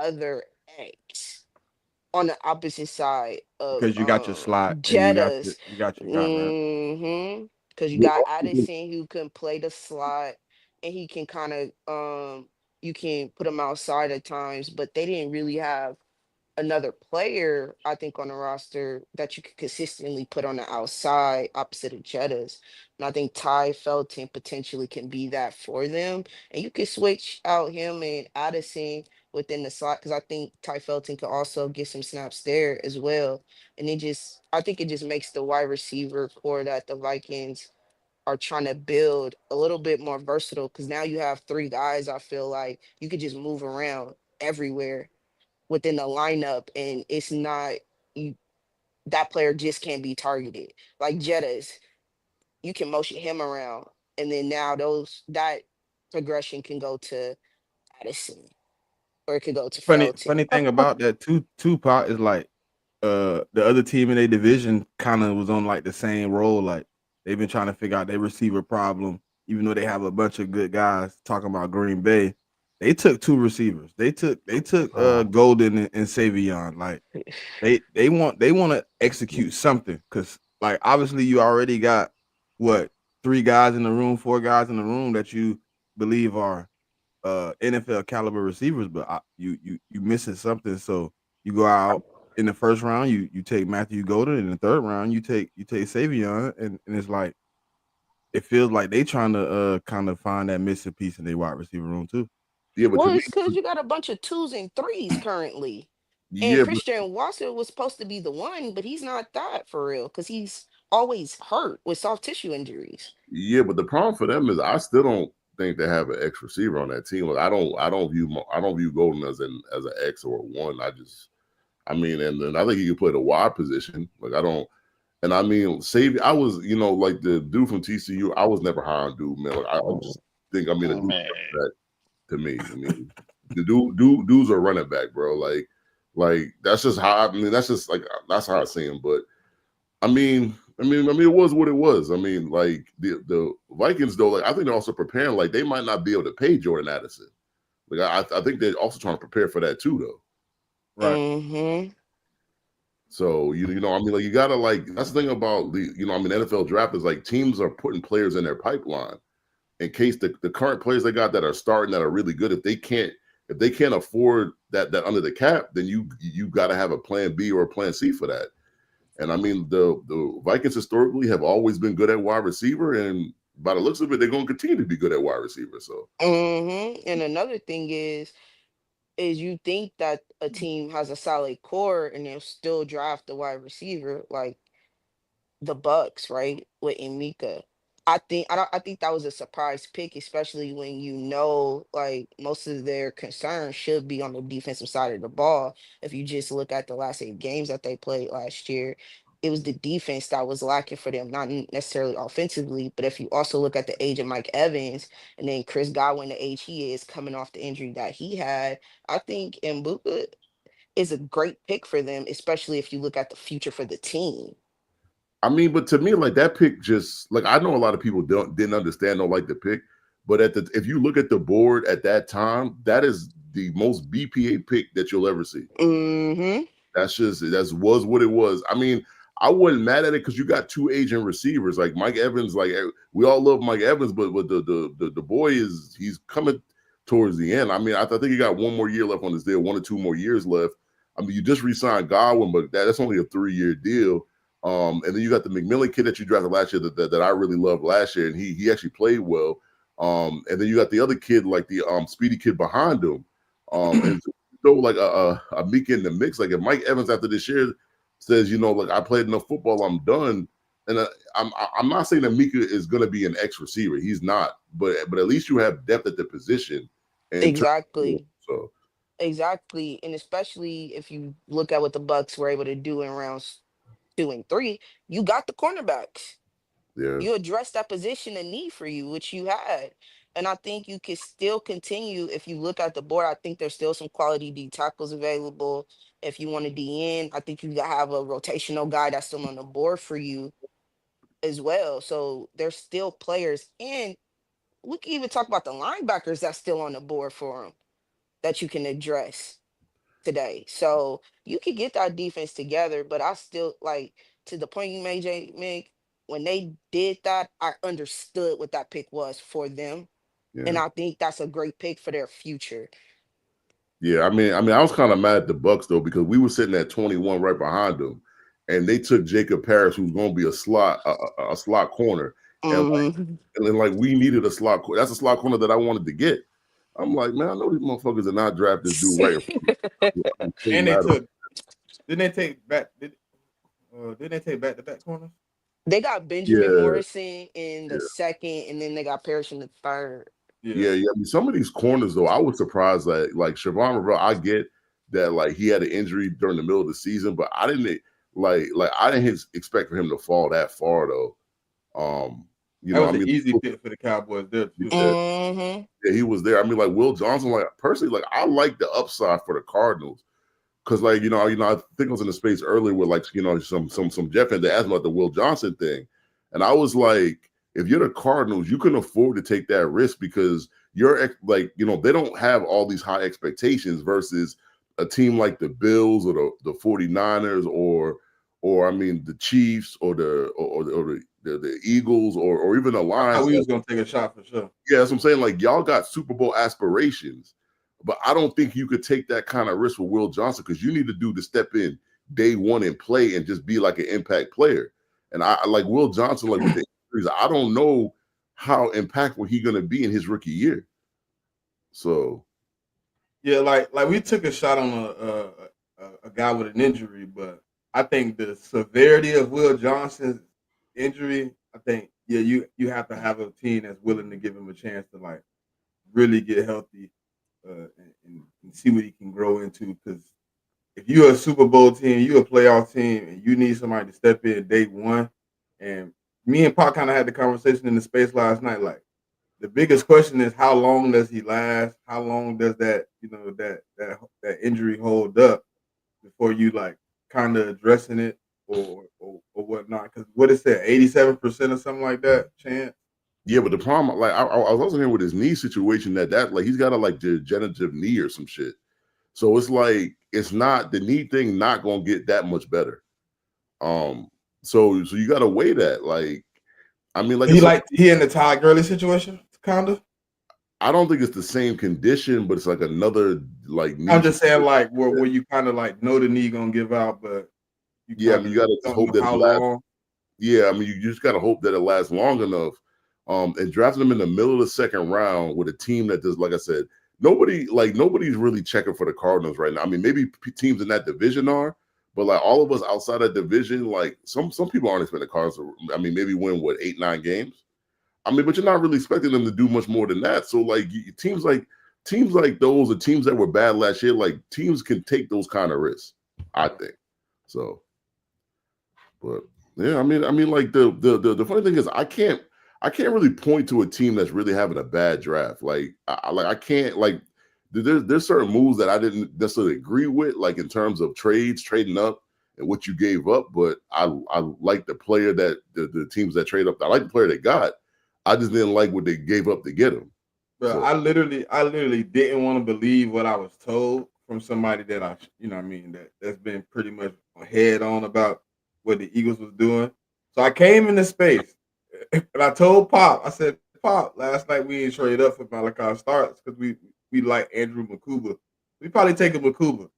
other X on the opposite side of because you got your slot and Jetta's. you got your guy, right? Because you But got also, Addison who can play the slot and he can kind of you can put him outside at times, but they didn't really have another player, I think, on the roster that you could consistently put on the outside opposite of Jettas. And I think Ty Felton potentially can be that for them. And you could switch out him and Addison within the slot because I think Ty Felton could also get some snaps there as well. And I think it just makes the wide receiver core that the Vikings are trying to build a little bit more versatile because now you have three guys. I feel like you could just move around everywhere within the lineup, and it's not you. That player just can't be targeted. Like Jettas, you can motion him around, and then now that progression can go to Addison or it could go to Felton. Funny thing about that Tupac is like the other team in their division kind of was on like the same role. Like they've been trying to figure out their receiver problem, even though they have a bunch of good guys. Talking about Green Bay, they took two receivers. They took Golden and Savion. Like they want to execute something because like obviously you already got what three guys in the room, four guys in the room that you believe are NFL caliber receivers, but you missing something. So you go out in the first round, you take Matthew Golden, in the third round you take Savion, and it's like it feels like they trying to kind of find that missing piece in their wide receiver room too. yeah, but Well, to me, it's because you got a bunch of twos and threes currently. And yeah, but Christian Watson was supposed to be the one, but he's not that for real because he's always hurt with soft tissue injuries. yeah, but the problem for them is I still don't think they have an X receiver on that team. Like I don't view Golden as an X or a one. I mean, and then I think he can play the wide position. Like I don't. And I mean, save. I was, like the dude from TCU. I was never high on dude, man. Like, I just think, I mean, the dude Man, that to me. I mean, the dudes are running back, bro. Like that's just how. I mean, that's just like that's how I see him. But it was what it was. I mean, like the Vikings though. Like I think they're also preparing. Like they might not be able to pay Jordan Addison. Like I think they're also trying to prepare for that too, though. Right. So I mean, like you gotta like that's the thing about NFL draft is like teams are putting players in their pipeline in case the current players they got that are starting that are really good. If they can't afford that under the cap, then you got to have a plan B or a plan C for that. And I mean the Vikings historically have always been good at wide receiver, and by the looks of it, they're going to continue to be good at wide receiver. So And another thing is you think that a team has a solid core and they'll still draft the wide receiver like the Bucks, right? With Emeka. I think that was a surprise pick, especially when like most of their concerns should be on the defensive side of the ball. If you just look at the last 8 games that they played last year, it was the defense that was lacking for them, not necessarily offensively. But if you also look at the age of Mike Evans and then Chris Godwin, the age he is coming off the injury that he had, I think Mbuka is a great pick for them, especially if you look at the future for the team. I mean, but to me, like that pick just like I know a lot of people didn't understand, don't like the pick, but if you look at the board at that time, that is the most BPA pick that you'll ever see. Hmm. That's was what it was. I mean, I wasn't mad at it because you got two aging receivers like Mike Evans. Like we all love Mike Evans, but the boy he's coming towards the end. I mean, I think he got one more year left on his deal, 1 or 2 more years left. I mean, you just re-signed Godwin, but that's only a 3-year deal. And then you got the McMillan kid that you drafted last year that I really loved last year, and he actually played well. And then you got the other kid like the speedy kid behind him. And throw like a Meek in the mix. Like if Mike Evans after this year says, like I played enough football, I'm done. And I'm not saying that Mika is going to be an X receiver. He's not, but at least you have depth at the position. And Exactly. so Exactly. And especially if you look at what the Bucks were able to do in rounds 2 and 3, you got the cornerbacks. yeah, You addressed that position and need for you, which you had. And I think you can still continue if you look at the board. I think there's still some quality D tackles available. If you want a DN, I think you have a rotational guy that's still on the board for you as well. So there's still players. And we can even talk about the linebackers that's still on the board for them that you can address. today. So you could get that defense together, but I still like to the point you made, J Mig, when they did that, I understood what that pick was for them. And Yeah. I think that's a great pick for their future. Yeah, I was kind of mad at the Bucks though because we were sitting at 21 right behind them, and they took Jacob Parrish, who's going to be a slot corner, and Hmm. and then like we needed a slot. That's a slot corner that I wanted to get. I'm like, man, I know these motherfuckers are not draft this dude right. I'm so And they mad. took didn't they take back didn't they take back to back corners? They got Benjamin Yeah, Morrison in the yeah, second, and then they got Parrish in the third. Yeah. yeah. I mean, some of these corners though, I was surprised that like Siobhan Rivera. I get that like he had an injury during the middle of the season, but I didn't like I didn't expect for him to fall that far though. Um, That I was an mean, easy pick for the Cowboys there too. yeah, Hmm. yeah, he was there. I mean, like Will Johnson, like personally, like I like the upside for the Cardinals because, like I think I was in the space earlier with like some Jeff fans that asked me about the Will Johnson thing, and I was like, if you're the Cardinals, you can afford to take that risk because you're like they don't have all these high expectations versus a team like the Bills or the 49ers or I mean the Chiefs or the Eagles or even the I thought Lions. we was gonna take a shot for sure. Yeah, that's what I'm saying. Like y'all got Super Bowl aspirations, but I don't think you could take that kind of risk with Will Johnson because you need to do the step in day one and play and just be like an impact player. And I like Will Johnson, like with the injuries, I don't know how impactful he's gonna be in his rookie year. So Yeah, like we took a shot on a guy with an injury, but I think the severity of Will Johnson's injury, I think you have to have a team that's willing to give him a chance to like really get healthy and see what he can grow into. Because if you're a Super Bowl team, you're a playoff team, and you need somebody to step in day one, and me and Pac kind of had the conversation in the space last night, like the biggest question is how long does he last? How long does that that injury hold up before you like kind of addressing it or whatnot? Because what is that, 87% or something like that chance? yeah, but the problem, like I was also hearing with his knee situation that like he's got a like degenerative knee or some shit. So it's like it's not the knee thing not gonna get that much better. Um, so you gotta weigh that. Like, I mean, like I said, He in the Todd Gurley situation, kind of. I don't think it's the same condition, but it's like another like I'm knee just saying, situation. like where you kind of like know the knee gonna give out, but you Yeah, I kind mean, of you gotta just don't hope know that it how lasts. long. Yeah, I mean, you just gotta hope that it lasts long enough. And drafting them in the middle of the second round with a team that does, like I said, nobody's really checking for the Cardinals right now. I mean, maybe teams in that division are, but like all of us outside that division, like some people aren't expecting the Cardinals to, I mean, maybe win what 8-9 games. I mean, but you're not really expecting them to do much more than that. So like teams like those are teams that were bad last year. Like teams can take those kind of risks, I think. So, but yeah, I mean, like the funny thing is, I can't really point to a team that's really having a bad draft. Like, I can't like. There's certain moves that I didn't necessarily agree with, like in terms of trading up, and what you gave up. But I like the player that the teams that trade up. I like the player they got. I just didn't like what they gave up to get him. But So I literally didn't want to believe what I was told from somebody that what I mean, that's been pretty much head on about what the Eagles was doing. So I came into space and I told Pop, I said, Pop, last night we ain't traded up for Malachi starts because we like Andrew Makuba. We probably take a Makuba.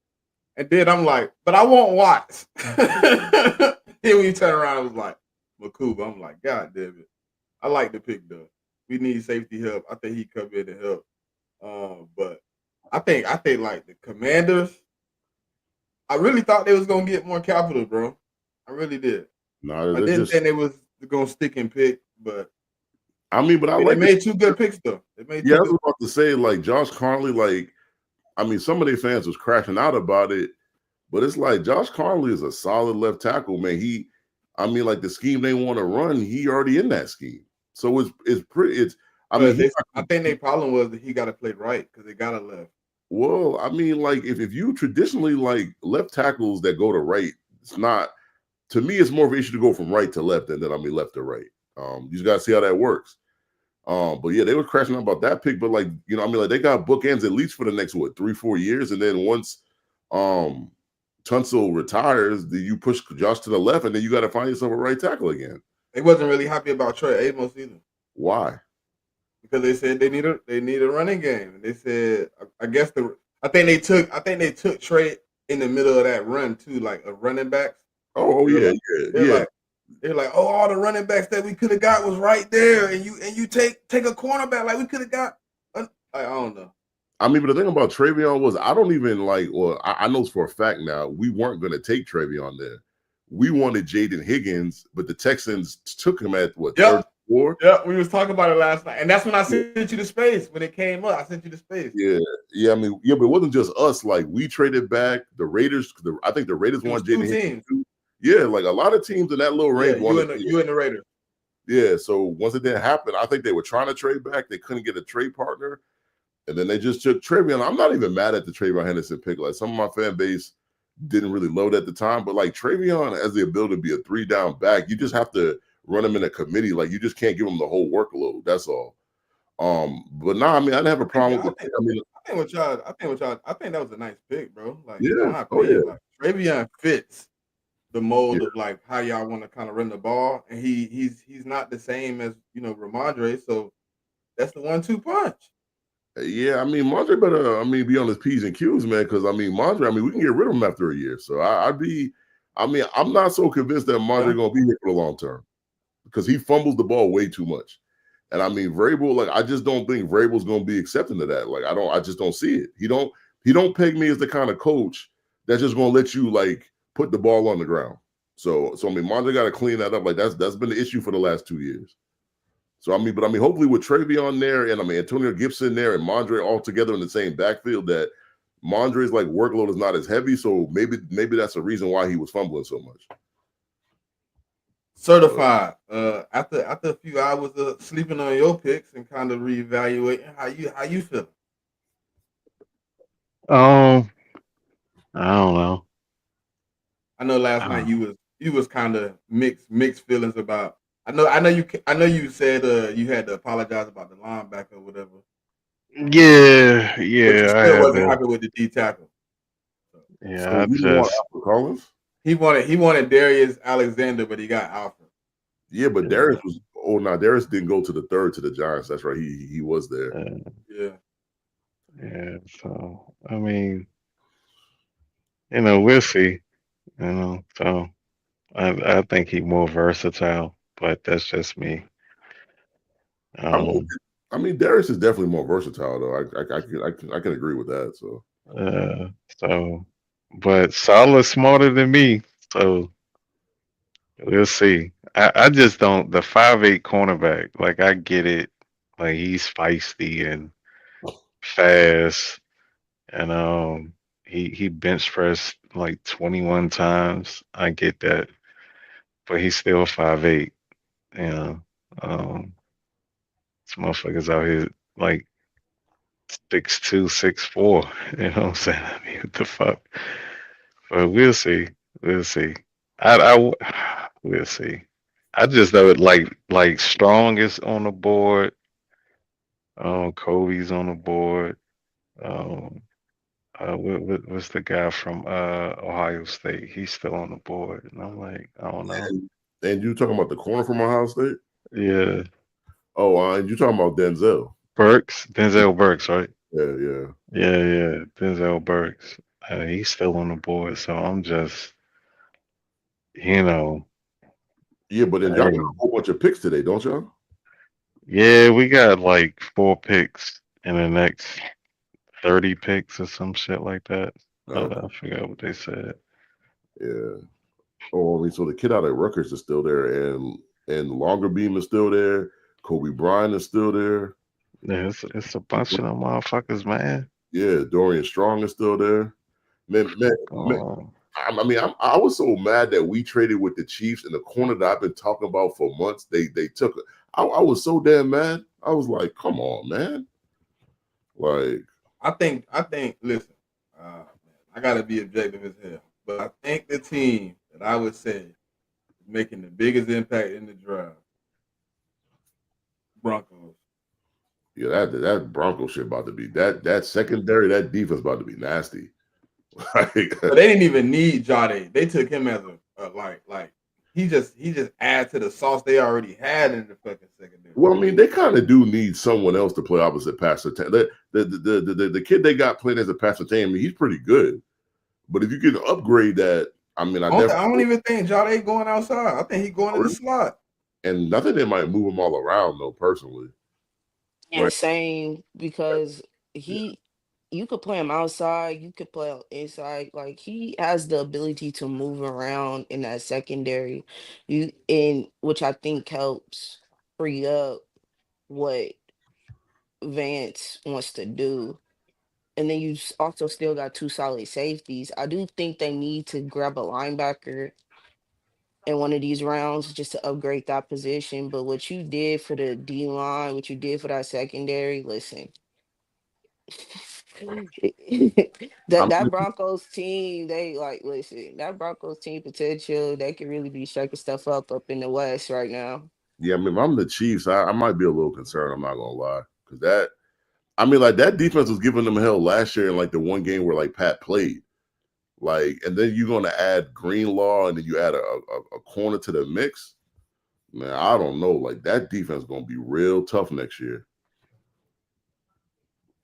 And then I'm like, but I want Watts. Then when you turn around, I was like, Makuba. I'm like, God damn it. I like the pick though. We need safety help. I think he come in to help. But I think like the Commanders, I really thought they was gonna get more capital, bro. I really did. no, I they're didn't just. think they was gonna stick and pick, but I mean, but I I mean they like this. made two good picks though. They made Yeah, two I was good. about to say like Josh Conley, like I mean, some of their fans was crashing out about it. But it's like Josh Conley is a solid left tackle, man. I mean, like the scheme they want to run, he already in that scheme. So it's pretty. I mean, But he's I not, think their problem was that he got to play right because they got to left. well. I mean, like if you traditionally like left tackles that go to right, it's not to me. It's more of an issue to go from right to left than I mean left to right. You just got to see how that works. But yeah, they were crashing out about that pick. But like I mean, like they got bookends at least for the next what 3-4 years, and then once um Tunsil retires, then you push Josh to the left, and then you got to find yourself a right tackle again. They wasn't really happy about Trey Amos either Why? because they said they need a running game. They said I guess I think they took Trey in the middle of that run too, like a running backs. Oh They're yeah, like yeah, they're yeah. like they're like, oh, all the running backs that we could have got was right there, and you take a cornerback like we could have got. I don't know. I mean, but the thing about Travion was I don't even like, well, I know for a fact now we weren't going to take Travion there. We wanted Jaden Higgins, but the Texans took him at what, Yep. 34? Yeah, we was talking about it last night, and that's when I sent you the space when it came up. I sent you the space. Yeah, yeah. I mean, yeah, but it wasn't just us. Like we traded back. The Raiders, I think the Raiders It was wanted two Jaden Higgins teams. too. Yeah, like a lot of teams in that little Yeah, range wanted. you and the Raiders. Yeah, so once it didn't happen, I think they were trying to trade back. They couldn't get a trade partner, and then they just took Travion. I'm not even mad at the Travion Henderson pick. Like some of my fan base didn't really load at the time, but like Travion has the ability to be a 3-down back. You just have to run him in a committee. Like you just can't give him the whole workload. That's all. But nah, I mean, I didn't have a problem with. I mean, I think that was a nice pick, bro. Like in yeah, my oh yeah, opinion, like Travion fits the mold yeah. of like how y'all want to kind of run the ball, and he's not the same as Ramondre, so that's the 1-2 punch. Yeah, I mean, Mondre better, I mean, be on his P's and Q's, man, because I mean, Mondre, I mean, we can get rid of him after a year. So I'd be, I mean, I'm not so convinced that Yeah, Mondre going to be here for the long term because he fumbles the ball way too much. And I mean, Vrabel, like, I just don't think Vrabel's going to be accepting of that. Like, I just don't see it. He don't peg me as the kind of coach that's just going to let you like put the ball on the ground. So I mean, Mondre got to clean that up. Like that's been the issue for the last 2 years. So I mean, but I mean, hopefully with Travion there and I mean Antonio Gibson there and Mondre all together in the same backfield, that Mondre's like workload is not as heavy. So maybe that's the reason why he was fumbling so much. certified. After a few hours of sleeping on your picks and kind of reevaluating how you feel. Um, I don't know. I know last night Uh, you was kind of mixed feelings about. I know you said you had to apologize about the linebacker or whatever, yeah, but you yeah, I still had wasn't to. happy with the D tackle. So So Yeah, I you didn't want just. Alfred Collins? he wanted Darius Alexander, but he got Alfred. Yeah, but Yeah, Darius was Darius didn't go to the third to the Giants. That's right. He was there. uh, Yeah, yeah. So I mean, we'll see. So I think he's more versatile, but that's just me. I mean, Um, Darius is definitely more versatile though. I can agree with that. So uh, so, but Salah's smarter than me, so we'll see. I just don't the 5'8" cornerback. Like I get it, like he's feisty and fast, and he bench pressed like 21 times. I get that, but he's still 5'8". You know, um, this motherfucker's out here like 6'2", 6'4". You know what I'm saying? I mean, what the fuck? But we'll see. We'll see. We'll see. I just know it like Strong is on the board. Kobe's on the board. Um, what's the guy from Ohio State? He's still on the board, and I'm like, I don't know. and you talking about the corner from Ohio State? Yeah, Oh, and you talking about Denzel? Burks, Denzel Burks, right? Yeah, yeah, Yeah, Denzel Burks. He's still on the board, so I'm just, you know, yeah. But then y'all got hey, a whole bunch of picks today, don't y'all? yeah, we got like 4 picks in the next 30 picks or some shit like that. Okay, I forgot what they said. yeah. Oh, I mean, so the kid out at Rutgers is still there, and Longer Beam is still there. Kobe Bryant is still there. Yeah, it's a bunch of them motherfuckers, man. Yeah, Dorian Strong is still there. Fuck on. I mean, I was so mad that we traded with the Chiefs in the corner that I've been talking about for months. They took it. I was so damn mad. I was like, come on, man. Like, I think. Listen, man, I gotta be objective as hell, but I think the team that I would say is making the biggest impact in the draft, Broncos. yeah, that Bronco shit about to be that secondary, that defense about to be nasty. Like, But they didn't even need Jade. They took him as a like he just add to the sauce they already had in the fucking secondary. well, I mean, they kind of do need someone else to play opposite Pastor Tam. The kid they got playing as a Pastor Tam, I mean, he's pretty good. But if you can upgrade that, I mean, I I definitely don't even think Jade going outside. I think he going in the slot. and I think they might move him all around though, personally. And Right? same because Yeah. he you could play him outside, you could play him inside. Like he has the ability to move around in that secondary. You and which I think helps free up what Vance wants to do. And then also still got two solid safeties. I do think they need to grab a linebacker in one of these rounds just to upgrade that position. But what you did for the D line, what you did for that secondary, listen, I that mean, Broncos team, they like listen, that Broncos team potential, they could really be shaking stuff up in the West right now. yeah, I mean, if I'm the Chiefs, I might be a little concerned. I'm not gonna lie, because that, I mean, like that defense was giving them hell last year in like the one game where like Pat played, like, and then you're gonna add Greenlaw and then you add a corner to the mix. Man, I don't know. Like that defense is gonna be real tough next year.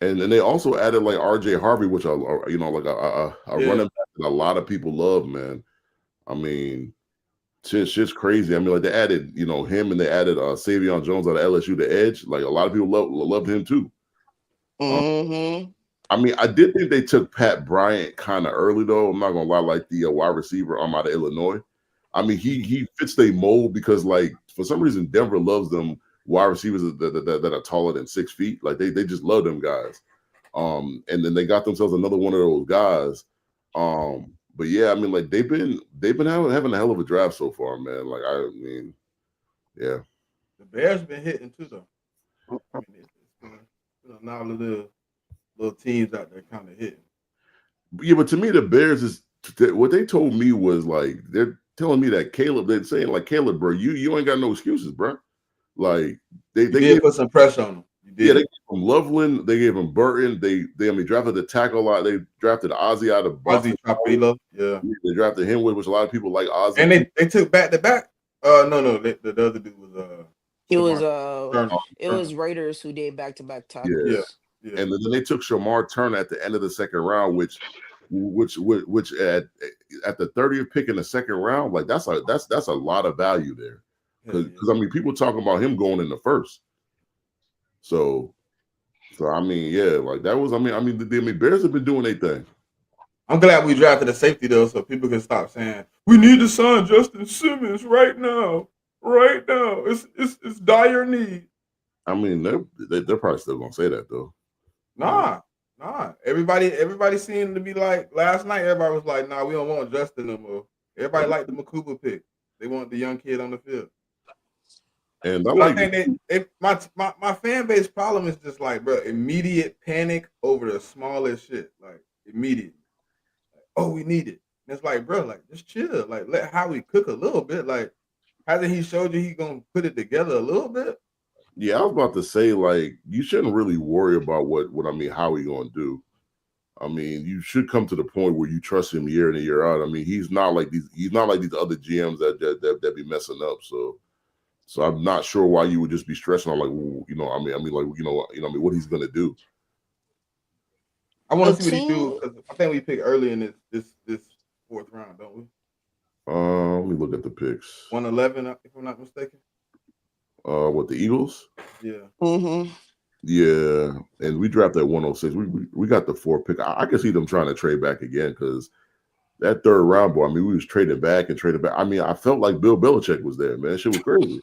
And then they also added like RJ Harvey, which are like a Yeah. running back that a lot of people love, man. I mean, shit's crazy. I mean, like they added, him and they added Savion Jones out of LSU, the edge. Like a lot of people loved him too. Um, Mm-hmm. I mean, I did think they took Pat Bryant kind of early though. I'm not gonna lie, like the wide receiver out of Illinois. I mean, he fits their mold because like for some reason Denver loves them wide receivers that are taller than 6 feet. Like they just love them guys. And then they got themselves another one of those guys. But yeah, I mean, like they've been having a hell of a draft so far, man. Like I mean, yeah. The Bears been hitting too though. I mean, it's been a lot of little teams out there kind of hitting. Yeah, but to me, the Bears is what they told me was like they're telling me that Caleb. They're saying like Caleb, bro, you ain't got no excuses, bro. Like You they did gave put some pressure on them. You yeah they did. gave him Loveland, they gave him Burton, they I mean drafted the tackle a lot. They drafted Ozzy out of Ozzy Boston. Trapilo. Yeah. They drafted him, which a lot of people like And Ozzy. they took back to back. No, the other dude was It was Shamar Turner. it Turner. was Raiders who did back to back Yeah, Yeah, tackles. yeah. and then they took Shamar Turner at the end of the second round, which at the 30th pick in the second round, like that's a lot of value there. Hell yeah. Because I mean, people talking about him going in the first. So I mean, yeah, like that was. The Bears have been doing their thing. I'm glad we drafted a safety though, so people can stop saying we need to sign Justin Simmons right now. Right now, it's dire need. I mean, they're probably still gonna say that though. Nah, nah. Everybody seemed to be like last night. Everybody was like, "Nah, we don't want Justin no more." Everybody liked the Makuba pick. They want the young kid on the field. And I But I like, think my fan base problem is just like, bro, immediate panic over the smallest shit, like immediate. Like, oh, we need it. And it's like, bro, like just chill. Like let Howie cook a little bit. Like hasn't he showed you he gonna put it together a little bit? yeah, I was about to say like you shouldn't really worry about what I mean how he gonna do. I mean, you should come to the point where you trust him year in and year out. I mean, he's not like these. He's not like these other GMs that be messing up. So I'm not sure why you would just be stressing on like, like, what he's gonna do. I want A to see what he do team because I think we pick early in this fourth round, don't we? Let me look at the picks. 111, if I'm not mistaken. What the Eagles? Yeah. mm-hmm. Yeah, and we drafted at 106. We got the fourth pick. I can see them trying to trade back again because that third round, boy. I mean, we was trading back and trading back. I mean, I felt like Bill Belichick was there, man. Shit was crazy.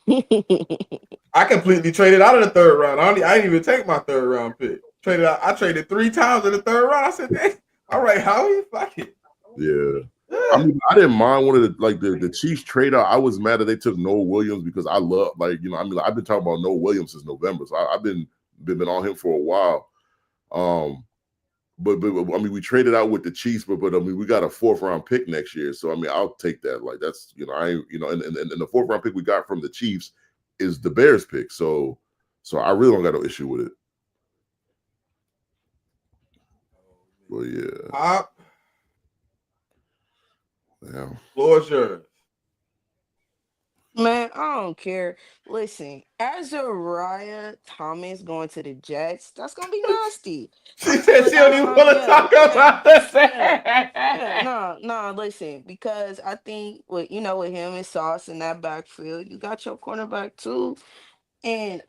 I completely traded out of the third round. I didn't even take my third round pick. I traded 3 times in the third round. I said, "Dang, all right, Howie, fuck it." Yeah. I Yeah. mean, I didn't mind one of the Chiefs trade out. I was mad that they took Noah Williams because I love I've been talking about Noah Williams since November, so I've been on him for a while. But I mean, we traded out with the Chiefs, but I mean, we got a fourth round pick next year, so I mean, I'll take that. Like that's and the fourth round pick we got from the Chiefs is the Bears pick, so I really don't got no issue with it. But yeah, Yeah. Floor is yours. Man, I don't care. Listen, Azariah Thomas going to the Jets, that's gonna be nasty. She I'm gonna said she put don't that on even my want to yeah, talk yeah, about the yeah. Yeah, same. no, listen, because I think with with him and Sauce in that backfield, you got your cornerback too. And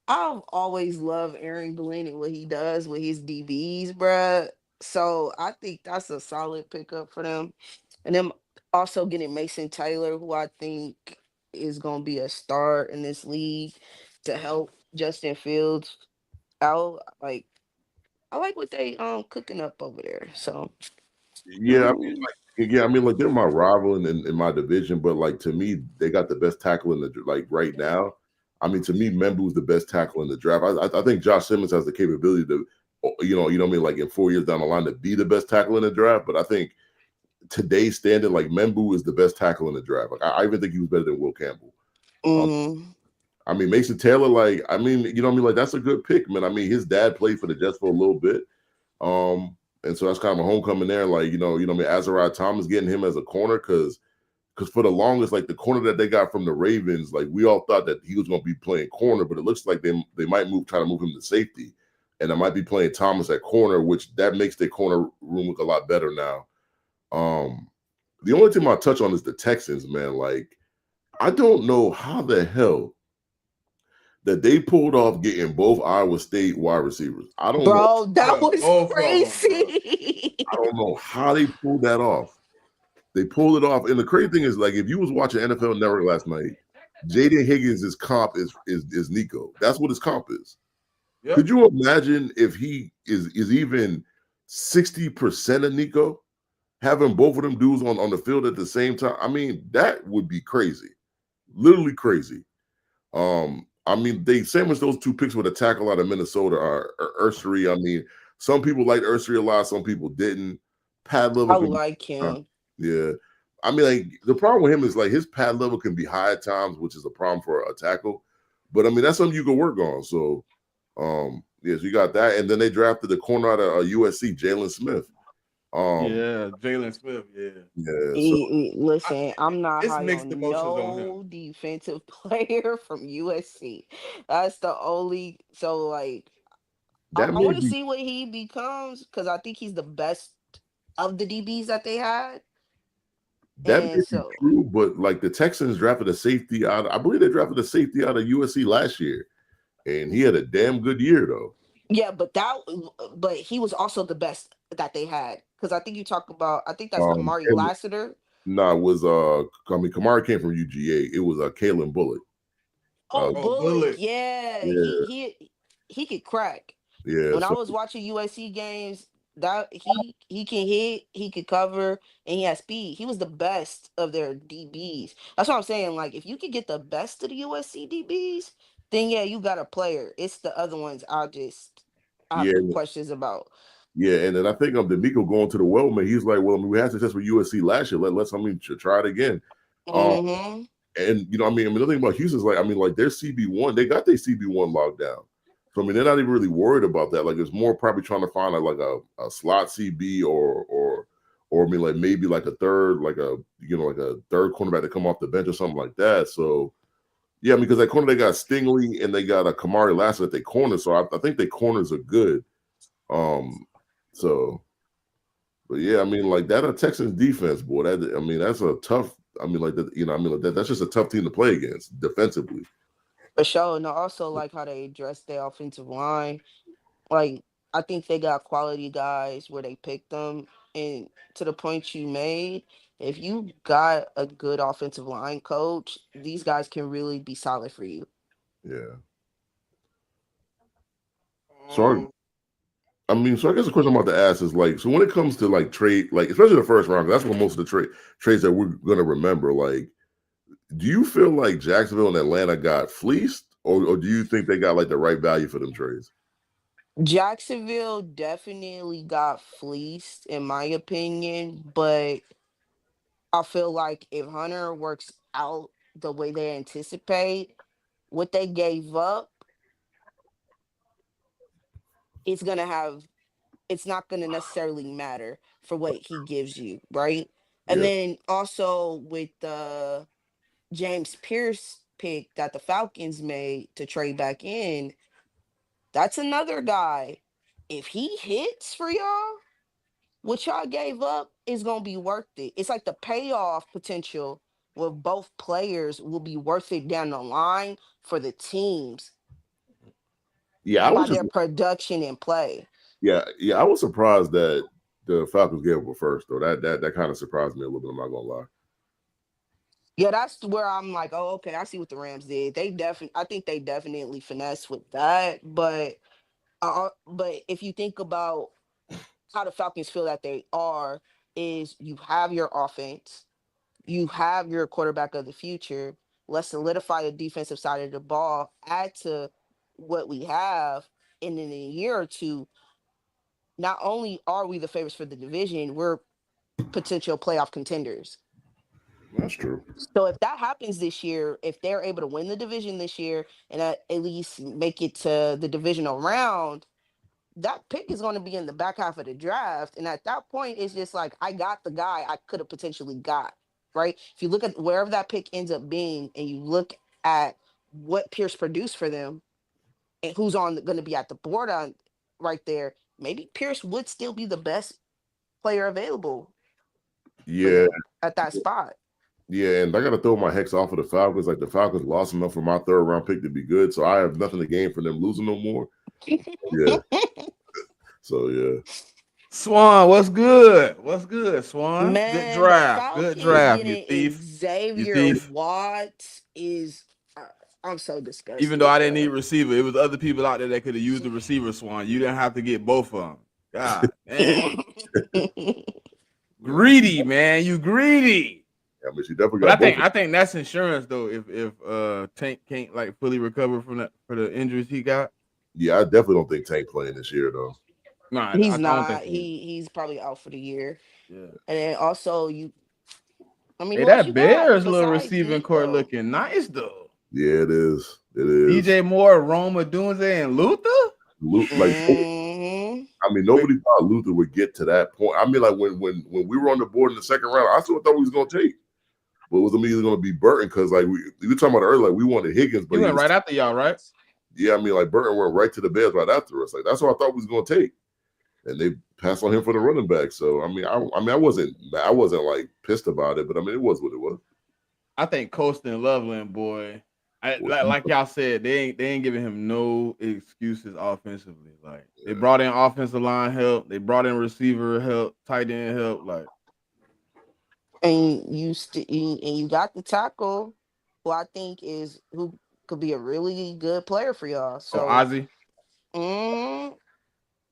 I've always loved Aaron Glenn and what he does with his DBs, bruh. So I think that's a solid pickup for them. And then also getting Mason Taylor, who I think is gonna be a star in this league to help Justin Fields out. Like I like what they cooking up over there. So Yeah, mm, yeah, I mean, like they're my rival in my division, but like to me, they got the best tackle in the like right now. I mean, to me, Membu is the best tackle in the draft. I think Josh Simmons has the capability to, what I mean, like in 4 years down the line to be the best tackle in the draft. But I think today's standard, like Membu is the best tackle in the draft. Like I even think he was better than Will Campbell. Um, mm-hmm. I mean, Mason Taylor, like I mean, what I mean, like that's a good pick, man. I mean, his dad played for the Jets for a little bit. And so that's kind of a homecoming there. Like, what I mean, Azariah Thomas getting him as a corner because for the longest, like the corner that they got from the Ravens, like we all thought that he was going to be playing corner, but it looks like they might try to move him to safety, and I might be playing Thomas at corner, which that makes their corner room look a lot better now. Um, the only thing I'll touch on is the Texans, man. Like, I don't know how the hell that they pulled off getting both Iowa State wide receivers. I don't know. Bro, that Bro, was both of them, bro. I crazy. don't know how they pulled that off. They pulled it off. And the crazy thing is, like, if you was watching NFL Network last night, Jaden Higgins' comp is Nico. That's what his comp is. Yep. Could you imagine if he is even 60% of Nico, having both of them dudes on the field at the same time? I mean, that would be crazy. Literally crazy. I mean, they sandwiched those two picks with a tackle out of Minnesota or Ursery. I mean, some people liked Ursery a lot, some people didn't. Pad I level can like be, him. yeah. I mean, like the problem with him is like his pad level can be high at times, which is a problem for a tackle. But I mean, that's something you can work on. So, yes, you got that, and then they drafted the corner out of USC, Jalen Smith. Um, Yeah, Jalen Smith. Yeah, yeah, so I, Listen, I'm not it's high mixed on emotions on him. no defensive player from USC. That's the only. So like, that I may want to be see what he becomes because I think he's the best of the DBs that they had. that And may be so, true, but like the Texans drafted a safety out. I believe they drafted a safety out of USC last year, and he had a damn good year though. yeah, but he was also the best that they had because I think you talk about. I think that's Kamari Caleb, Lassiter. no, it was I mean Kamara came from UGA. It was Kalen Bullock. Oh, Oh, Bullock, Bullet. yeah, Yeah, he could crack. yeah. When I So was watching USC games, that he can hit, he could cover, and he has speed. He was the best of their DBs. That's what I'm saying. Like, if you could get the best of the USC DBs, then yeah, you got a player. It's the other ones I have yeah, questions about. yeah. And then I think D'Amico going to the well, man. He's like, well, I mean, we had success with USC last year. Let's I mean try it again. Um, Mm-hmm. and the thing about Houston's like, I mean, like their CB1, they got their CB1 locked down. So I mean, they're not even really worried about that. Like, it's more probably trying to find like a slot CB or I mean, like maybe like a third, like like a third cornerback to come off the bench or something like that. So yeah, because that corner they got Stingley and they got a Kamari Lassiter at their corner. So I think their corners are good. Um, so but yeah, I mean, like that a Texans defense, boy. That I mean, that's a tough. I mean, like that. I mean, like that's just a tough team to play against defensively. For sure. And I also like how they address their offensive line. Like, I think they got quality guys where they picked them. And to the point you made, if you got a good offensive line coach, these guys can really be solid for you. Yeah. So Um, so I guess the question I'm about to ask is like, so when it comes to like trade, like especially the first round, 'cause that's what most of the trades that we're gonna remember. Like, do you feel like Jacksonville and Atlanta got fleeced, or do you think they got like the right value for them trades? Jacksonville definitely got fleeced, in my opinion, but I feel like if Hunter works out the way they anticipate, what they gave up, it's gonna have it's not gonna necessarily matter for what he gives you, right? And Yeah. then also with the James Pierce pick that the Falcons made to trade back in, that's another guy. If he hits for y'all, what y'all gave up is gonna be worth it. It's like the payoff potential with both players will be worth it down the line for the teams Yeah, I by was just their production and play. yeah, I was surprised that the Falcons gave up a first though. That kind of surprised me a little bit. I'm not gonna lie. Yeah, that's where I'm like, oh, okay, I see what the Rams did. I think they definitely finessed with that. But if you think about how the Falcons feel that they are, is you have your offense, you have your quarterback of the future. Let's solidify the defensive side of the ball, add to what we have, and in a year or two, not only are we the favorites for the division, we're potential playoff contenders. That's true. So if that happens this year, if they're able to win the division this year and at least make it to the divisional round, that pick is going to be in the back half of the draft. And at that point, it's just like, I got the guy I could have potentially got, right? If you look at wherever that pick ends up being and you look at what Pierce produced for them and who's on going to be at the board on right there, maybe Pierce would still be the best player available for Yeah, them at that spot. yeah, and I got to throw my hex off of the Falcons. Like the Falcons lost enough for my third round pick to be good, so I have nothing to gain from them losing no more. Yeah, so yeah, Swan, what's good? What's good, Swan? Good Man, the draft. Good Falcons draft. You getting thief. You Xavier thief. Watts is I'm so Even though disgusted, I didn't need bro. receiver, it was other people out there that could have used the receiver, Swan. You didn't have to get both of them. God damn. Greedy, man. You greedy. I mean, she definitely But I got both. think I think that's insurance though. If Tank can't like fully recover from that for the injuries he got. Yeah, I definitely don't think Tank playing this year though. No, He's I don't think not. so. He's probably out for the year. Yeah. And then also I mean, Hey, who else you that got Bears little besides receiving core Nico? looking nice though. Yeah, it is. It is. DJ Moore, Roma, Dunze, and Luther. Like, Hmm. I mean, Wait, nobody thought Luther would get to that point. I mean, like when we were on the board in the second round, I still thought we was going to take, but it was immediately going to be Burton because like we were talking about earlier, like we wanted Higgins, he but he went was right after y'all, right? yeah. I mean, like Burton went right to the Bears right after us. Like that's what I thought we was going to take, and they passed on him for the running back. So I mean, I wasn't like pissed about it, but I mean, it was what it was. I think Coastal and Loveland, boy. Like y'all said, they ain't giving him no excuses offensively. Like they brought in offensive line help, they brought in receiver help, tight end help. Like And you got the tackle, who I think is who could be a really good player for y'all. oh So, Ozzy, mm,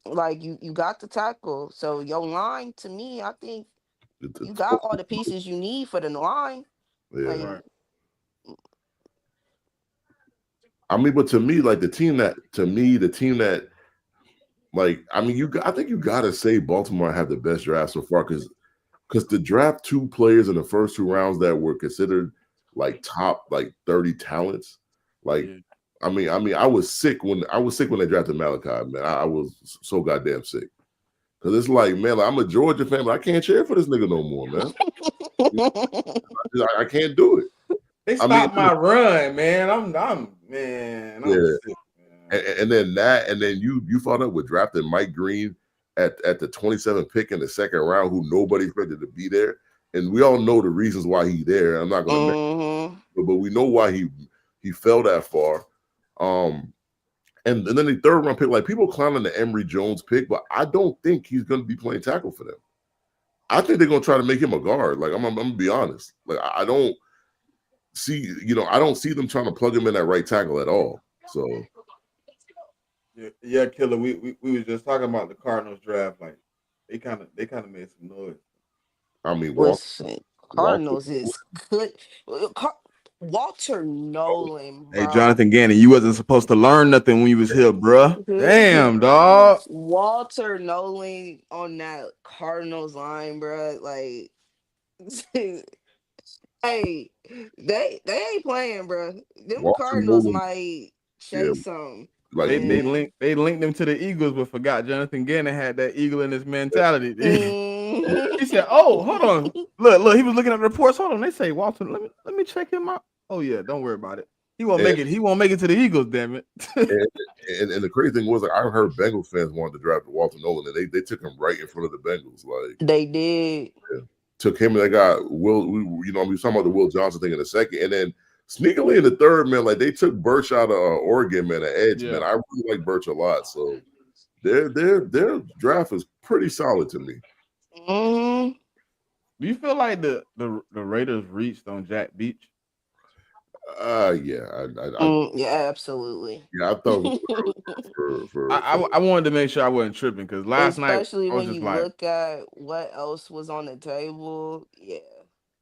like you got the tackle. So your line, to me, I think you got all the pieces you need for the line. Yeah. Like, right? I mean, but to me, like the team that like I mean, I think you got to say Baltimore have the best draft so far because to draft two players in the first two rounds that were considered like top like 30 talents, like Yeah. I was sick when they drafted Malachi, man. I was so goddamn sick. Cause it's like, man, like, I'm a Georgia fan, but I can't cheer for this nigga no more, man. I can't do it. They I mean, stopped my run, man. I'm yeah. sick, And then you followed up with drafting Mike Green at the 27th pick in the second round, who nobody expected to be there. And we all know the reasons why he's there. I'm not gonna mention, but we know why he fell that far. And then the third round pick, like people clowning the Emory Jones pick, but I don't think he's gonna be playing tackle for them. I think they're gonna try to make him a guard. Like I'm gonna be honest. Like I don't I don't see them trying to plug him in at right tackle at all. So yeah, killer. We was just talking about the Cardinals draft. Like they kind of made some noise. I mean, listen, Walter Cardinals is good. Walter Nolan, Hey, bro. Jonathan Gannon, you wasn't supposed to learn nothing when you was here, bruh. Damn, dog. Walter Nolan on that Cardinals line, bro. Like, hey, they ain't playing, bro. Them Walter Cardinals Nolan, might yeah, shake some. like They linked them to the Eagles, but forgot Jonathan Gannon had that eagle in his mentality. He said, "Oh, hold on, look." He was looking at the reports. Hold on, they say Walter. Let me check him out. Oh yeah, don't worry about it. He won't And, make it. He won't make it to the Eagles. Damn it. and, and the crazy thing was, like, I heard Bengals fans wanted to draft Walter Nolan, and they took him right in front of the Bengals. Like, They did. yeah. Took him, and they got Will. We was talking about the Will Johnson thing in a second, and then sneakily in the third, man, like they took Birch out of Oregon, man, at edge, man. Yeah. I really like Birch a lot, so their draft is pretty solid to me. Hmm. Do you feel like the Raiders reached on Jack Beach? Yeah, Yeah, absolutely. yeah, I thought it was I wanted to make sure I wasn't tripping because last night Especially I was when just you like, look at what else was on the table. Yeah.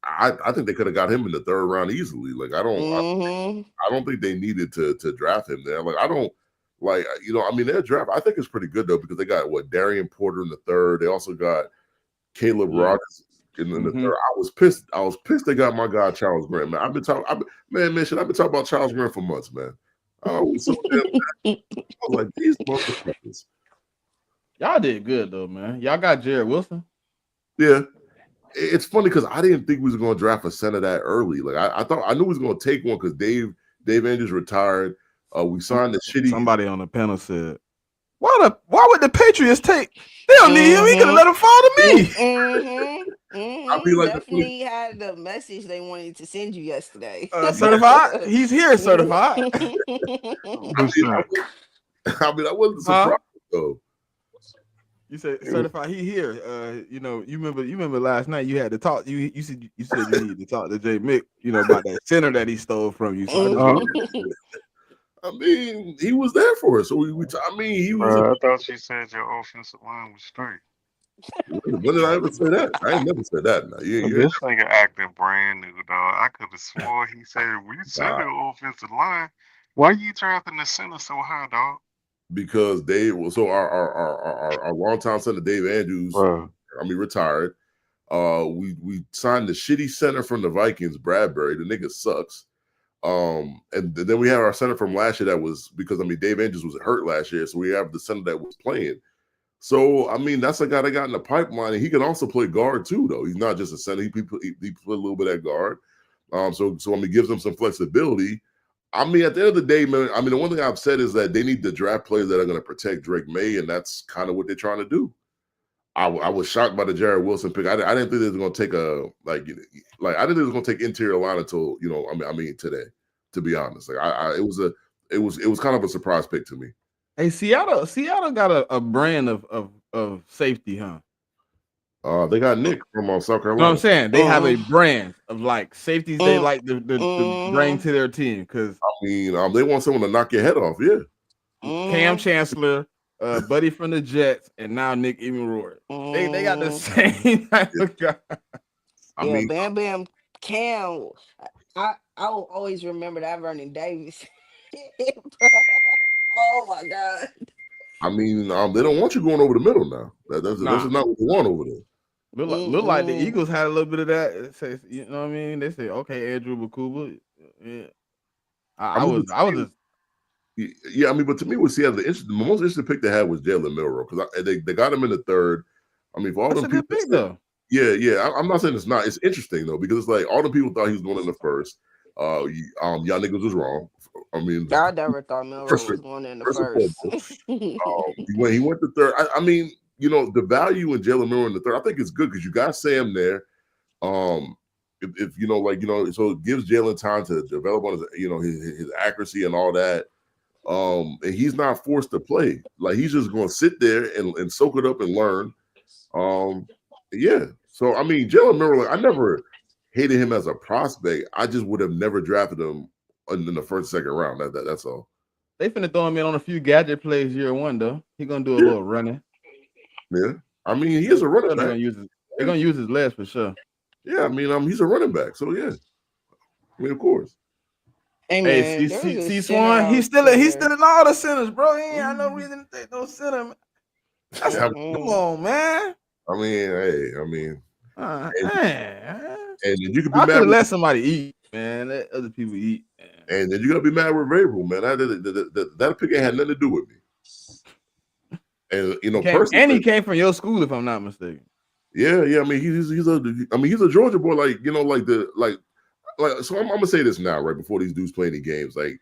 I think they could have got him in the third round easily. Like Hmm. I don't think they needed to draft him there. Like I don't like I mean their draft I think is pretty good though because they got Darian Porter in the third. They also got Caleb Yeah. Rogers in the third. I was pissed. They got my guy Charles Grant, man. I've been talking about Charles Grant for months, man. Oh, so damn I was like these motherfuckers. y'all did good though, man. Y'all got Jared Wilson. Yeah. It's funny because I didn't think we was going to draft a center that early. Like I thought I knew we was going to take one because Dave Andrews retired. We signed the shitty. Somebody on the panel said, why would the Patriots take? They don't need him. He could have let him fall to me. I mean, like Definitely had the message they wanted to send you yesterday. Certified. He's here, certified. Who's that? I wasn't surprised though. You said certified. He here. You remember last night you had to talk. You said you needed to talk to JMIK. About that center that he stole from you. So I mean, he was there for us. So he was. I thought you said your offensive line was straight. When did I ever say that? I ain't never said that. Now, This nigga acting brand new, dog. I could have swore he said we said the offensive line. Why you drafting the center so high, dog? Because our longtime center Dave Andrews, retired. We signed the shitty center from the Vikings, Bradbury. The nigga sucks. And then we have our center from last year that was because Dave Andrews was hurt last year, so we have the center that was playing. So that's a guy that got in the pipeline, and he can also play guard too, though. He's not just a center; he play a little bit at guard. So gives them some flexibility. At the end of the day, man. The one thing I've said is that they need to draft players that are going to protect Drake May, and that's kind of what they're trying to do. I was shocked by the Jared Wilson pick. I didn't think they were going to take I didn't think it was going to take interior line until today. To be honest, it was kind of a surprise pick to me. Hey, Seattle got a brand of safety, huh? They got Nick from South Carolina. You know what I'm saying? They have a brand of like safeties they like to bring to their team because they want someone to knock your head off. Yeah, Cam Chancellor, Buddy from the Jets, and now Nick Emenroy. They got the same type of guy. Bam Bam Cam. I will always remember that Vernon Davis. Oh my God. They don't want you going over the middle now. That's not what they want over there. Look like the Eagles had a little bit of that. It says, you know what I mean? They say, okay, Andrew Bakuba. Yeah. I was just. Yeah, but to me, with Seattle, the most interesting pick they had was Jalen Milroe because they got him in the third. For all That's them a good people, pick though. Yeah. I'm not saying it's not. It's interesting though because it's like all the people thought he was going in the first. Y'all niggas was wrong. I never thought Milroe was going in the first. When he went to third, the value in Jalen Milroe in the third, I think it's good because you got Sam there. If so it gives Jalen time to develop on his accuracy and all that. And he's not forced to play. Like he's just going to sit there and soak it up and learn. Yeah. So Jalen Milroe, I never hated him as a prospect. I just would have never drafted him in the first, second round. That's all. They finna throw him in on a few gadget plays year one though. He gonna do a little running. Yeah. He is a running back. They're gonna use his legs for sure. Yeah, he's a running back. So yeah. Of course. Hey, see Swan, he's still in all the centers, bro. He ain't got no reason to take no center. Come on, man. And you can be I mad. Let somebody eat, man. Let other people eat. Man. And then you gotta be mad with Vrabel, man. That pick ain't had nothing to do with me. And personally, and he came from your school, if I'm not mistaken. Yeah. I mean, he's a Georgia boy. Like So I'm gonna say this now, right before these dudes play any games. Like,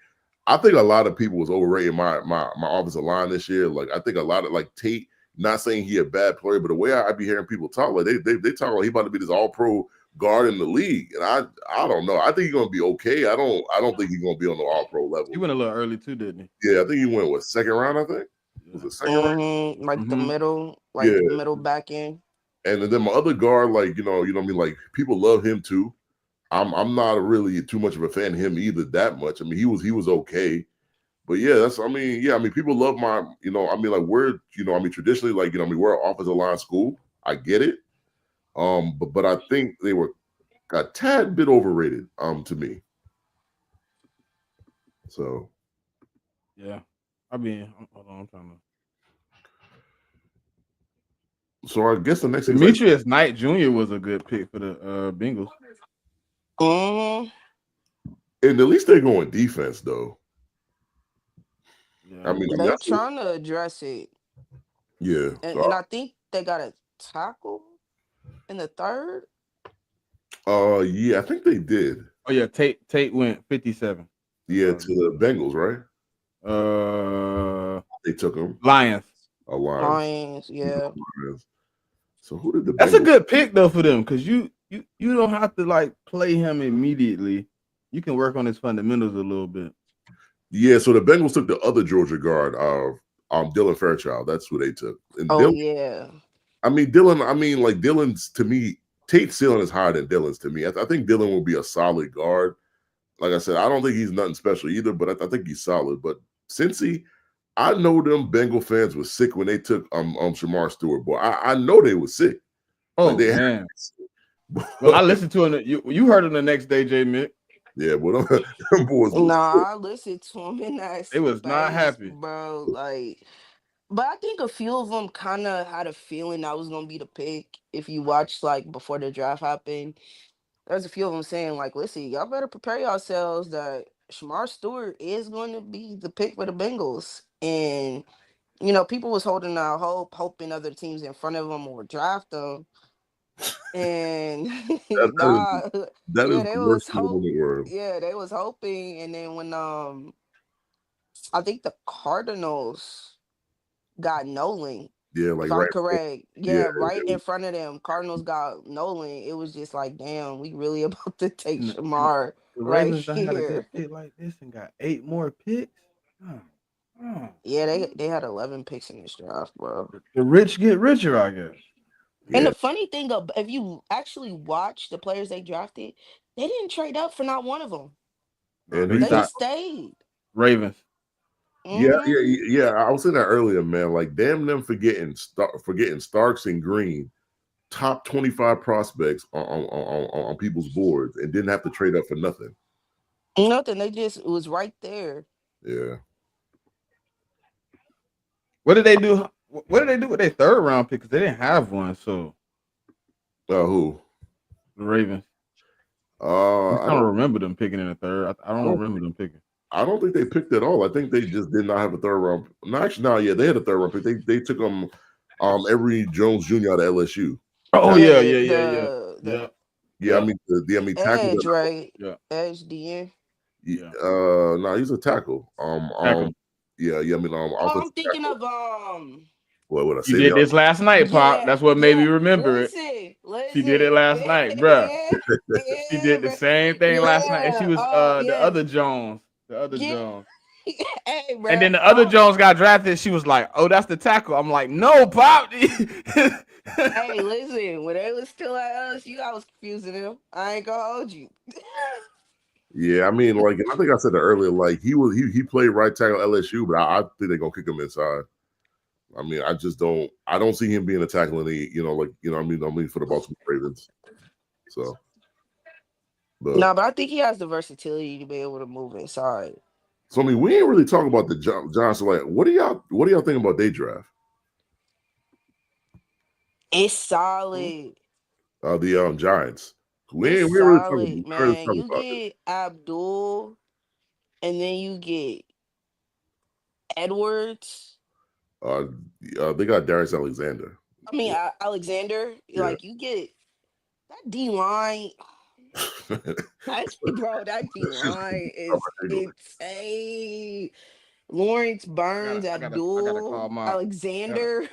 I think a lot of people was overrating my offensive line this year. Like, I think a lot of like Tate. Not saying he a bad player, but the way I be hearing people talk, like they talk like he about to be this all pro guard in the league, and I don't know. I think he's gonna be okay. I don't think he's gonna be on the all pro He level. went a little early too, didn't Yeah, I think he went second round. I think he? was Yeah. it second round? Like the Mm-hmm. middle, Yeah, like middle back end. and then my other guard, like what I mean. Like people love him too. I'm not really too much of a fan of him either that much. I mean, he was okay. But yeah, I mean, people love I mean, like traditionally, like, I mean, we're an offensive line school. I get it. But I think they were a tad bit overrated, to me. So Yeah. I mean, hold on, I'm trying I guess the next to. thing is like, Demetrius Knight Jr. was a good pick for the Bengals. hmm and at least they're going defense though. Yeah. They That's trying to address it, yeah. So and I think they got a tackle in the third. yeah, I think they did. Oh yeah, Tate went 57. Yeah, to the Bengals, right? Uh, They took him. Lions. Lions. Lions, yeah. Lions. So who did the That's a Bengals? good pick though for them because you don't have to like play him immediately. You can work on his fundamentals a little bit. Yeah, so the Bengals took the other Georgia guard, Dylan Fairchild. That's who they took. And Oh Dylan, yeah. like Dylan's to me, Tate's ceiling is higher than Dylan's to me. I think Dylan will be a solid guard. Like I said, I don't think he's nothing special either, but I think he's solid. But Cincy, I know them Bengal fans were sick when they took Shamar Stewart. Boy, I know they were sick. Oh Like they man. Well, I listened to him. You heard him the next day, JMIK. Yeah, but them boys was sick. Nah, I listened to him in that They was not space, happy. bro. Like, but I think a few of them kind of had a feeling that was gonna be the pick. If you watched like before the draft happened, there's a few of them saying like, "Listen, y'all better prepare yourselves that Shamar Stewart is going to be the pick for the Bengals." And people was holding out hope, hoping other teams in front of them would draft them. And That, nah, that yeah, is they the worst was feeling hope. in the world. Yeah, they was hoping, and then when I think the Cardinals got Nolan, Yeah, like if I'm right. correct. Yeah, Yeah, right in front of them, Cardinals got Nolan. It was just like, damn, we really about to take And Shamar the right Ravens done had a here. good pick like this and got 8 more picks. Oh, oh. Yeah, they had 11 picks in this draft, bro. The rich get richer, I guess. And yeah. the funny thing, if you actually watch the players they drafted, they didn't trade up for not one of them. No, And they who They took? stopped stayed. Ravens. hmm Yeah. I was saying that earlier, man. Like, damn them forgetting Starks and Green, top 25 prospects on people's boards, and didn't have to trade up for nothing. Nothing. It was right there. Yeah. What did they do? What did they do with their third round pick? Because they didn't have one. So Who? the Ravens. I'm I trying to don't. remember them picking in the third. I I don't don't. remember them picking. I don't think they picked at all. I think they just did not have a third round. No, actually, no. Yeah, they had a third round pick. They took Every Jones Jr. out of LSU. Oh Yeah, yeah, the yeah, yeah, yeah, the yeah, the Yeah, I yeah, mean, tackle edge, that. right? yeah, Edge DN. yeah. No, he's a tackle. Tackle. Yeah. I mean, Oh, offensive I'm thinking tackle. of What would I You say? did this last night, Pop. yeah, That's what made yeah. me remember it. Listen, She did it listen. last night, bruh. Yeah, She yeah, did the bro. same thing last night, and she Yeah. was Oh, the yes. other Jones, the other Yeah. Jones. Hey, And bro. then the other Jones got drafted. She was like, "Oh, that's the tackle." I'm like, "No, Pop." Hey, listen. When they was still at LSU, I was confusing them. I ain't gonna hold you. Yeah, I mean, like I think I said it earlier. Like he played right tackle LSU, but I think they're gonna kick him inside. I mean, I just don't. I don't see him being a tackle in the. I mean, for the Baltimore Ravens. So, but No, but I think he has the versatility to be able to move inside. I mean, we ain't really talking about the Johnson. Like, what do y'all think about their draft? It's solid. The Giants. It's We ain't really solid, man. talking You about it. get Abdul, and then you get Edwards. They got Darius Alexander. I mean, Alexander, Yeah. like you get that D line. Bro, that D It's just line I'm is like, insane. Lawrence Burns at I gotta call duel. my. I gotta Alexander,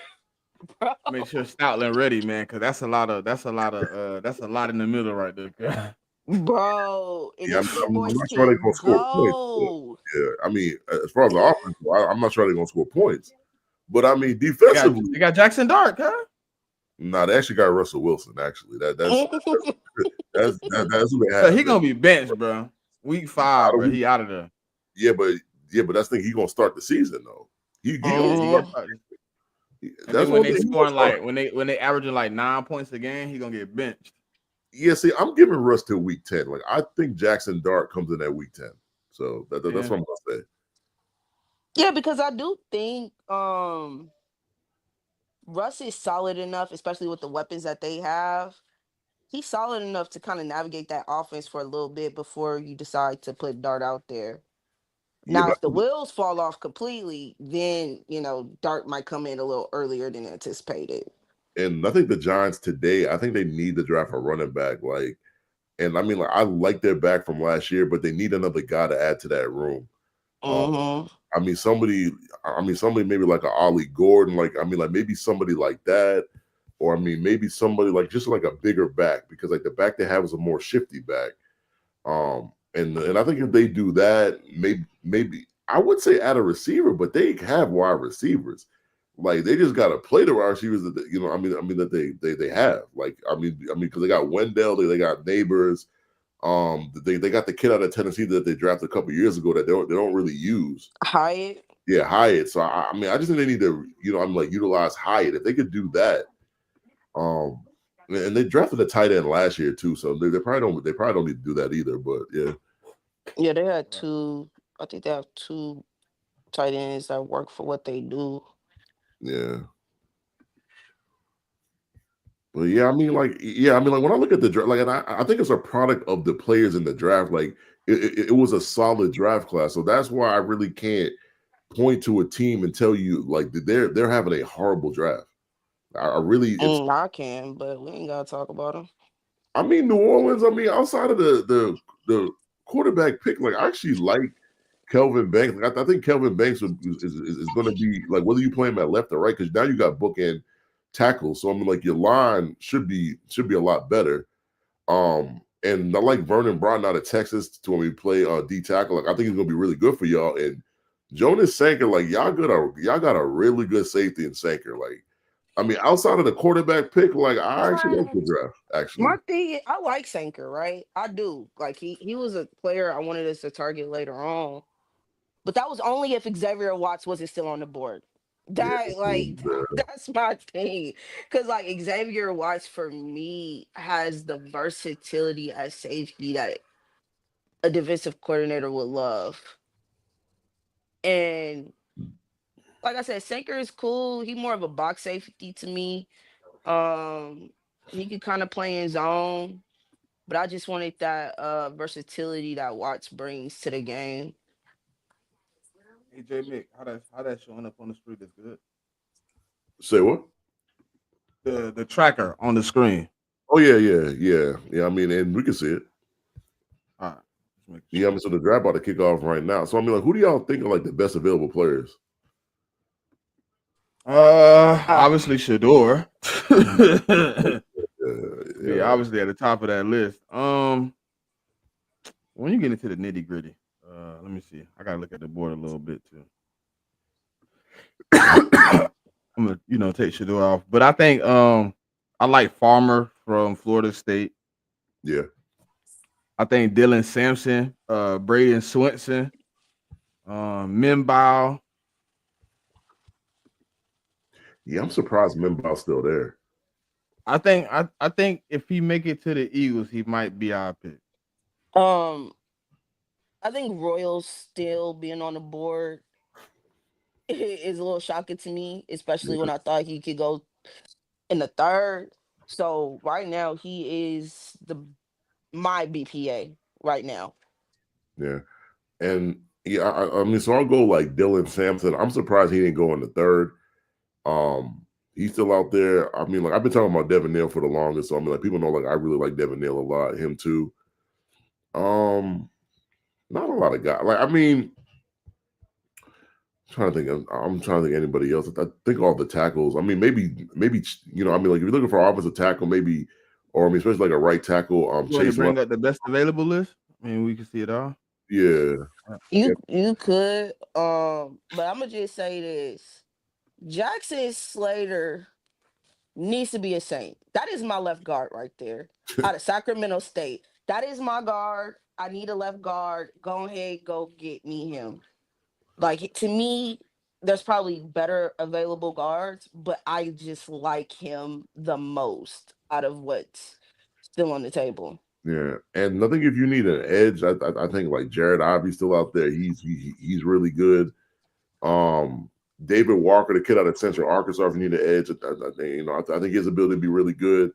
bro. make sure Stoutland ready, man, because that's a lot in the middle right there. Bro, and yeah, them big I'm boys not sure they're can gonna score points. But go. yeah, I mean, as far as the offense, I'm not sure they're gonna score points. But I mean, defensively, They got Jackson Dart, huh? nah, they actually got Russell Wilson. Actually, that's who they So have. he gonna be benched, bro. Week I 5, bro. don't, He out of there. yeah, but that's the thing. He gonna start the season though. He gonna Yeah, he start. gonna start. And That's then when one they thing he gonna scoring start. like when they averaging like 9 points a game, he gonna get benched. Yeah, see, I'm giving Russ till week 10. Like I think Jackson Dart comes in at week 10. So that's Yeah. what I'm gonna say. Yeah, because I do think Russ is solid enough, especially with the weapons that they have. He's solid enough to kind of navigate that offense for a little bit before you decide to put Dart out there. Yeah, Now, but if the wheels fall off completely, then Dart might come in a little earlier than anticipated. and I think the Giants today, I think they need to draft a running back. Like, and I mean, like I like their back from last year, but they need another guy to add to that room. Um, Mm-hmm. I mean, somebody maybe like a Ollie Gordon, like I mean, like maybe somebody like that, or I mean, maybe somebody like just like a bigger back because like the back they have is a more shifty back. And I think if they do that, maybe I would say add a receiver, but they have wide receivers. Like they just got to play the wide receivers that I mean that they have. Like I mean because they got Wendell, they got Neighbors. They got the kid out of Tennessee that they drafted a couple years ago that they don't really use. Hyatt. Yeah, Hyatt. So I mean I just think they need to I'm like utilize Hyatt if they could do that. Um, and they drafted a tight end last year too, so they probably don't need to do that either. But yeah. Yeah, they had two. I think they have two tight ends that work for what they do. Yeah. But yeah, I mean, like when I look at the draft, like, and I think it's a product of the players in the draft. Like, it was a solid draft class, so that's why I really can't point to a team and tell you like that they're having a horrible draft. I really, it's. I can, but we ain't gotta talk about them. I mean, New Orleans. I mean, outside of the quarterback pick, like I actually like Kelvin Banks. Like, I think Kelvin Banks is going to be like whether you play him at left or right because now you got bookend tackles. So I mean, like your line should be a lot better. And I like Vernon Brown out of Texas to when we play D tackle. Like I think he's gonna be really good for y'all. And Jonas Sanker, like y'all got a really good safety in Sanker. Like, I mean, outside of the quarterback pick, like I actually like the draft. Actually, My thing, I like Sanker, right? I do. Like he was a player I wanted us to target later on, but that was only if Xavier Watts wasn't still on the board. yeah, That like that's my thing, because like Xavier Watts for me has the versatility as safety that a defensive coordinator would love. And like I said, Sanker is cool. He more of a box safety to me. Um, he could kind of play in zone, but I just wanted that versatility that Watts brings to the game. Hey JMIK, how that showing up on the screen is good. say what? The tracker on the screen. Oh yeah. I mean, and we can see it. All right, just making Yeah, I sure. mean, so the draft about to kick off right now. So I mean, like, who do y'all think are like the best available players? Uh, Obviously Shador. Yeah, Yeah, obviously at the top of that list. When you get into the nitty gritty, let me see. I gotta look at the board a little bit too. I'm gonna, take Shador off, but I think I like Farmer from Florida State. yeah, I think Dylan Sampson, Braden Swinson, Minbow. yeah. I'm surprised Minbow's still there. I think if he make it to the Eagles, he might be our pick. um, I think Royals still being on the board is a little shocking to me, especially when I thought he could go in the third. So right now he is the my BPA right now. Yeah, and yeah, I mean, so I'll go like Dylan Sampson. I'm surprised he didn't go in the third. Um, He's still out there. I mean, like I've been talking about Devin Neal for the longest, so I mean, like people know, like I really like Devin Neal a lot. Him too. Um, Not a lot of guys. Like I mean, trying to think. I'm trying to think anybody else. I think all the tackles. I mean, maybe I mean, like if you're looking for an offensive tackle, maybe, or I mean, especially like a right tackle. You want to Chase. bring up the best available list? I mean, we can see it all. Yeah, yeah, You could, but I'm gonna just say this: Jackson Slater needs to be a Saint. That is my left guard right there, out of Sacramento State. That is my guard. I need a left guard. Go ahead, go get me him. Like to me, there's probably better available guards, but I just like him the most out of what's still on the table. yeah. And I think if you need an edge, I think like Jared Ivey's still out there. He's really good. Um, David Walker, the kid out of Central Arkansas, if you need an edge, I think his ability to be really good.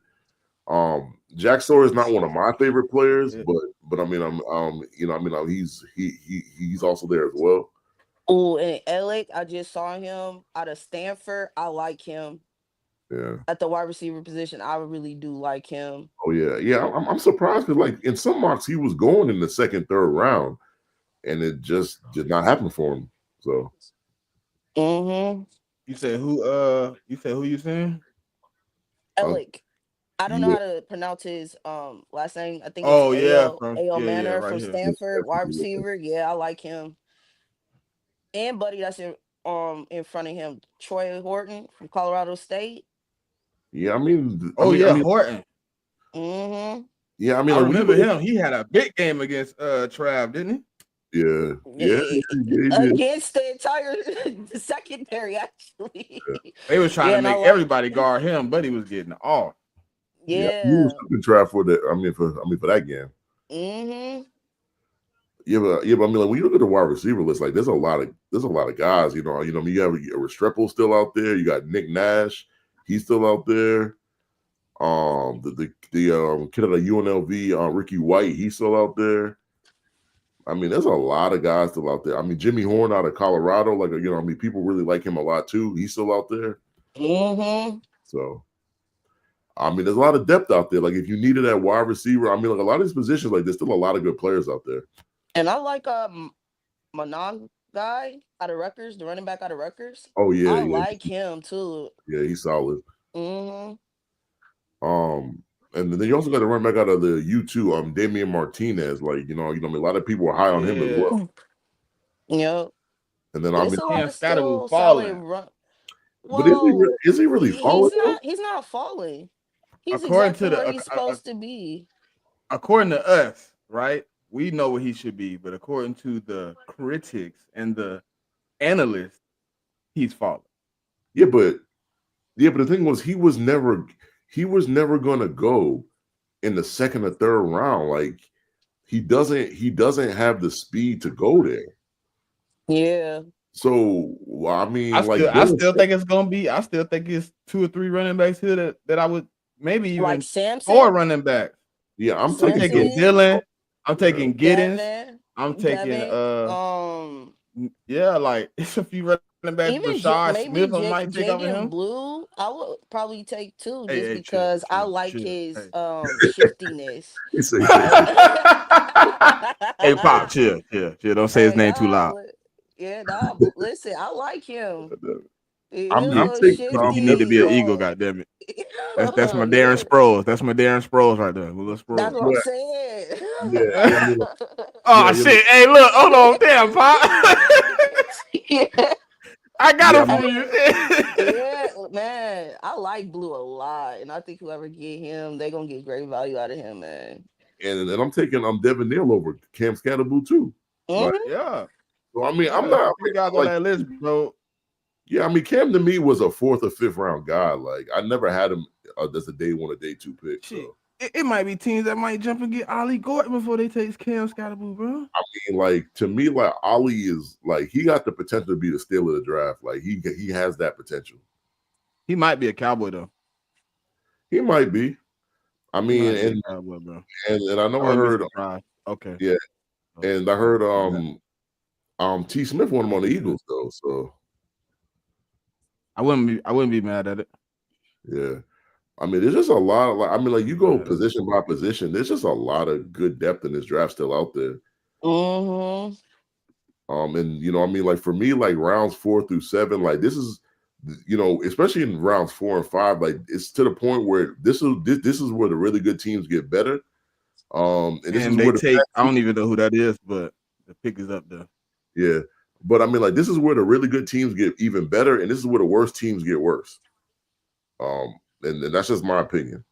Jack Sawyer is not one of my favorite players, Yeah. but I mean, he's also there as well. Oh, and Alec, I just saw him out of Stanford. I like him Yeah. at the wide receiver position. I really do like him. Oh yeah, yeah. I'm surprised because like in some mocks he was going in the second, third round, and it just did not happen for him. So Mm-hmm. You said who? You said who you saying? uh, Alec. I don't know yeah, how to pronounce his last name. I think it's Oh yeah, from A.O. yeah, Manor right from here. Stanford, wide yeah. receiver. Yeah, I like him. And buddy that's in front of him, Troy Horton from Colorado State. Yeah, I mean, Oh yeah, Horton. Mm-hmm. yeah, I mean, I like when you remember look him. He had a big game against Trav, didn't yeah, yeah, yeah, he did. Against the entire secondary, actually. he? They was trying Yeah, to and I make like. everybody guard him, but he was getting off. Yeah, he was Yeah. looking try for that. I mean for that game. Mm-hmm. Yeah, but I mean, like when you look at the wide receiver list, like there's a lot of guys. I mean, you have Restrepo still out there. You got Nick Nash, he's still out there. The kid out of UNLV, Ricky White, he's still out there. I mean, there's a lot of guys still out there. I mean, Jimmy Horn out of Colorado, like I mean, people really like him a lot too. He's still out there. Mm-hmm. So I mean, there's a lot of depth out there. Like if you needed that wide receiver, I mean, like a lot of these positions, like there's still a lot of good players out there. And I like Manon guy out of Rutgers, the running back out of Rutgers. Oh yeah, I yeah, like him too. yeah, he's solid. Mm-hmm. Um, and then you also got to run back out of the U2, Damian Martinez. Like, I mean, a lot of people were high on him as Yeah. well. Yep. And then I It's mean, a lot Cam of Scatterable still solid falling. run. but is he Well, is he really falling though? he's not falling. He's According exactly to where the he's supposed to be. according to us, right? We know what he should be, but according to the critics and the analysts, he's falling. Yeah, but the thing was he was never gonna go in the second or third round. Like he doesn't have the speed to go there. Yeah. So I I mean, like still I still think it's gonna be. I still think it's 2 or 3 running backs here that I would maybe Like even 4 Samson, running backs. yeah, I'm I'm taking taking Samson, Dylan. I'm yeah. taking Giddens. Devin, I'm taking Devin, yeah, like it's a few running backs. even Rashad maybe Smith, I might take over Jaden him. Blue, I would probably take too, Hey, just hey, chill, because I chill, like chill. his Hey. shiftiness. He say, Hey, Pop, chill, chill, chill. Don't say his Hey, name too loud. yeah, listen, I like him. He a I'm little taking He need to shifty. be an eagle, goddamn it. That's my Darren Yeah, Sproles. That's my Darren Sproles right there. Little that's Sproles. what I'm saying. yeah, yeah, I mean, yeah, Oh shit! Hey, look, hold on, damn, Pop. Yeah. I got yeah, him from you. Yeah, man, I like Blue a lot, and I think whoever get him, they gonna get great value out of him, man. and I'm taking Devin Neal over Cam Scatterboo too. Like, Hmm. Yeah, so I mean, I'm yeah. not 3 guys on like, that list, bro. yeah, I mean, Cam to me was a fourth or fifth round guy. Like, I never had him as a day one or day two pick. Shit, So it might be teams that might jump and get Ollie Gordon before they take Cam Scatterboo, bro. I mean, like to me, like Ollie is like he got the potential to be the steal of the draft. Like he has that potential. He might be a Cowboy though. He might be. I He mean, might be a and Cowboy, bro. and I know I I wouldn't be heard, surprised. Okay. yeah, So, and I heard yeah. T Smith wanted him on the Eagles though. So I wouldn't be mad at it. Yeah. I mean, there's just a lot of I mean, like you go Yeah, that's position by position. There's just a lot of good depth in this draft still out there. Mm-hmm. And I mean, like for me, like rounds 4 through 7, like this is, especially in rounds 4 and 5, like it's to the point where this is where the really good teams get better. And this is and they where the take. I don't even know who that is, but the pick is up there. yeah, but I mean, like this is where the really good teams get even better, and this is where the worst teams get worse. And that's just my opinion.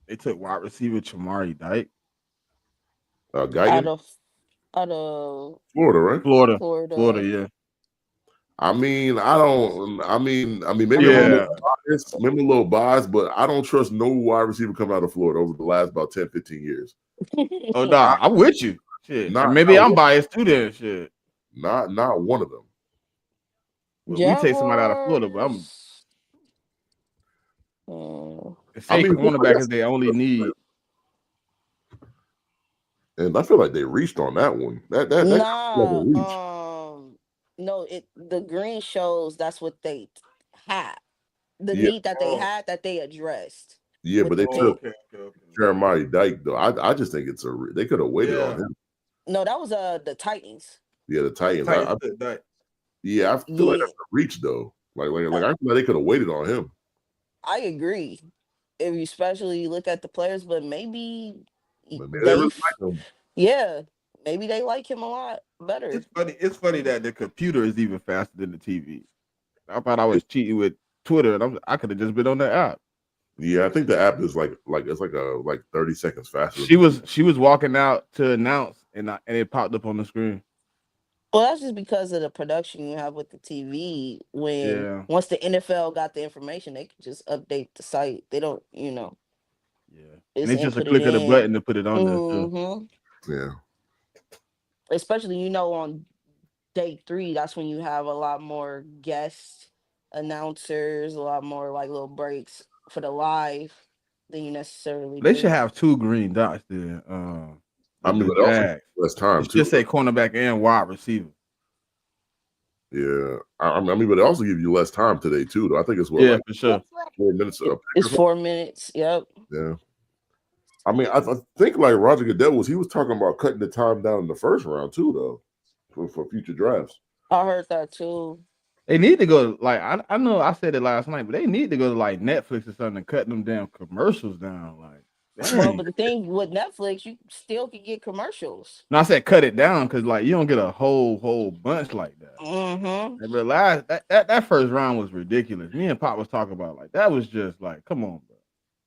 They took wide receiver Chamari Dyke, Out Guyton, of out of Florida, right? Florida. Florida, Florida. yeah. I mean, I don't. I mean, maybe I'm a little Yeah. biased, but I don't trust no wide receiver coming out of Florida over the last about 10, 15 years. Oh Not, nah, I'm with you. Shit. And not, maybe not, I'm one, biased too then. Shit. not one of them. But we take somebody out of Florida, but I'm Jaguars. Mm. I say mean, cornerback is they only need. and I feel like they reached on that one. That like a Nah, reach. no, the green shows that's what they had. The Yeah, need that they Oh, had that they addressed yeah, with but the they oh, took pick. okay. Jeremiah Dyke though. I just think they could have waited on Yeah. him. No, that was the Titans. Yeah, the The Titans. Titans took that. Yeah, I feel like Yeah, that's a reach though. Like uh, I feel like they could have waited on him. I agree. If you especially look at the players, but maybe But maybe they they, really like him. yeah, maybe they like him a lot better. It's funny. It's funny that the computer is even faster than the TV. I thought I was cheating with Twitter, and I could have just been on the app. Yeah, I think the app is like it's like 30 seconds faster than She the was she was walking out to announce, and it popped up on the screen. Well, that's just because of the production you have with the TV. When Yeah, once the NFL got the information, they can just update the site. They don't, yeah. And it's it's just a input it click of the in. button to put it on there too. Hmm. yeah. Especially, on day three, that's when you have a lot more guest announcers, a lot more like little breaks for the live than you necessarily They should do. have two green dots there. I mean, The but they also Jags. less time It too. should say cornerback and wide receiver. Yeah, I mean, but they also give you less time today too. Though I think it's what Yeah, like for sure. 4 minutes a pick or It's something. 4 minutes. Yep. Yeah, I mean, I think like Roger Goodell was talking about cutting the time down in the first round too, though, for future drafts. I heard that too. They need to go like I know I said it last night, but they need to go to like Netflix or something and cut them damn commercials down. Like, Well, dang. but the thing with Netflix, you still can get commercials. No, I said cut it down because like you don't get a whole bunch like that. Hmm. But that first round was ridiculous. Me and Pop was talking about like that was just like, come on, bro.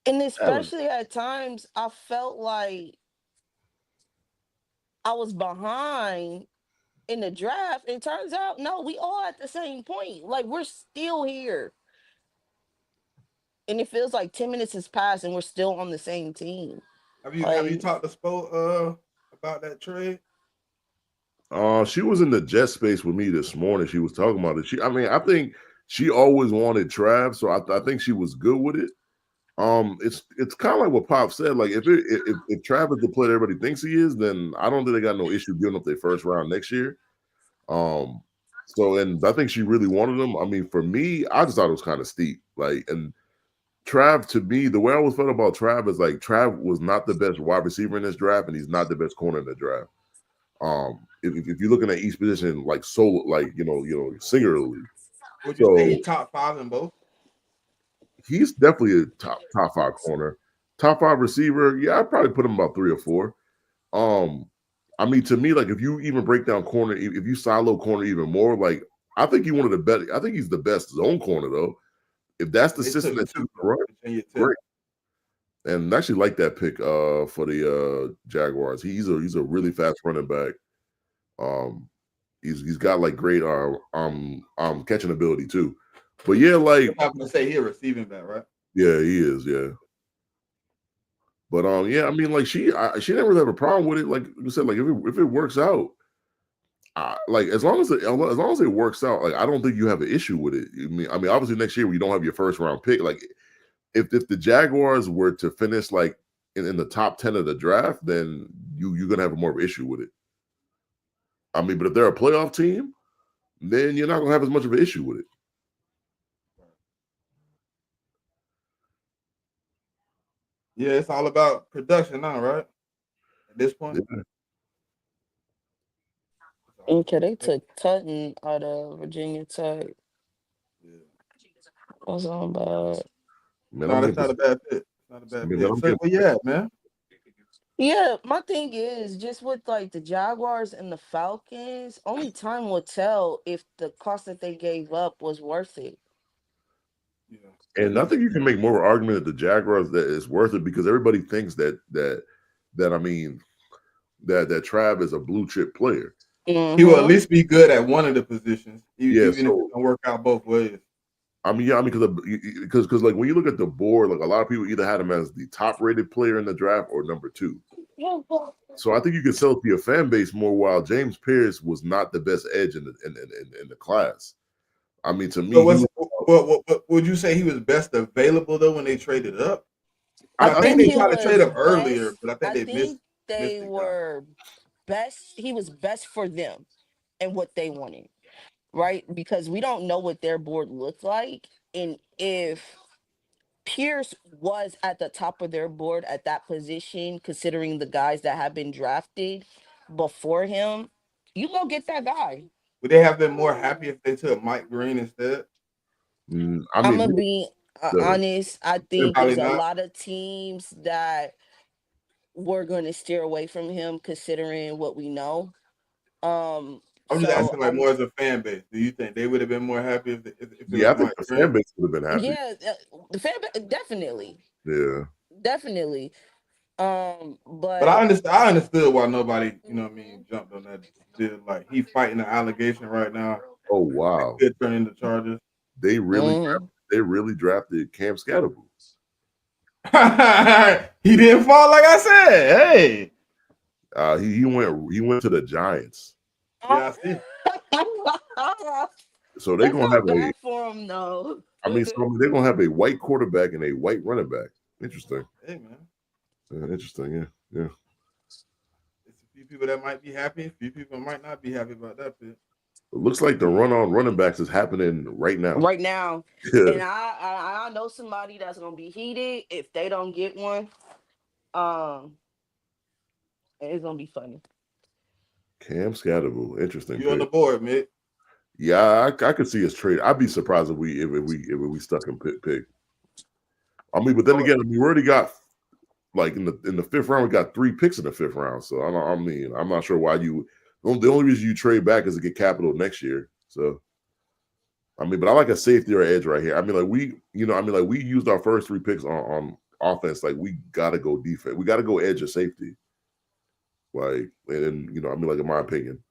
And That was especially at times, I felt like I was behind in the draft. It turns out, no, we all at the same point. Like we're still here. And it feels like 10 minutes has passed and we're still on the same team. have you Like, talked to Spo about that trade? She was in the jet space with me this morning. She was talking about it. I mean, I think she always wanted Trav, so I think she was good with it. It's kind of like what Pop said. Like if Trav is the player everybody thinks he is, then I don't think they got no issue giving up their first round next year. Um, and I think she really wanted him. I mean, for me, I just thought it was kind of steep. Like, and Trav, to me, the way I always felt about Trav is like Trav was not the best wide receiver in this draft, and he's not the best corner in the draft. If you're looking at each position like solo, like singularly, Would you say so he top five in both? he's definitely a top five corner, top five receiver. Yeah, I'd probably put him about 3 or 4. Um, I mean, to me, like if you even break down corner, if you silo corner even more, like I think he one of the best. I think he's the best zone corner though. If that's the They system took that two you run, Virginia Tech. great. And I actually like that pick for the Jaguars. He's a really fast running back. Um, he's got like great catching ability too. But yeah, like I'm gonna say he a receiving back, right? yeah, he is, yeah. But yeah, I mean, like she didn't really have a problem with it. Like you said, like if it works out, like as long as it works out, like I don't think you have an issue with it. I mean, obviously next year when you don't have your first round pick, like if the Jaguars were to finish like in the top 10 of the draft, then you're gonna have a more of an issue with it. I mean, but if they're a playoff team, then you're not gonna have as much of an issue with it. Yeah, it's all about production now, right? At this point, Yeah. it's all Okay, about they production. took Tutton out of Virginia Tech. Yeah. What's on bad? Man, No, I'm that's getting not a bad fit. It's not a bad man, fit. I'm So getting where you at, man? Yeah, my thing is just with like the Jaguars and the Falcons, only time will tell if the cost that they gave up was worth it. Yeah. and I think you can make more argument that the Jaguars that it's worth it because everybody thinks that I mean that Trav is a blue chip player. He will at Mm-hmm. least be good at one of the positions, Yeah, even if it so don't work out both ways. I mean, yeah, I mean, because like when you look at the board, like a lot of people either had him as the top rated player in the draft or number two. So I think you can sell to your fan base more. While James Pierce was not the best edge in the class. I mean, to So me, he what's was. what would you say he was best available though when they traded up? I Because I think think they he tried to trade was up earlier, best. but I think I they think missed they the guy. were best. He was best for them and what they wanted, right? Because we don't know what their board looked like. And if Pierce was at the top of their board at that position, considering the guys that have been drafted before him, you go get that guy. Would they have been more happy if they took Mike Green instead? I I'm mean, gonna be the honest. I think Probably it's a not. lot of teams that we're going to steer away from him, considering what we know. Um, I'm just so asking, like, I'm more as a fan base. Do you think they would have been more happy if it yeah, was I think Mike the Green? fan base would have been happy. yeah, the definitely, Yeah, definitely. But But I understood why nobody, you know what I mean, jumped on that deal. Like he fighting an allegation right now oh that wow, could turn into charges. they really mhm. they really drafted Cam Scatterbo. He didn't fall like I said. Hey. He went to the Giants, Yeah, I see. so they're That's gonna not have a. bad for him though. I mean, so they're gonna have a white quarterback and a white running back. Interesting. Hey man. Interesting. Yeah, yeah. It's a few people that might be happy, a few people might not be happy about that pick. It looks like the run on running backs is happening right now. Right now, Yeah, and I know somebody that's gonna be heated if they don't get one. Um, and it's gonna be funny. Cam Scatterbo. Interesting You on pick. the board, Mick. Yeah, I could see us trade. I'd be surprised if we stuck in pick. I mean, but then Oh, again, I mean, we already got like in the fifth round, we got 3 picks in the fifth round. So I mean, I'm not sure why you. The only reason you trade back is to get capital next year. So I mean, but I like a safety or edge right here. I mean, like we used our first 3 picks on offense. Like we got to go defense. We got to go edge or safety. Like and I mean, like in my opinion.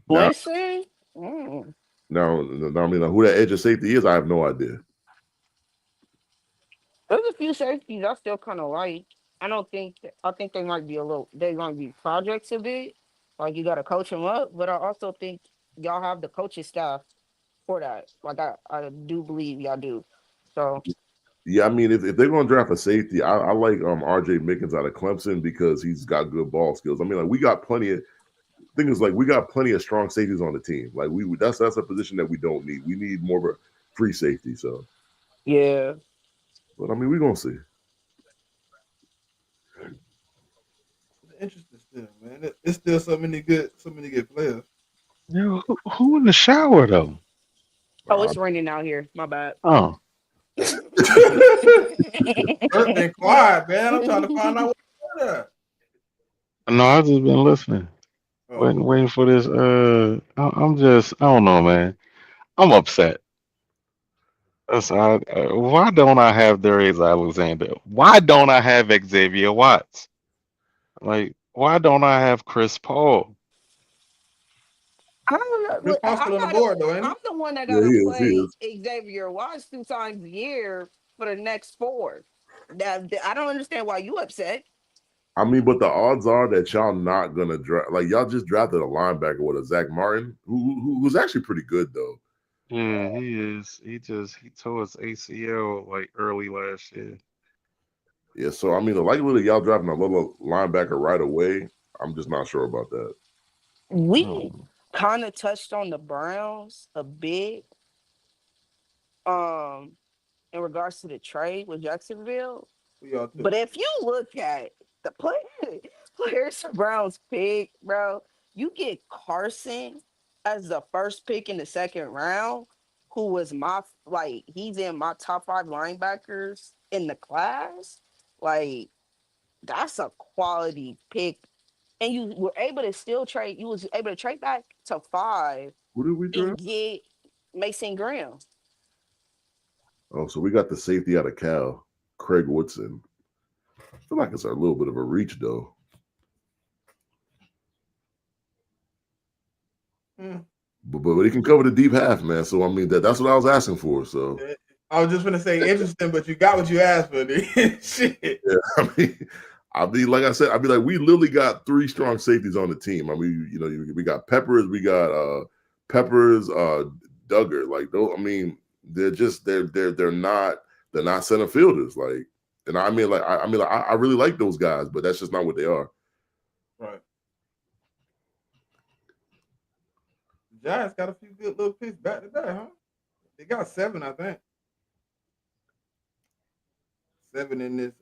Now, Listen, mm. now, I mean, like, who that edge or safety is, I have no idea. There's a few safeties I still kind of like. I don't think I think they might be a little. They might be projects a bit. Like you got to coach them up, but I also think y'all have the coaching staff for that. Like I do believe y'all do. So Yeah, I mean, if they're going to draft a safety, I like R.J. Mickens out of Clemson because he's got good ball skills. I mean, like we got plenty of thing is like we got plenty of strong safeties on the team. Like that's a position that we don't need. We need more of a free safety. So, yeah, but I mean, we're gonna see. it's interesting still, man. It's still so many good players. Yo, who in the shower though? oh, Uh, it's raining out here. My bad. Oh, Bert been quiet, man. I'm trying to find out what's there. no, I just been listening, Oh, waiting for this. I'm just, I don't know, man. I'm upset. Why don't I have Darius Alexander? Why don't I have Xavier Watts? Like, why don't I have Chris Paul? I don't know. Chris Paul's I still on the gotta. board though, ain't I'm he? the one that yeah, gotta he is. He play is. Xavier Watts 2 times a year for the next four. That I don't understand why you upset. I mean, but the odds are that y'all not gonna draft. Like y'all just drafted a linebacker with a Zach Martin, who's actually pretty good though. Yeah, he is. He tore his ACL like early last year. Yeah, so I mean, the likelihood of y'all drafting a little linebacker right away, I'm just not sure about that. We Oh, kind of touched on the Browns a bit. Um, in regards to the trade with Jacksonville. Who y'all But took? if you look at the players Browns pick, bro, you get Carson as the first pick in the second round, who was he's in my top five linebackers in the class. Like that's a quality pick. And you were able to still trade. You was able to trade back to five Who did we and draft? get Mason Graham. Oh, so we got the safety out of Cal, Craig Woodson. I feel like it's a little bit of a reach though. Hmm. But he can cover the deep half, man. So I mean that's what I was asking for. So I was just gonna say interesting, but you got what you asked for, dude. Shit. yeah, I mean, like I said, like we literally got three strong safeties on the team. I mean, we got Peppers, we got Peppers, Duggar. Like those, I mean, they're not center fielders. Like, and I mean, I really like those guys, but that's just not what they are. Right. The Giants got a few good little picks back to back, huh? They got 7, I think. 7 in this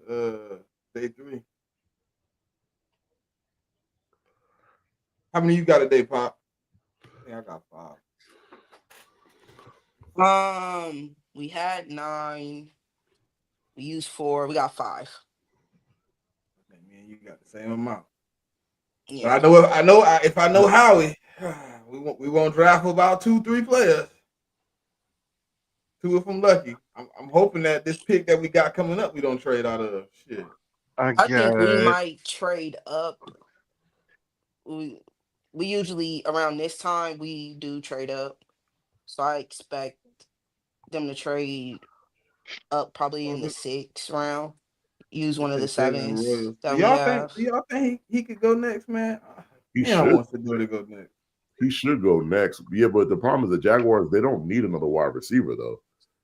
day 3. How many you got a day, Pop? I think I got 5. We had 9. We used 4. We got 5. Okay, me and you got the same amount. But Yeah. if I know Howie, we won't draft for about 2-3 players. 2 if I'm lucky. I'm hoping that this pick that we got coming up, we don't trade out of shit. I I think we got might trade up. We usually around this time we do trade up. So I expect them to trade up probably in the 6th round. Use You one of say the Jalen sevens Royals. Do that we y'all think? have. Do y'all think he could go next, man? He Yeah, I should. want Sador to go next. He should go next. Yeah, but the problem is the Jaguars, they don't need another wide receiver though.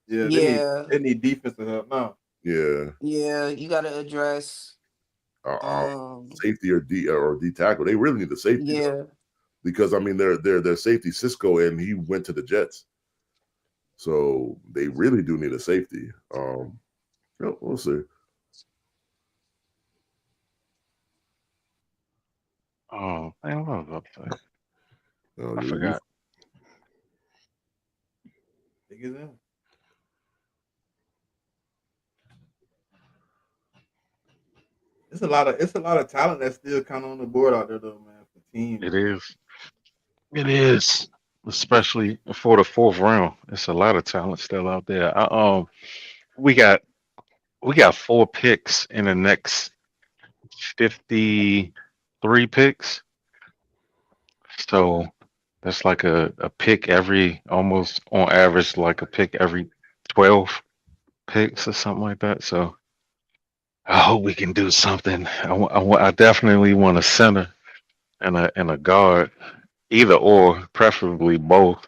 Yeah, Yeah. they need defensive help now. Yeah. Yeah, you gotta address Safety or D tackle. They really need the safety though. yeah. Because I mean their safety Cisco and he went to the Jets. So they really do need a safety. We'll see. oh man, what was I up to? I You forgot. Take it in. It's a lot of talent that's still kind of on the board out there though, man, for teams. It is. It is. Especially for the fourth round. It's a lot of talent still out there. We got we got 4 picks in the next 53 picks. So that's like a pick every almost on average like a pick every 12 picks or something like that. So I hope we can do something. I definitely want a center and a guard, either or, preferably both.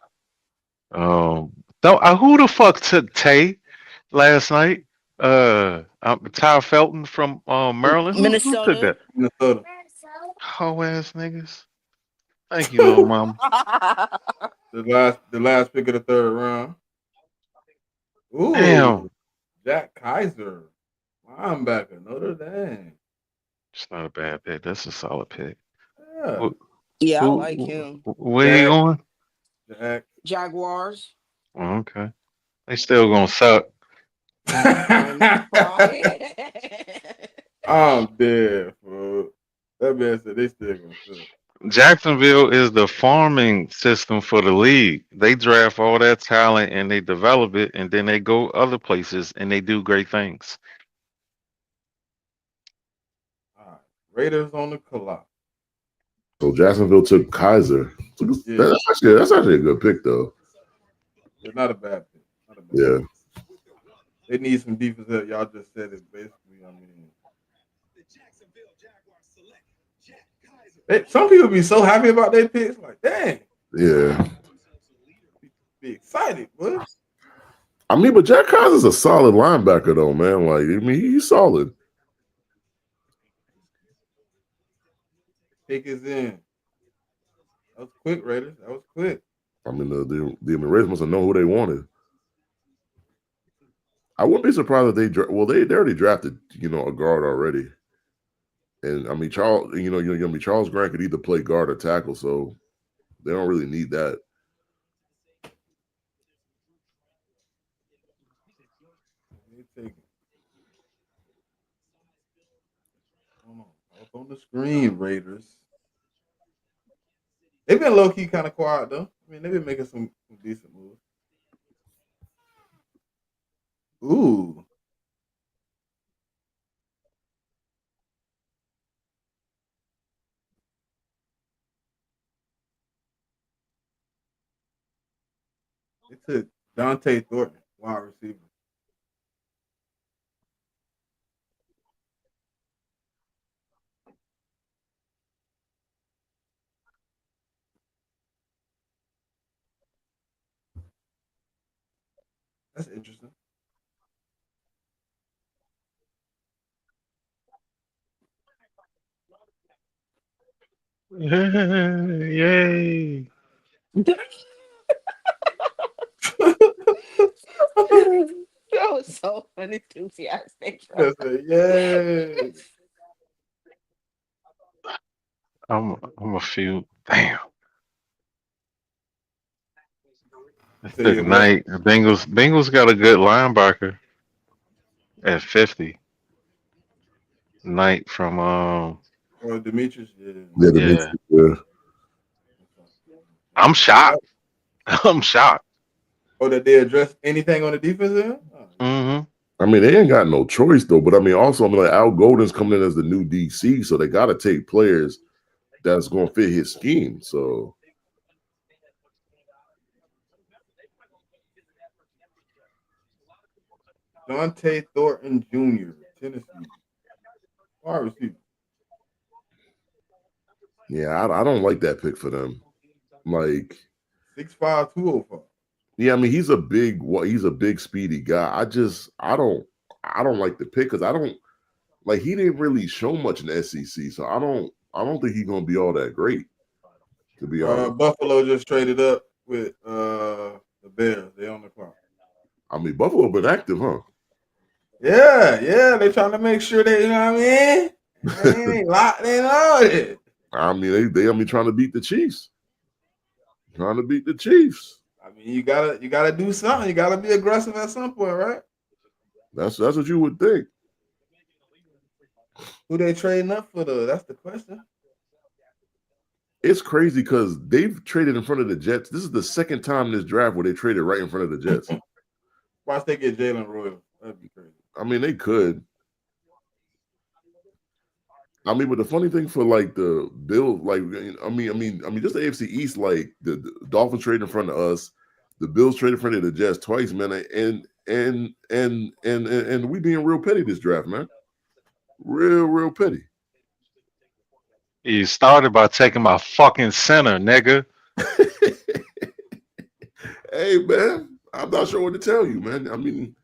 Don't who the fuck took Tay last night? Ty Felton from Maryland. Who took Minnesota. that? Minnesota. Hoe ass niggas. Thank you, little mama. The last pick of the third round. Damn, Ooh, Jack Kaiser, linebacker, Notre Dame. it's not a bad pick. That's a solid pick. Yeah, Who, Yeah, I like who him. where you Jack, going? Jack. Jaguars. Oh, okay, they still gonna suck. I'm crying. I'm dead, bro. That man said they still gonna suck. Jacksonville is the farming system for the league. They draft all that talent and they develop it, and then they go other places and they do great things. All right, Raiders on the clock. So Jacksonville took Kaiser. So Yeah, that's actually a good pick though. it's not a bad pick. Not a bad Yeah. pick. They need some defense help. Y'all just said it basically. I mean, some people be so happy about their picks. Like, dang, Yeah. be excited, boy. I mean, but Jack Kaiser's a solid linebacker though, man. Like, I mean, he's solid. Pick is in. That was quick, Raiders. That was quick. I mean, the Raiders must have known who they wanted. I wouldn't be surprised if they already drafted a guard already, and I mean Charles Charles Grant could either play guard or tackle, so they don't really need that. They take hold on. Up on the screen, Raiders. They've been low key kind of quiet though. I mean, they've been making some decent moves. Ooh, they took Dante Thornton, wide receiver. That's interesting. Yay! That was so unenthusiastic, bro. That's a yay. I'm a few. Damn. You It say took you what? Knight. The Bengals got a good linebacker at 50. Knight from Or Demetrius? Yeah. Yeah, the Knicks. yeah. Yeah. I'm shocked. I'm shocked. Oh, that they addressed anything on the defense end? Oh, Hmm. I mean, they ain't got no choice though. But I mean, also, I mean, like Al Golden's coming in as the new DC, so they got to take players that's going to fit his scheme. So Dante Thornton Jr., Tennessee. Wide receiver. yeah, I don't like that pick for them. Like, 6'5", 205. yeah, I mean, he's a big speedy guy. I don't like the pick because I don't like he didn't really show much in the SEC, so I don't think he's gonna be all that great, to be honest. Buffalo just traded up with the Bears. They on the clock. I mean, Buffalo been active, huh? Yeah. They trying to make sure they, you know what I mean? They locked in on it. I mean, they trying to beat the Chiefs. Trying to beat the Chiefs. I mean, you gotta do something. You gotta be aggressive at some point, right? That's what you would think. Who they trading up for though? That's the question. It's crazy because they've traded in front of the Jets. This is the second time this draft where they traded right in front of the Jets. Watch they get Jalen Royal. That'd be crazy. I mean, they could. I mean, but the funny thing for like the Bills, like I mean, just the AFC East, like the Dolphins trade in front of us, the Bills trade in front of the Jets twice, man, and we being real petty this draft, man, real petty. You started by taking my fucking center, nigga. Hey, man, I'm not sure what to tell you, man. I mean,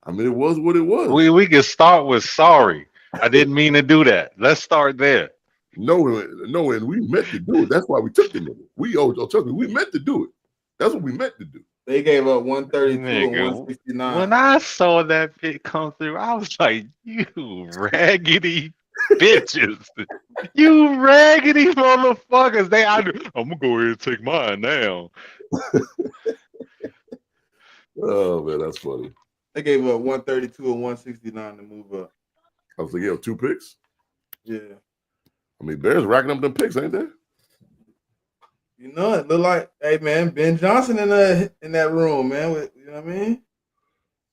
it was what it was. We can start with sorry. I didn't mean to do that. Let's start there. No, and we meant to do it. That's why we took the nigga. Trust me, we meant to do it. That's what we meant to do. They gave up 132 and Nigga, 169. when I saw that pick come through, I was like, you raggedy bitches. You raggedy motherfuckers. I'm gonna go ahead and take mine now. Oh man, that's funny. They gave up 132 and 169 to move up. I was like, yeah, 2 picks. Yeah. I mean, Bears racking up them picks, ain't they? You know, it look like, hey man, Ben Johnson in that room, man. With, you know what I mean?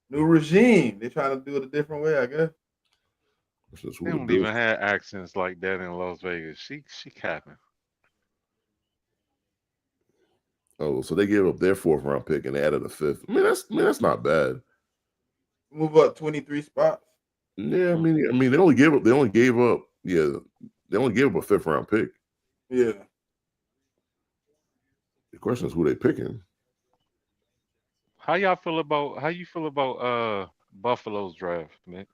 New regime. They trying to do it a different way, I guess. That's just who They the don't Bills. even have accents like that in Las Vegas. She capping. Oh, so they gave up their 4th round pick and they added a 5th. I mean, that's not bad. Move up 23 spots. Yeah, I mean, they only gave up a 5th round pick. Yeah. The question is who they picking. How you feel about Buffalo's draft, man?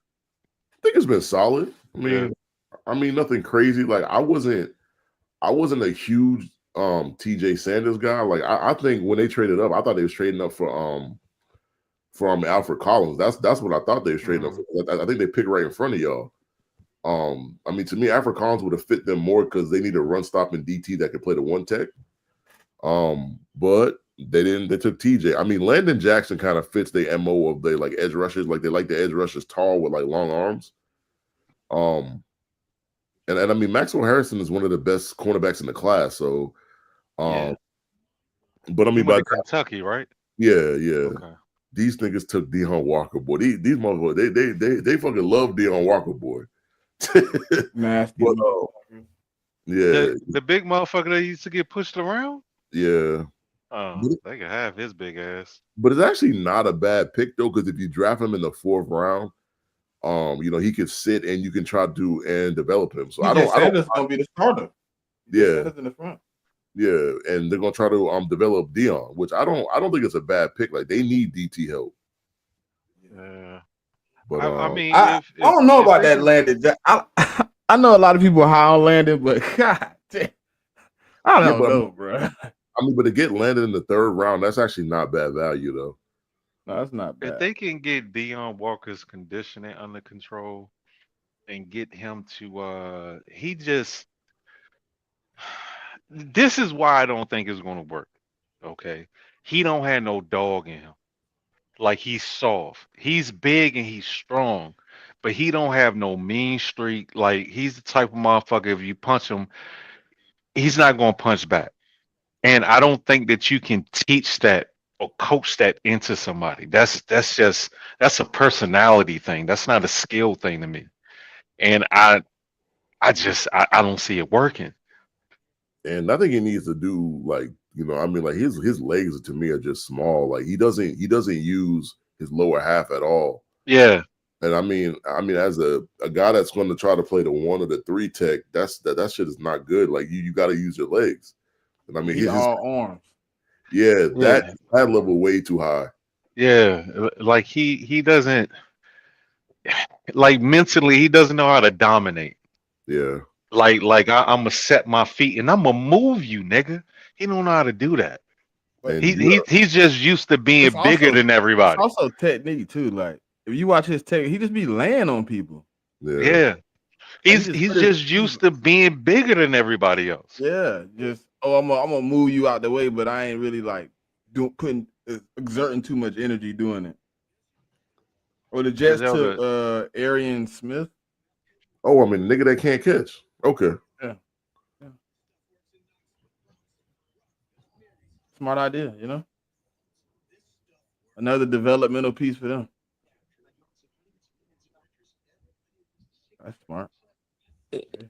I think it's been solid. I Yeah. mean, nothing crazy. Like I wasn't a huge TJ Sanders guy. Like I think when they traded up, I thought they was trading up from Alfred Collins. That's what I thought they was trading up Mhm. for. I think they picked right in front of y'all. I mean, to me, Alfred Collins would have fit them more because they need a run stopping DT that could play the one tech. But they didn't. They took TJ. I mean, Landon Jackson kind of fits the MO of they like edge rushers. Like they like the edge rushers tall with like long arms. And I mean, Maxwell Harrison is one of the best cornerbacks in the class. So, Yeah. but I He mean, went by to Kentucky, right? yeah. Okay. These niggas took Deion Walker, boy. These motherfuckers, they fucking love Deion Walker, boy. Nasty. But yeah, The big motherfucker that used to get pushed around? yeah. Oh, But, they could have his big ass. but it's actually not a bad pick though, because if you draft him in the 4th round, he could sit and you can try to and develop him. So TJ I don't, Sanders gonna be the starter. yeah, Sanders in the front. yeah, and they're gonna try to develop Dion, which I don't think it's a bad pick. Like they need DT help, Yeah. but I mean, I if don't know if about they that can, Landon. I know a lot of people high on Landon, but God damn, I yeah, don't know, bro. but to get landed in the 3rd round, that's actually not bad value though. No, that's not if bad. they can get Dion Walker's conditioning under control and get him to he just this is why I don't think it's gonna work. Okay. He don't have no dog in him. Like he's soft. He's big and he's strong, but he don't have no mean streak. Like he's the type of motherfucker if you punch him, he's not gonna punch back. And I don't think that you can teach that or coach that into somebody. That's a personality thing. That's not a skill thing to me. And I don't see it working. And I think he needs to do like I mean, like his legs to me are just small. Like he doesn't use his lower half at all. Yeah. And I mean, as a guy that's going to try to play the 1 or the 3 tech, that shit is not good. Like you got to use your legs. And I mean, He his all arms. yeah, that Yeah. level way too high. Yeah. Like he doesn't like mentally he doesn't know how to dominate. Yeah, I'm gonna set my feet and I'm gonna move you, nigga. He don't know how to do that. But and He's just used to it's being bigger also than everybody. technique too. Like if you watch his tech, he just be laying on people. yeah, Yeah. Like he He's just he's put his just used to being bigger than everybody else. yeah, just I'm gonna move you out the way, but I ain't really like exerting too much energy doing it. Or the Cause Jets took Arian Smith. Oh, I mean, nigga that can't catch. Okay, Yeah. Yeah. Smart idea, Another developmental piece for them. That's smart. Okay.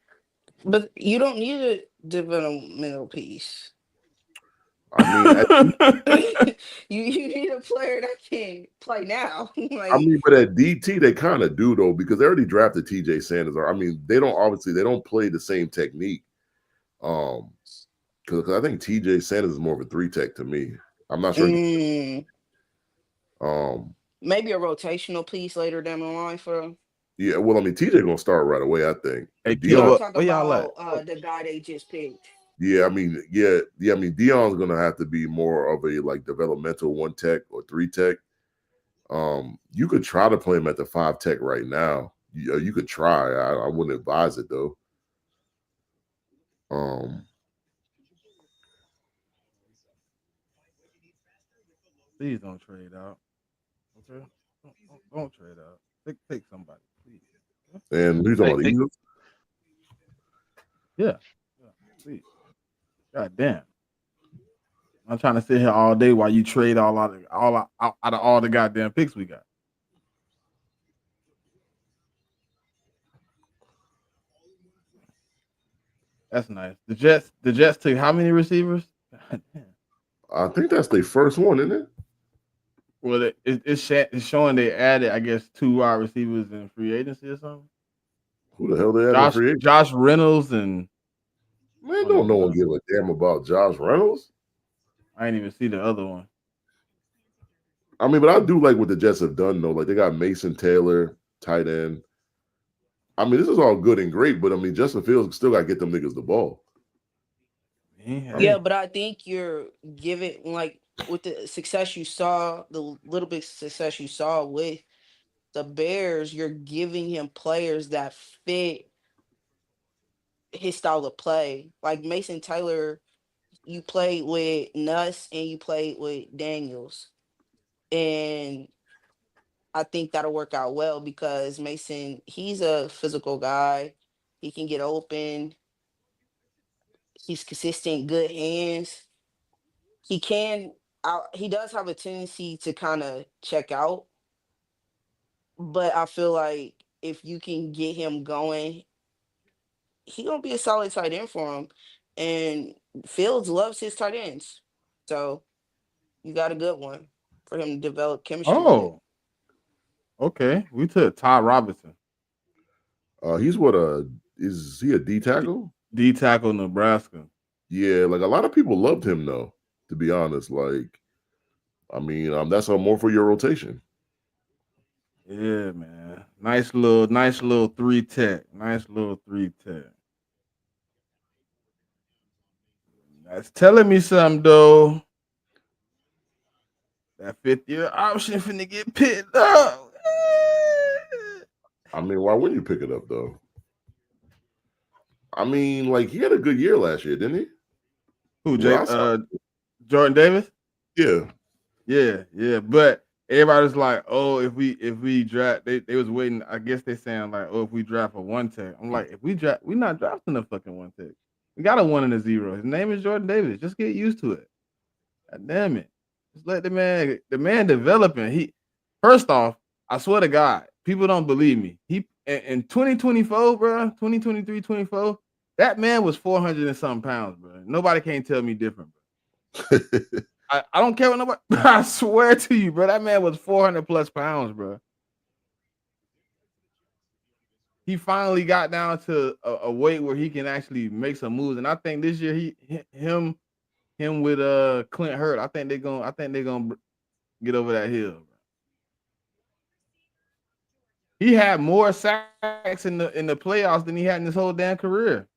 But you don't need a developmental piece. I mean, You need a player that can play now. I Like, mean, but at DT they kind of do though because they already drafted TJ Sanders. I mean, they don't play the same technique. Because I think TJ Sanders is more of a 3 tech to me. I'm not sure. mm, Um, maybe a rotational piece later down the line for them. yeah, well, I mean, TJ gonna start right away, I think. Hey, But No, Dion, I'm Kiva, talking where y'all at? about the guy they just picked. yeah, I mean, I mean, Dion's gonna have to be more of a like developmental 1 tech or 3 tech. You could try to play him at the 5 tech right now. You could try. I wouldn't advise it though. Um, Please don't trade out. Okay, don't trade out. Take somebody, please. and who's talking about the Hey, Eagles? Yeah, please. God damn. I'm trying to sit here all day while you trade out of all the goddamn picks we got. That's nice. The Jets took how many receivers? God damn. I think that's their first one, isn't it? Well, it's showing they added, I guess, 2 wide receivers in free agency or something. Who the hell they had in free agent? Josh Reynolds and Man, don't no one give a damn about Josh Reynolds. I ain't even see the other one. I mean, but I do like what the Jets have done though. Like they got Mason Taylor, tight end. I mean, this is all good and great, but I mean, Justin Fields still got to get them niggas the ball. Yeah, but I think you're giving like with the success you saw, the little bit success you saw with the Bears, you're giving him players that fit his style of play. Like Mason Taylor, you played with Nuss and you played with Daniels. And I think that'll work out well because Mason, he's a physical guy. He can get open. He's consistent, good hands. He can he does have a tendency to kind of check out, but I feel like if you can get him going, he gonna be a solid tight end for him. And Fields loves his tight ends. So you got a good one for him to develop chemistry with. Oh, okay. We took Ty Robinson, He's what is he a D D, tackle? D tackle Nebraska. Yeah, like a lot of people loved him though. To be honest, like I mean, that's more for your rotation. Yeah, man. Nice little three tech. Nice little three tech. That's telling me something though. That 5th year option finna get picked up. I mean, why wouldn't you pick it up though? I mean, like he had a good year last year, didn't he? Who, Well, Jay? I saw, Jordan Davis? yeah. Yeah. But everybody's like, oh, if we draft, they was waiting. I guess they saying like, oh, if we draft a one tech. I'm like, if we draft, we not drafting a fucking one tech. We got a one and a zero. His name is Jordan Davis. Just get used to it. God damn it. Just let the man developing. He first off, I swear to God, people don't believe me. He in 2024, bro, 2023, 24, that man was 400 and something pounds, bro. Nobody can't tell me different, bro. I don't care what nobody. I swear to you, bro. That man was 400 plus pounds, bro. He finally got down to a weight where he can actually make some moves, and I think this year him with Clint Hurt, I think they gonna get over that hill. Bro. He had more sacks in the playoffs than he had in his whole damn career.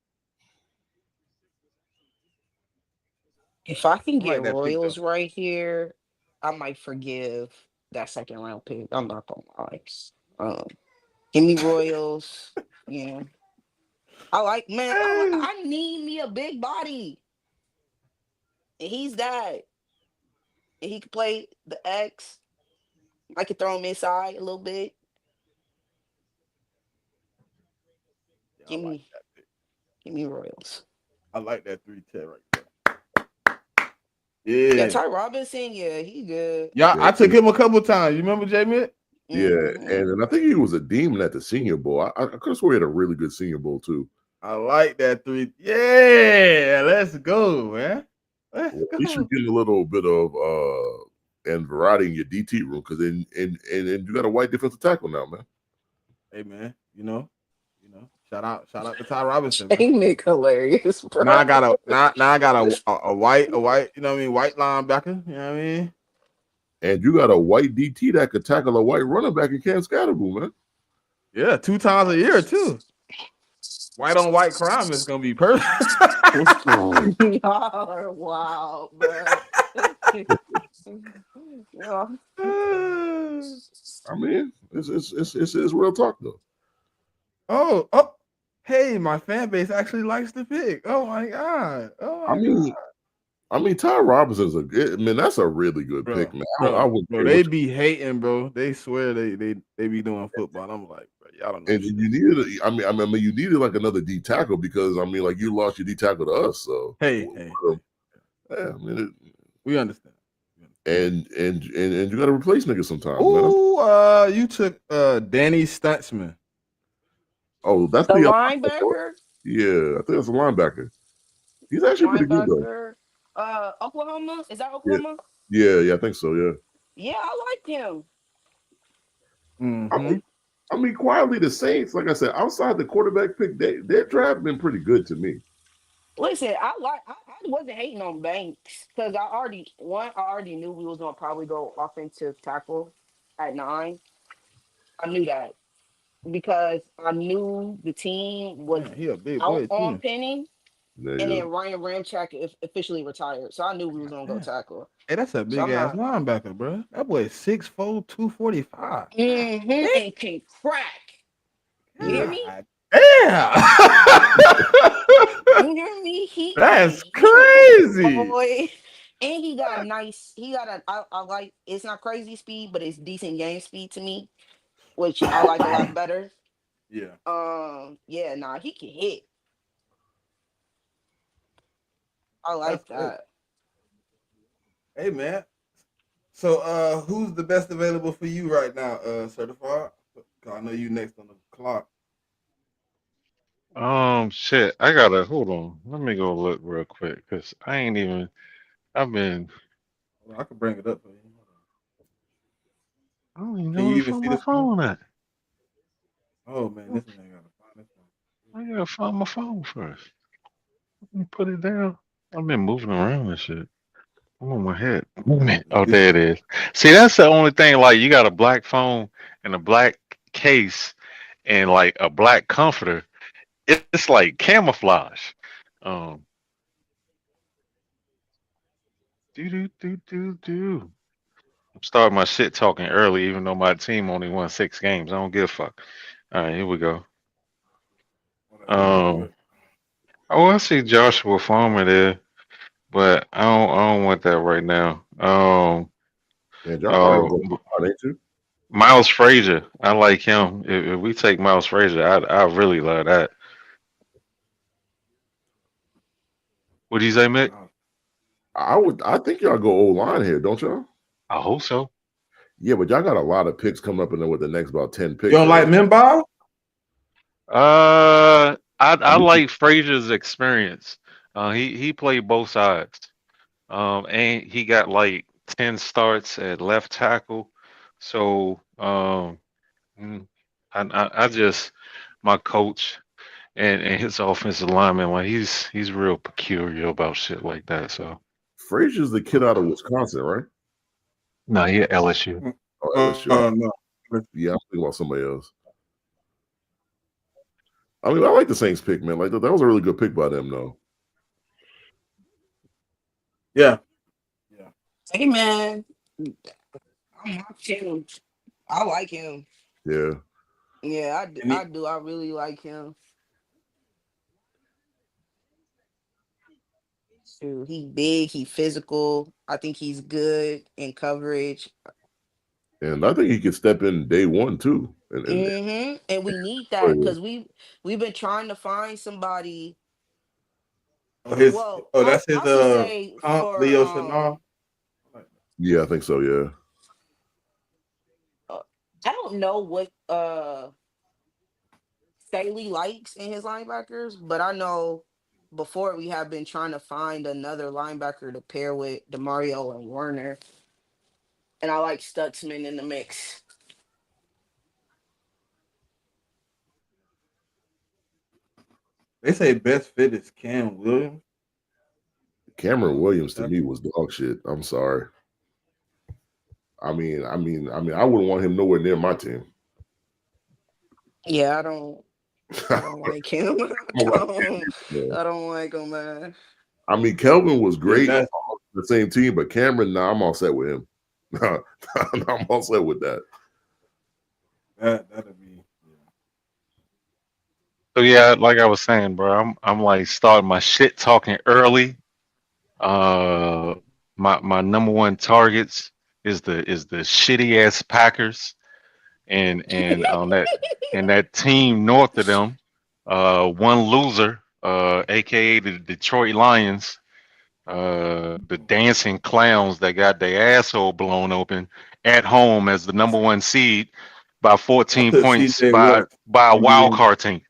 If I can I like get that pick though. Royals right here, I might forgive that second round pick. I'm not gonna lie. Um, Give me Royals. Yeah. I like man, I need me a big body. And he's that. And he can play the X. I could throw him inside a little bit. Yeah, I Give like me that pick. give me Royals. I like that 310 right there. Yeah, Yeah. Ty Robinson, yeah, he good. Yeah, Yeah, I took him a couple times. You remember JMIK? yeah, Hmm. and I think he was a demon at the Senior Bowl. I could have swore he had a really good Senior Bowl too. I like that three. Yeah, let's go, man. Let's Well, at least you go. get a little bit of and variety in your DT room because then you got a white defensive tackle now, man. Hey man, shout out to Ty Robinson, man. JMIK hilarious, Now bro. I got a white, you know what I mean, white linebacker, you know what I mean? And you got a white DT that could tackle a white running back in Cam Scatterboo, man. Yeah, 2 times a year too. White on white crime is gonna be perfect. Y'all are wild, bro. Y'all- I mean, it's real talk though. oh, hey, my fan base actually likes the pick. Oh my god. Oh I my god. mean, Ty Robinson's a good. I mean, that's a really good pick, Bro, man. I bro, wouldn't bro, care they what. be hating, bro. They swear they be doing football. And I'm like, bro, y'all don't know And shit. you needed. I mean, you needed like another D tackle because I mean, like you lost your D tackle to us. So, Hey. yeah, I mean, We understand. and you got to replace niggas sometimes, man. Oh, you took Danny Stutzman. Oh, that's The the linebacker, yeah. I think that's a linebacker. He's actually pretty good though. linebacker, Oklahoma. Is that Yeah, Oklahoma? yeah. I think so. Yeah. Yeah, I like him. I Mm-hmm. mean, quietly the Saints, like I said, outside the quarterback pick, their draft been pretty good to me. Listen, I wasn't hating on Banks because I already knew we was gonna probably go offensive tackle at 9. I knew that because I knew the team was Man, he a big out boy on too. Penny. There and you then go. Ryan Ramchak officially retired. So I knew we was gonna go Damn. tackle. Hey, that's a So big I'm ass not. linebacker, bro. That boy is 6'4", 245. God And can crack. You Yeah. hear me? damn. Damn. You hear me? That's He can crazy. boy. And he got nice. He got a. I like. It's not crazy speed, but it's decent game speed to me, which I like a lot better. Yeah, Yeah, nah, he can hit. I that's like great. that. Hey man. So who's the best available for you right now, certified? 'Cause I know you next on the clock. Shit. I gotta hold on. Let me go look real quick, cause I ain't even. I've been. Well, I can bring it up for you. Hold on. I don't even Can know where you the even fuck see my the screen? phone at. Oh man, this man gotta find this one. I gotta find my phone first. Let me put it down. I've been moving around and shit. I'm on my head. Oh, This there it is. See, that's the only thing. Like, you got a black phone and a black case and like a black comforter. It's like camouflage. Um, do. I'm starting my shit talking early, even though my team only won 6 games. I don't give a fuck. All right, here we go. one of these Um, boys. oh, I see Joshua Farmer there, but I don't want that right now. Man, y'all probably Uh, gonna go out, ain't you? Miles Frazier, I like him. If we take Miles Frazier, I really love that. What do you say, Mick? Wow. I think y'all go O line here, don't y'all? I hope so. Yeah, but y'all got a lot of picks coming up in there with the next about 10 You picks, don't like right? Minball? I I mean, like Frazier's experience. He played both sides. And he got like 10 starts at left tackle. So mm, I just my coach and his offensive lineman, like he's real peculiar about shit like that. So Frazier's the kid out of Wisconsin, right? no, he at LSU. Mm, Oh, LSU. no. Yeah, I'm thinking about somebody else. I mean, I like the Saints pick, man. Like that was a really good pick by them, though. Yeah, yeah. Hey man, I'm locked in. I like him. Yeah. Yeah, And I do. I really like him. Shoot, he big, he physical. I think he's good in coverage. And I think he could step in day one too. And And we need that because we've been trying to find somebody. Well, that's his I should say comp for Leo Chanel. yeah, I think so. Yeah. uh, I don't know what Staley likes in his linebackers, but I know before we have been trying to find another linebacker to pair with Demario and Werner, and I like Stutzman in the mix. They say best fit is Cam Williams. Cameron Williams to That- me was dog shit. I'm sorry. I wouldn't want him nowhere near my team. Yeah, I don't like him. I'm like, yeah. I don't like him, man. I mean, Kelvin was yeah, great on the same team, but Cameron, nah, I'm all set with him. I'm all set with that. that'll be. Yeah. So yeah, like I was saying, bro, I'm like starting my shit talking early. My number one targets is the shitty ass Packers and on that and that team north of them, one loser, aka the Detroit Lions, the dancing clowns that got their asshole blown open at home as the number one seed by I 14 took points CJ by West, by a wild Indiana. card team.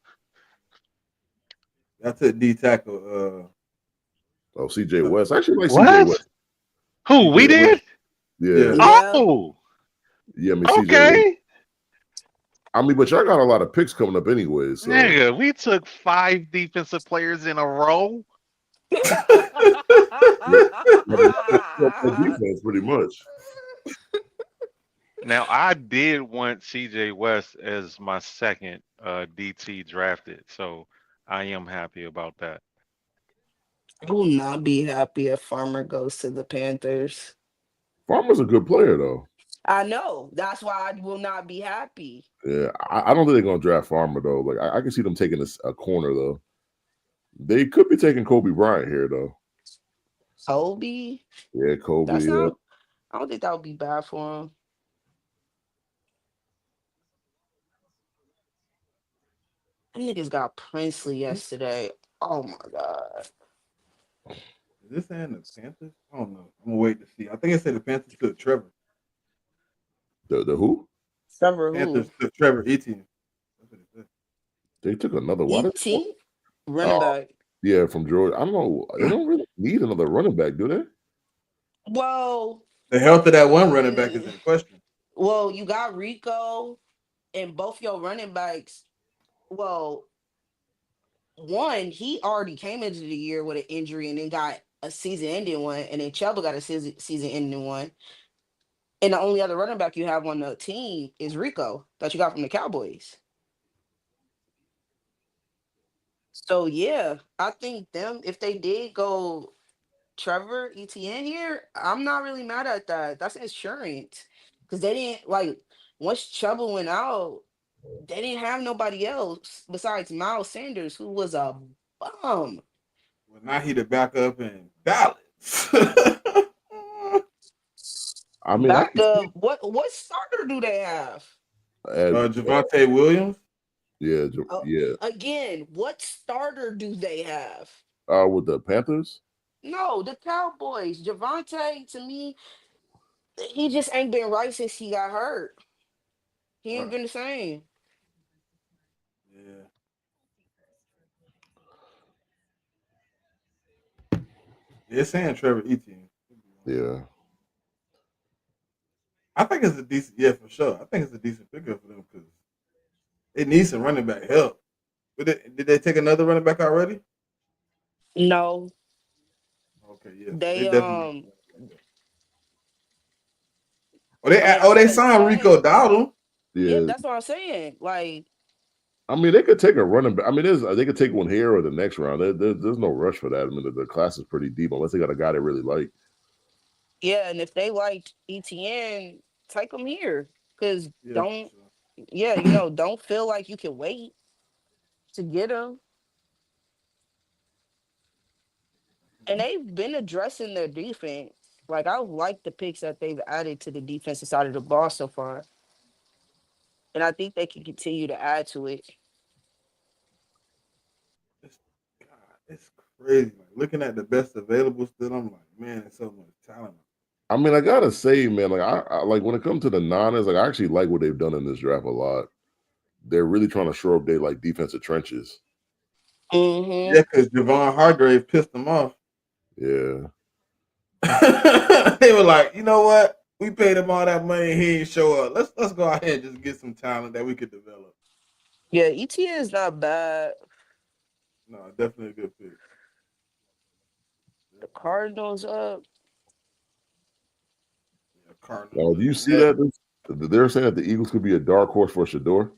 I took D tackle. Oh, CJ Uh, West. I actually like CJ What? West. Who we CJ West. did? Yeah. Yeah. Yeah. Oh, Yeah, I mean CJ West. okay. I mean, but y'all got a lot of picks coming up anyway, so Nigga, we took 5 defensive players in a row. yeah, defense pretty much. Now, I did want CJ West as my second DT drafted, so I am happy about that. I will not be happy if Farmer goes to the Panthers. Farmer's a good player though. I know. That's why I will not be happy. Yeah, I don't think they're gonna draft Farmer though. Like I can see them taking a corner though. They could be taking Kobe Bryant here though. Kobe, Yeah, Kobe. that's Yeah, not. I don't think that would be bad for him. Them niggas got Princely yesterday. Oh my god. Is this saying the Panthers? I don't know. I'm gonna wait to see. I think it said the Panthers took Trevor. the who? Trevor who? Panthers took Trevor Etienne. That's what it said. They took another. Why did? ET running Oh back. yeah, from Georgia. I don't know. They don't really need another running back, do they? Well, The health of that one running back is in question. well, you got Rico and both your running backs. Well, one, he already came into the year with an injury and then got a season-ending one, and then Chuba got a season-ending one. And the only other running back you have on the team is Rico that you got from the Cowboys. So yeah, I think them if they did go Trevor Etienne here, I'm not really mad at that. That's insurance because they didn't like once Chuba went out, they didn't have nobody else besides Miles Sanders, who was a bum. Well, now he the backup in Dallas. I mean, I can see. Backup. What starter do they have? Uh, Javante Williams. yeah, yeah. Again, what starter do they have? With the Panthers. No, the Cowboys. Javante, to me, he just ain't been right since he got hurt. He ain't Right. been the same. Yeah. They're saying Trevor Etienne. Yeah. I think it's a decent, yeah, for sure. I think it's a decent pickup for them because they need some running back help. But did they take another running back already? No, Okay, yeah. So they they definitely need some running back help. like I They said, signed Rico Tank. Dowdle. Yep, Yeah. that's what I'm saying. Like, I mean, they could take a running back. I mean, they could take one here or the next round. There's no rush for that. I mean, the class is pretty deep unless they got a guy they really like. yeah, and if they liked ETN, take them here. Cause Yeah, for don't, sure. yeah, don't feel like you can wait to get them. And they've been addressing their defense. Like I like the picks that they've added to the defensive side of the ball so far, and I think they can continue to add to it. It's, God, it's crazy. Like looking at the best available still, I'm like, man, there's so much talent. I mean, I gotta say, man, like I like when it comes to the Niners, like I actually like what they've done in this draft a lot. They're really trying to shore up their like defensive trenches. Mm-hmm. Yeah, because Javon Hargrave pissed them off. Yeah. They were like, you know what? We paid him all that money. He ain't show up. Let's go ahead and just get some talent that we could develop. Yeah, ETN is not bad. No, definitely a good pick. The Cardinals up. Yeah, Cardinals Now, do you looking see at that? They're saying that the Eagles could be a dark horse for Shador.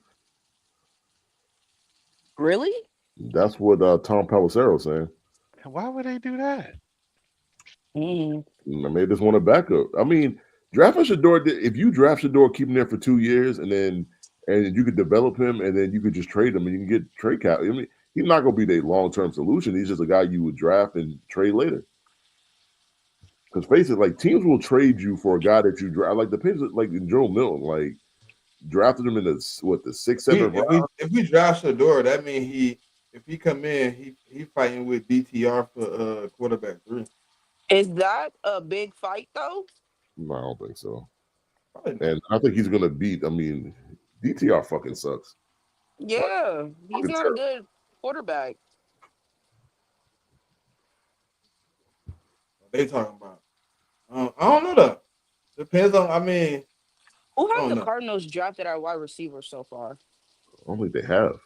Really? That's what Tom Pelissero's saying. Why would they do that? Mm. I mean, they just want a backup. I mean, drafting Shador. If you draft Shador, keep him there for 2 years, and you could develop him, and then you could just trade him, and you can get trade cap. I mean, he's not going to be the long term solution. He's just a guy you would draft and trade later. Because face it, like teams will trade you for a guy that you draft. Like the Patriots, like Joe Milton, like drafted him in the sixth, seventh round. if we draft Shador, that means if he come in, he fighting with DTR for quarterback 3. Is that a big fight though? No, I don't think so. Probably not. And I think he's going to beat. I mean, DTR fucking sucks. Yeah, he's Fucking not a terrible. good quarterback. What they talking about? I don't know though. Depends on. I mean, Who I have don't the know. Cardinals drafted at wide receiver so far? I don't think they have.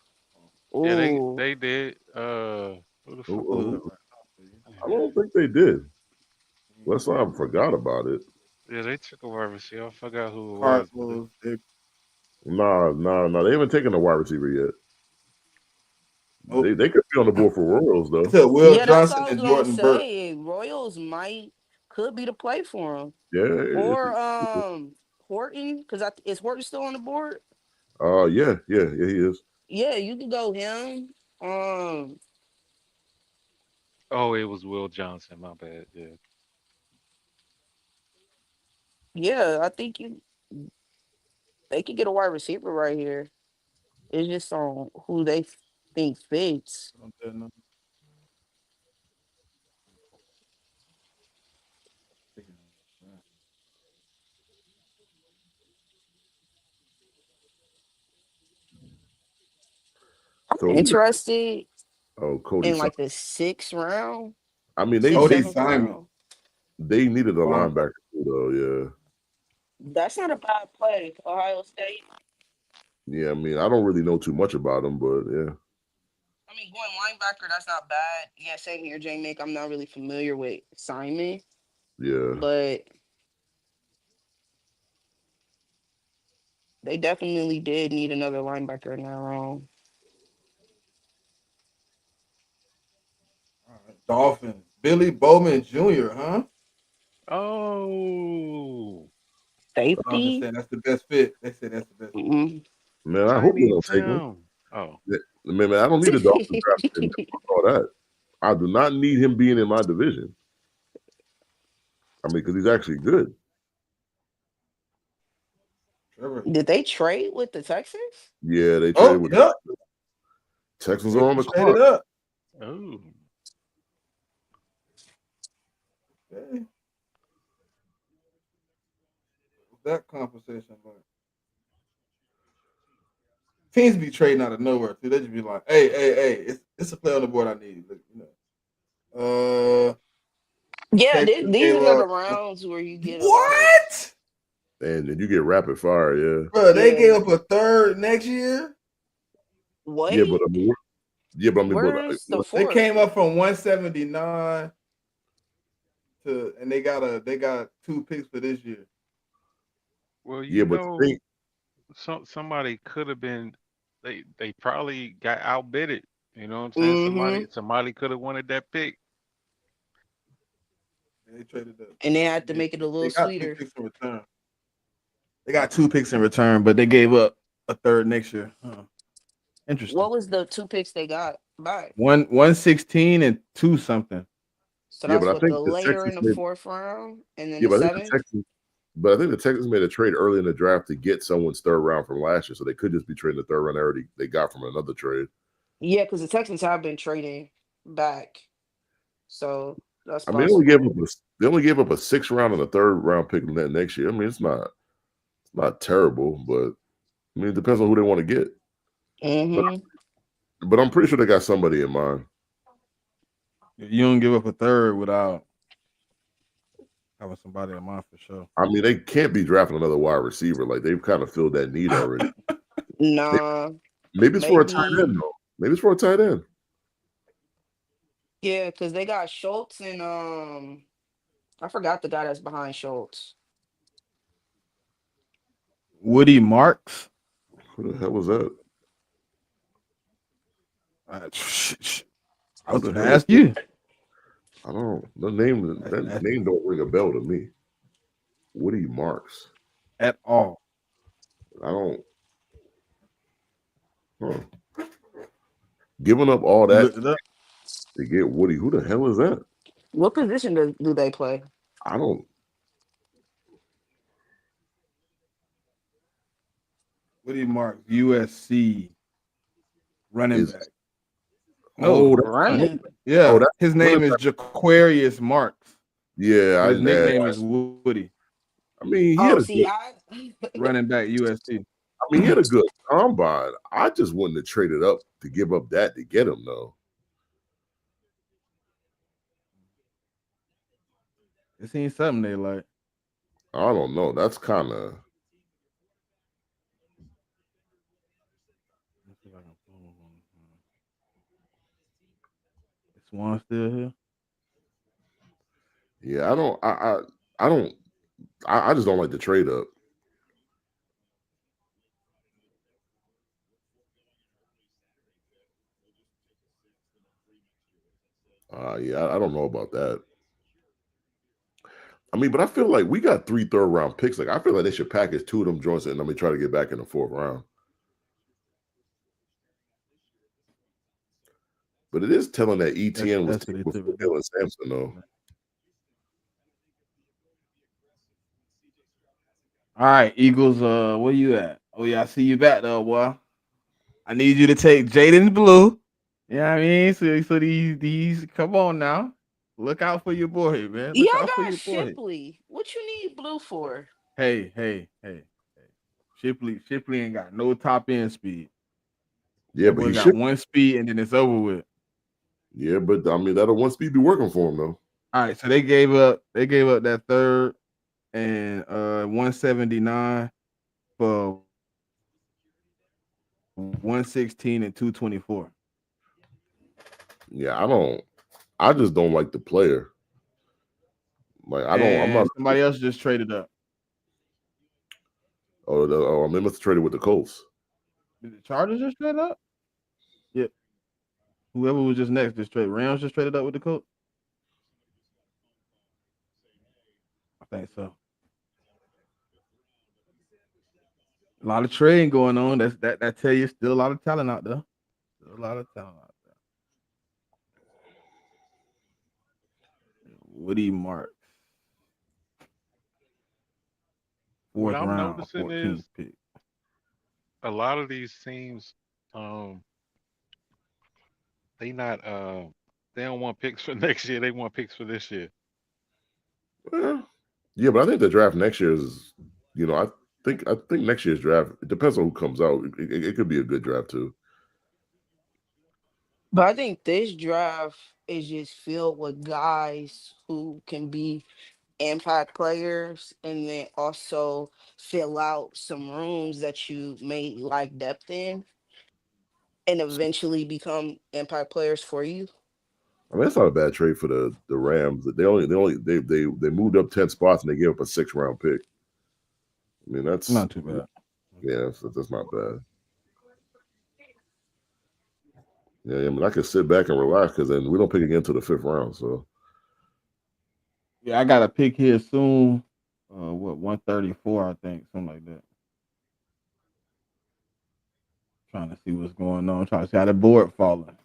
Yeah, Ooh, they did. Who the Who- fuck Pull was it who- up right now for you. I it? don't think they did. Unless I forgot about it. Yeah, they took a wide receiver. I forgot who it was, but Cardinals. They, Nah. They haven't taken a wide receiver yet. Oh, They could be on the board for Royals it though. took Will Yeah, that's what Johnson I was and gonna Jordan Burke. say. Royals might could be the play for him. Yeah. Or Horton, because is Horton still on the board? Yeah, he is. Yeah, you can go him. Um, Oh, it was Will Johnson. My bad. Yeah. yeah, I think they could get a wide receiver right here. It's just on who they think fits. So I'm interested Cody in Simon. like the sixth round, I mean, sixth, Cody seventh Simon. round. they needed a Linebacker. linebacker too, though. Yeah. That's not a bad play. Ohio State. Yeah, I mean, I don't really know too much about him, but yeah. I mean, going linebacker, that's not bad. Yeah, same here, JMIK. I'm not really familiar with Simon, Yeah. but they definitely did need another linebacker in that round. All right. Dolphins. Billy Bowman Jr., huh? Oh, Dolphins Safety. saying that's the best fit. They said that's the best fit. Mm. Man, I hope they Tiny don't take him. Tim. Oh, Yeah, man, I don't need a Dolphins draft pick. All that. I do not need him being in my division. I mean, because he's actually good. Trevor. Did they trade with the Texans? Yeah, they traded Oh, with yep. Texans They are on the traded clock. up. oh. Okay. That conversation, but teams be trading out of nowhere too. They just be like, hey, it's a play on the board I need. Look, Yeah, Texas these gave are the up rounds where you get a lot of what? And then you get rapid fire, yeah. Bro, they yeah. gave up a third next year. Yeah, but I Wait, mean, where's the They fourth? came up from 179 to, and they got 2 picks for this year. Well, yeah, but the thing, somebody could have been. They probably got outbidded. You know what I'm saying? Mm-hmm. Somebody could have wanted that pick. They traded up. And they had to They, make it a little they got two sweeter. picks in return. They got 2 picks in return, but they gave up a third next year. Huh. Interesting. What was the two picks they got back? 116 and 2 something. So yeah, that's but I what think the the later in Texans the made fourth round, and then yeah, the but I think seventh. the Texans made a trade early in the draft to get someone's third round from last year, so they could just be trading the third round they got from another trade. Yeah, because the Texans have been trading back, so that's I mean, possible. they only gave up a 6th round and a third round pick next year. I mean, it's not terrible, but I mean, it depends on who they want to get. But Mm-hmm. but I'm pretty sure they got somebody in mind. You don't give up a third without having somebody in mind for sure. I mean, they can't be drafting another wide receiver. Like they've kind of filled that need already. Nah, Maybe it's for a tight maybe. end though. Maybe it's for a tight end. Yeah, because they got Schultz and I forgot the guy that's behind Schultz. Woody Marks. Who the hell was that? Uh, I Who was the gonna hell is ask that? you. I don't know. That name don't ring a bell to me. Woody Marks. At all. I don't. Huh. Giving up all You that looked it up. to get Woody. Who the hell is that? What position do they play? I don't. Woody Marks, USC running Is back. No, oh Running. oh yeah, that's his running name is back. Jaquarius Marks, Yeah, but his nickname is Woody. I mean he had Oh, a see, good. Running back USC. I mean he had a good combine. I just wouldn't have traded up to give up that to get him though. It seems something they like. I don't know. That's kind of. Let's see if I can pull him on. Is Swan still here? Yeah, I don't. I just don't like the trade up. Yeah, I don't know about that. I mean, but I feel like we got 3 third-round picks. Like, I feel like they should package 2 of them joints and try to get back in the 4th round. But it is telling that ETN was That's what taken they before typically Dylan Sampson, though. do. All right, Eagles. Where you at? Oh yeah, I see you back though, boy. I need you to take Jaden Blue. You know what I mean? So these come on now. Look out for your boy, man. Y'all Look out for got your boy. Shipley. What you need blue for? Hey. Shipley ain't got no top end speed. Yeah, That but boy he got should. one speed and then it's over with. Yeah, but I mean, that'll one speed be working for him, though. All right, so they gave up that third and 179 for 116 and 224. Yeah, I just don't like the player. Like, I'm not. And somebody else just traded up. They must have traded with the Colts. Did the Chargers just trade up? Yep. Whoever was just next just traded. Rams just traded up with the Colts. I think so. A lot of trading going on. That tell you still a lot of talent out there. Still a lot of talent out there. Woody Marks, What fourth I'm round, noticing 14th is pick. a lot of these teams, um, they not they don't want picks for next year. They want picks for this year. Yeah, yeah, but I think the draft next year is, I think next year's draft, it depends on who comes out. It could be a good draft too. But I think this draft is just filled with guys who can be impact players and then also fill out some rooms that you may like depth in and eventually become impact players for you. I mean, that's not a bad trade for the Rams. They moved up 10 spots and they gave up a 6th round pick. I mean, Not too bad. yeah, that's not bad. Yeah, I mean, I can sit back and relax because then we don't pick again until the 5th round. So Yeah, I got a pick here soon. What 134, I think, something like that. Trying to see what's going on. Trying to see how the board falling.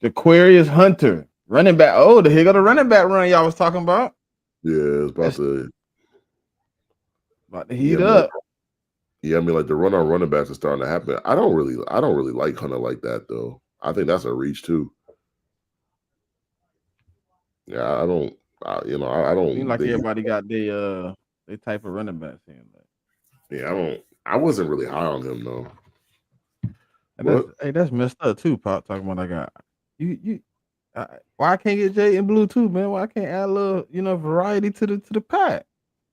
Jaquarius Hunter, running back. Oh, the here go the running back run y'all was talking about. yeah, it's about That's to. about to Yeah, heat I mean, like, up. yeah, I mean, like the run on running backs is starting to happen. I don't really like Hunter like that though. I think that's a reach too. Yeah, I don't. I Seems don't like think. everybody got they type of running back. Seems like. Yeah, I don't. I wasn't really high on him though. And But that's messed up too. Pop talking about I got you. Why I can't get Jay and Blue too, man? Why I can't add a little variety to the pack?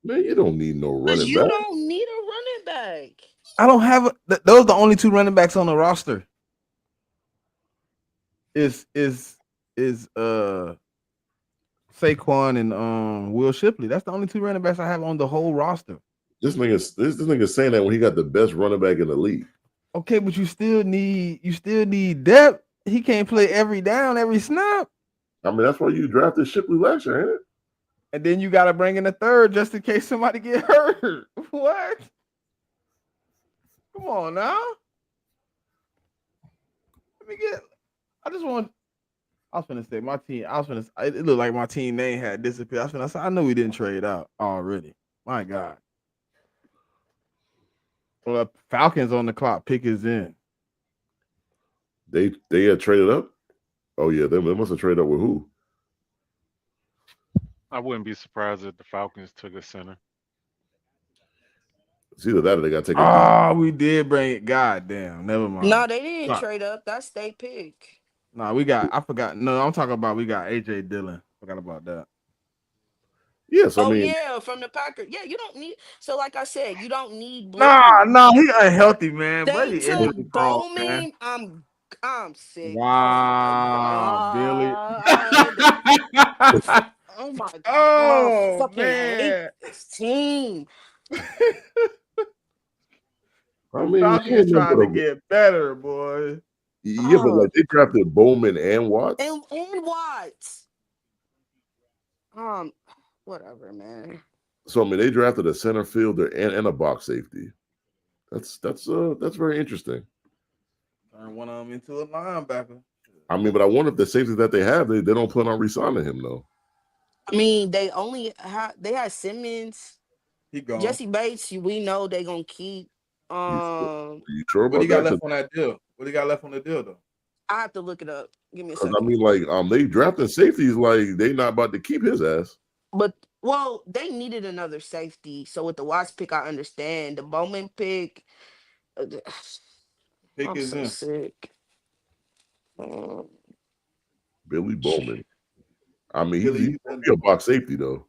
man, you don't need no Because running you back. don't need a running back. I don't have those are the only two running backs on the roster. Is Saquon and Will Shipley. That's the only two running backs I have on the whole roster. This nigga saying that when he got the best running back in the league. Okay, but you still need depth. He can't play every down, every snap. I mean, that's why you drafted Shipley last year, ain't it? And then you gotta bring in a third just in case somebody get hurt. What? Come on now. Let me get I just want I was gonna say my team. It looked like my team name had disappeared. I was gonna say I know we didn't trade out already. My God. Well, Falcons on the clock. Pick is in. They had traded up. Oh yeah, they must have traded up with who? I wouldn't be surprised if the Falcons took a center. It's either that or they got to take a D. Oh, we did bring it. God damn. Never No, mind. they didn't Nah, trade up. That's they pick. we got. I forgot. No, I'm talking about we got AJ Dillon. Forgot about that. Yes, I Oh mean, yeah, from the Packers. Yeah, you don't need. So like I said, you don't need Nah, blue. nah, he unhealthy, man. They Buddy took injury prone, man. Bowman. I'm sick. Oh my Wow, Billy. god. Oh my god. I Oh fucking hate man. this team. I The mean, he Falcons ain't nothing but trying to a get better, boy. Yeah, but like Oh, they drafted Bowman and Watts. and Watts. Um, whatever, man. So I mean, they drafted a center fielder and a box safety. That's very interesting. Turn one of them into a linebacker. I mean, but I wonder if the safety that they have, they don't plan on resigning him though. I mean, they had Simmons, He gone. Jesse Bates. We know they gonna keep. You, Um, you sure What he about got that? left on that deal? What he got left on the deal though? I have to look it up. Give me a Because I second. mean, like they drafting safeties, like they not about to keep his ass. But well, they needed another safety. So with the Watts pick, I understand. The Bowman pick, uh, the- Pick I'm is so in. sick. Um, Billy Bowman. I mean, Billy, he's you gonna done- be a box safety though.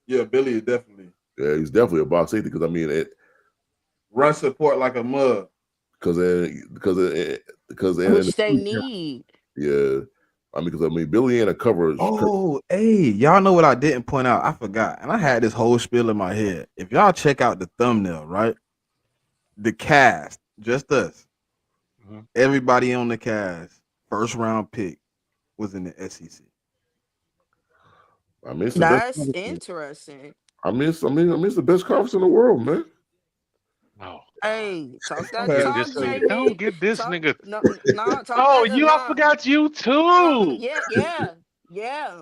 yeah, Billy is definitely Yeah, he's definitely a box safety because I mean, run support like a mug. because which they need. yeah, I mean, because I mean, Billy ain't a coverage. Oh, hey, y'all know what I didn't point out? I forgot, and I had this whole spiel in my head. If y'all check out the thumbnail, right, the cast, just us, Mhm. everybody on the cast, first round pick was in the SEC. I mean, it's the best. That's interesting. It's the best conference in the world, man. No, Hey, talk don't that get talk, this Cause nigga. Don't Jamie. get this Talk nigga. no, no, talk Oh, that you! I nah. forgot you too. Yeah, yeah, yeah.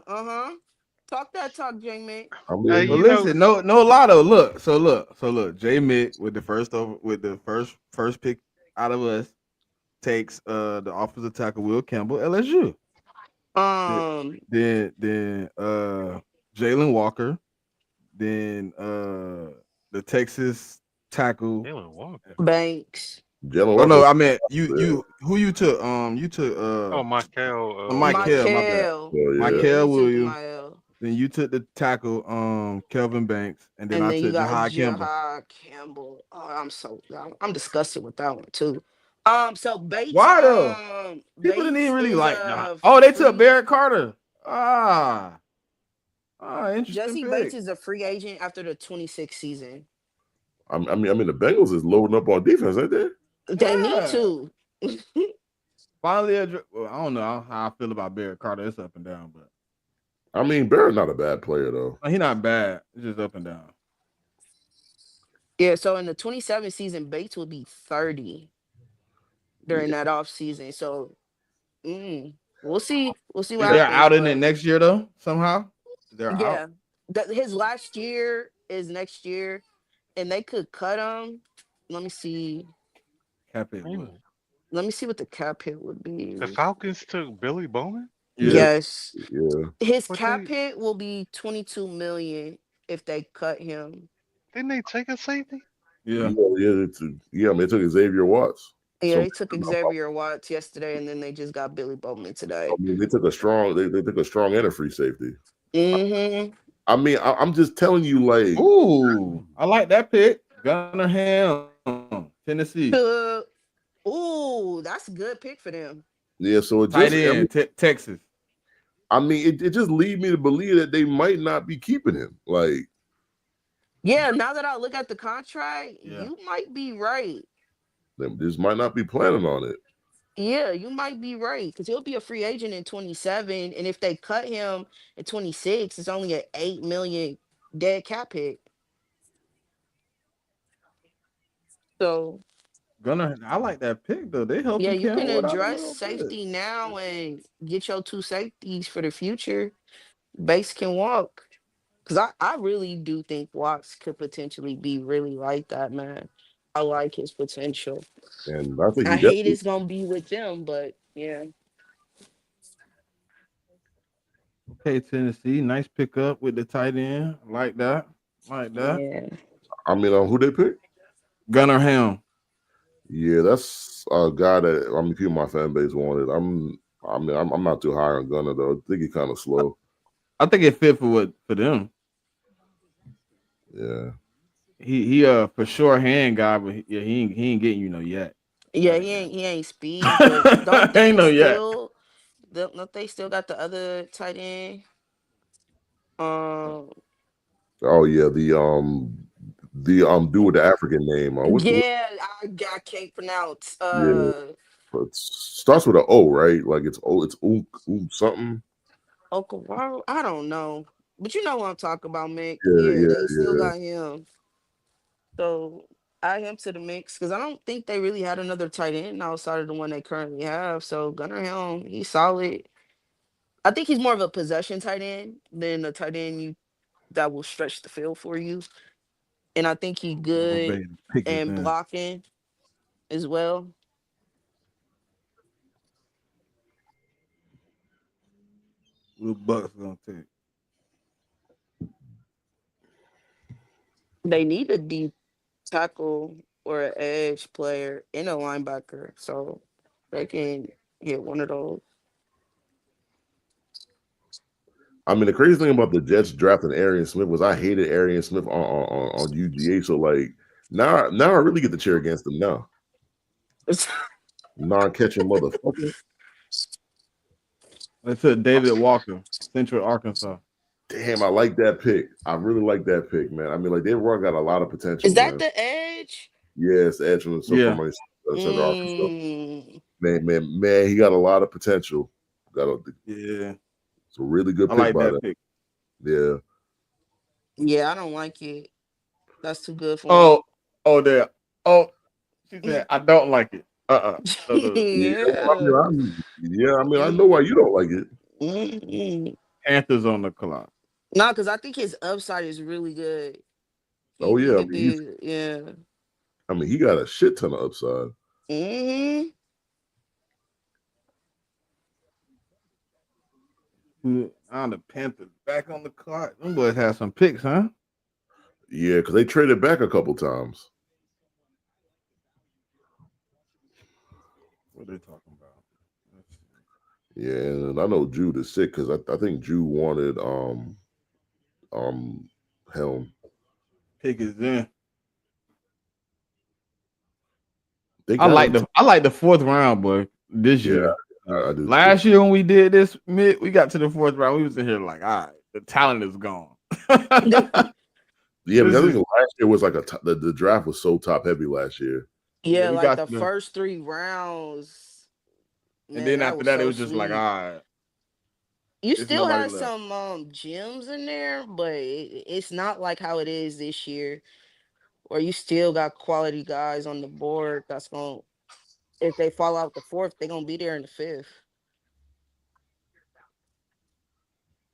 Talk that talk, Jamie. I well, mean, You know, listen, no lotto. Look, J Mick with the first pick out of us takes the offensive tackle Will Campbell, LSU. Then Um, then Jalen Walker, then the Texas tackle. Jalen Walker. Banks, Jalen Oh Walker. no, I meant Yeah, who you took you took Oh, Michael. Mike Hill, my bad. Michael. oh yeah. Yeah, Michael he took Williams. my L. Then you took the tackle Kelvin Banks, and then And I then you took got Jahai Campbell. Jahai Campbell. Oh, I'm disgusted with that one too. So Bates, Why though? People didn't Bates even really is like. a Oh, they took free. Barrett Carter. Ah, interesting Jesse Bates pick. is a free agent after the 26th season. The Bengals is loading up on defense, ain't they? They need Yeah. to. Finally, well, I don't know how I feel about Barrett Carter. It's up and down, but I mean, Barrett's not a bad player though. he's not bad. It's just up and down. Yeah, so in the 27th season, Bates will be 30 during Yeah, that off season. So we'll see. We'll see what They're happens. out in it But next year though. Somehow they're out. yeah, his last year is next year, and they could cut him. Let me see. Cap it would. Damn. Let me see what the cap hit would The be. Falcons took Billy Bowman. yeah, Yeah, Yes, yeah. his What cap they hit will be 22 million if they cut him. didn't they take a safety? yeah. Yeah. I mean, they took Xavier Watts. Yeah, So they took Xavier Watts yesterday, and then they just got Billy Bowman I today. mean, they took a strong. They took a strong and a free safety. Mm-hmm. I mean, I'm just telling you, like, Ooh, I like that pick. Gunner Ham, Tennessee. Ooh, that's a good pick for them. yeah. So it Tight just, end, Texas. it just leads me to believe that they might not be keeping him. Like, Yeah, now that I look at the contract, Yeah. you might be right. they just might not be planning on it. Yeah, you might be right because he'll be a free agent in 27, and if they cut him in 26, it's only an 8 million dead cap hit. So Gunner, I like that pick though. They yeah, helping you Cam can Ward out a address little bit. safety now and get your two safeties for the future. Base can walk. Cause I really do think Watts could potentially be really like that, man. I like his potential. And I think I he hate definitely. it's gonna be with them, but yeah. Okay, Tennessee, nice pickup with the tight end. Like that, like that. Yeah. I mean, who they pick? Gunner Ham. Yeah, that's a guy that people in my fan base wanted. I'm not too high on Gunner though. I think he kind of slow. I think it fit for them. Yeah, He for sure hand guy, but yeah, he ain't getting yet. Yeah, That he again. ain't he ain't speed, but don't Ain't they no yet. still don't they still got the other tight end? Um oh yeah, the dude with the African name. What's the yeah, I can't pronounce yeah, It starts with an O, right? Like it's O. It's something. Okawara, I don't know. But you know what I'm talking about, Mick. Yeah, Yeah, yeah, they still yeah. got him. So add him to the mix because I don't think they really had another tight end outside of the one they currently have. So Gunnar Helm, he's solid. I think he's more of a possession tight end than a tight end that will stretch the field for you. And I think he My good baby pick is and in. blocking as well. Little Bucks gonna take. They need a deep tackle or an edge player and a linebacker. So they can get one of those. I mean, the crazy thing about the Jets drafting Arian Smith was I hated Arian Smith on UGA. So like now I really get to cheer against him now. Non-catching motherfucker. They took David Walker, Central Arkansas. Damn, I like that pick. I really like that pick, man. I mean, like David Walker got a lot of Is potential, that man. the edge? Yes, Edge from Yeah, my Central Arkansas. Mm, Man, he got a lot of potential. yeah. It's a really good I pick like by that them. pick. Yeah. yeah, I don't like it. That's too good for him. Oh, oh, there. Oh, she said I don't like it. No, no, no. Yeah, Yeah. I mean, I know why you don't like it. Mm-mm. Panthers on the clock. No, because I think his upside is really good. He Oh he yeah, could be, yeah. I mean, he got a shit ton of upside. Hmm. On the Panthers back on the clock. Them boys had some picks, huh? Yeah, because they traded back a couple times. What they talking about? Let's see. Yeah, and I know Jude is sick because I think Jude wanted um Helm. Pick is in. They got him. I like the fourth round, boy. This Yeah, year. I do too. Last year when we did this, we got to the fourth round. We was in here like, all right, the talent is gone. Yeah, This because I think is last year was like the draft was so top heavy last year. yeah, Yeah, we like got the to the, first 3 rounds, and man, then that after was that it so was just like, all sweet. right, You it's still nobody had left. some gems in there, but it's not like how it is this year, where you still got quality guys on the board that's going to, if they fall out the fourth, they're going to be there in the fifth.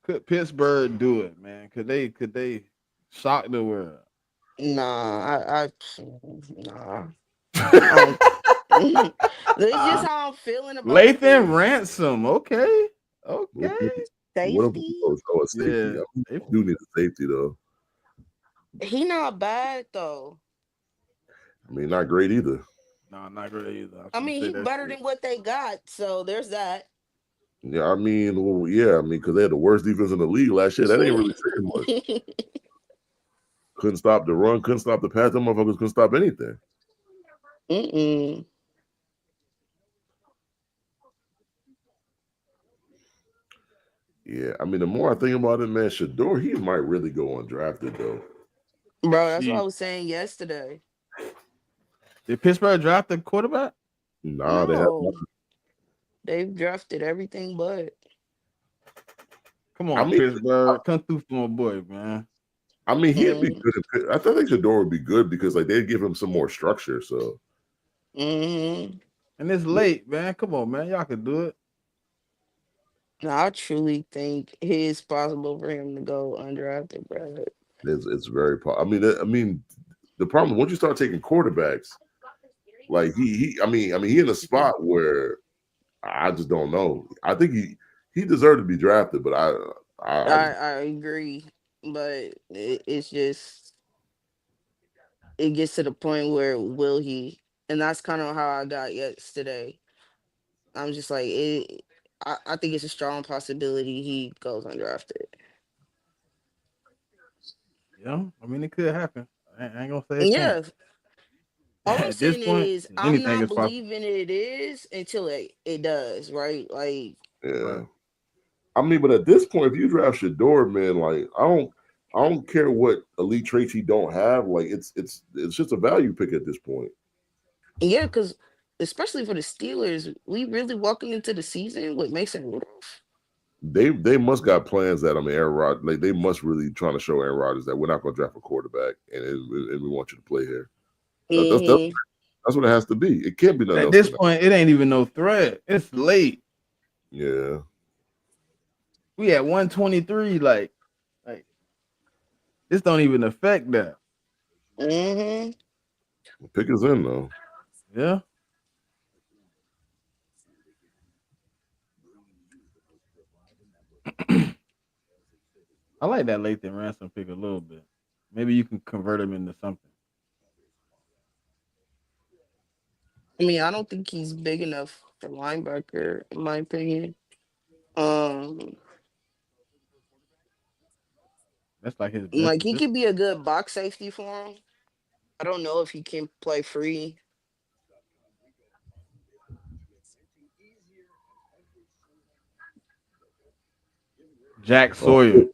Could Pittsburgh do it, man? Could they shock the world? Nah, nah. I don't. That's just how I'm feeling about Lathan this. Ransom, okay, What, okay, what if Safety, a safety? yeah. I do need a safety though. he not bad though. I mean, not great either. No, not great either. I was I gonna mean, say he that better shit. than what they got. So there's that. Yeah, I mean, well, yeah, I mean, because they had the worst defense in the league last year. That ain't really saying much. Couldn't stop the run, couldn't stop the pass. Them motherfuckers couldn't stop anything. Mm-mm. Yeah, I mean, the more I think about it, man, Shador, he might really go undrafted though. Bro, that's what I She was saying yesterday. did Pittsburgh draft the quarterback? Nah, they have not. No, they've drafted everything but. Come I on, mean, Pittsburgh, come through for my boy, man. he'd be Mm, good. I think Shador would be good because like they'd give him some more structure. So mm-hmm. And it's late, man. Come on, man. Y'all can do it. I truly think it is possible for him to go undrafted, bro. it's very. I mean, the problem once you start taking quarterbacks, like he in a spot where I just don't know. I think he deserved to be drafted, but I just I agree, but it's just it gets to the point where will he? And that's kind of how I got yesterday. I'm just like it. I think it's a strong possibility he goes undrafted. Yeah, I mean, it could happen. I ain't gonna say it can't. Yeah. All I'm At this saying point, is I'm anything not is possible. believing it is until it does, right? Like yeah. Right. I mean, but at this point, if you draft Shador, man, like I don't care what elite traits he don't have. Like it's just a value pick at this point. yeah, because especially for the Steelers. We really walking into the season with Mason Rudolph. They must got plans that Aaron Rodgers, like they must really trying to show Aaron Rodgers that we're not going to draft a quarterback and we want you to play here. That's Hmm. that's what it has to be. It can't be nothing At else this than that. point, it ain't even no threat. It's late. Yeah, We at 123. Like this don't even affect that. Hmm. pick is in though. Yeah. I like that Lathan Ransom pick a little bit. Maybe you can convert him into something. I mean, I don't think he's big enough for linebacker, in my opinion. Um, That's like his best like he position. could be a good box safety for him. I don't know if he can play free. Jack Oh, Sawyer.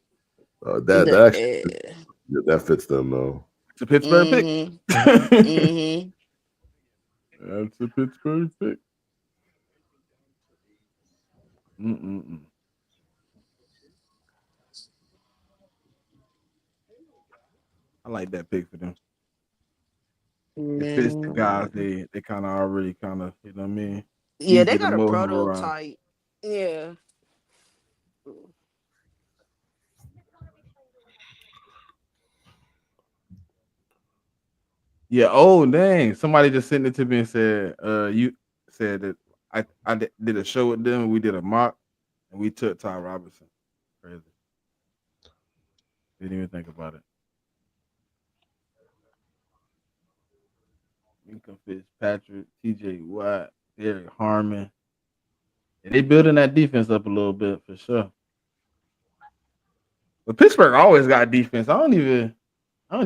that The that actually that fits them though. It's a Pittsburgh pick. mm-hmm. That's Mm-hmm. a Pittsburgh pick. Mm-mm-mm. I like that pick for them. It fits the guys Yeah. they kind of already kind of, you know what I mean? Yeah, they Easy to got a mold him around. prototype. Yeah. Yeah. Oh dang! Somebody just sent it to me and said, you said that did a show with them. We did a mock and we took Ty Robinson. Crazy. Didn't even think about it. Minka Fitzpatrick, T.J. Watt, Derek Harmon. Yeah, they building that defense up a little bit for sure. But Pittsburgh always got defense. I don't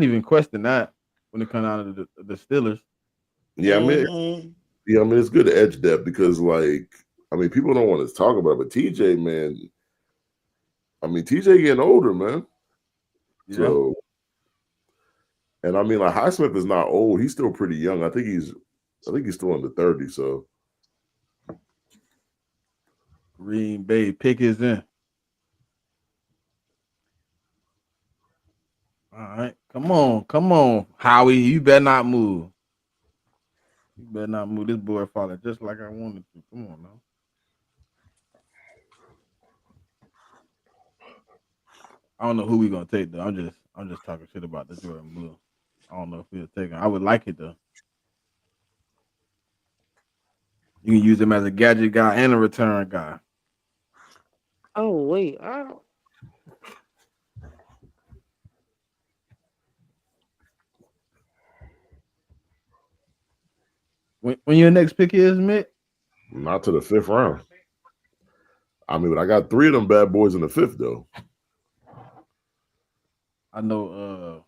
even question that when it comes down to the Steelers. Yeah, Mm-hmm. it's good to edge depth because like people don't want to talk about it, but TJ man, TJ getting older, man. Yeah. So and like Highsmith is not old; he's still pretty young. I think he's still in the 30s. So Green Bay pick is in. All right. Come on. Howie, you better not move. You better not move. This boy falling just like I wanted to. Come on now. I don't know who we gonna take though. I'm just talking shit about the Jordan Blue. I don't know if we'll take him. I would like it though. You can use him as a gadget guy and a return guy. Oh wait, I don't. When your next pick is, Mick? not to the 5th round. But I got 3 of them bad boys in the 5th though. I know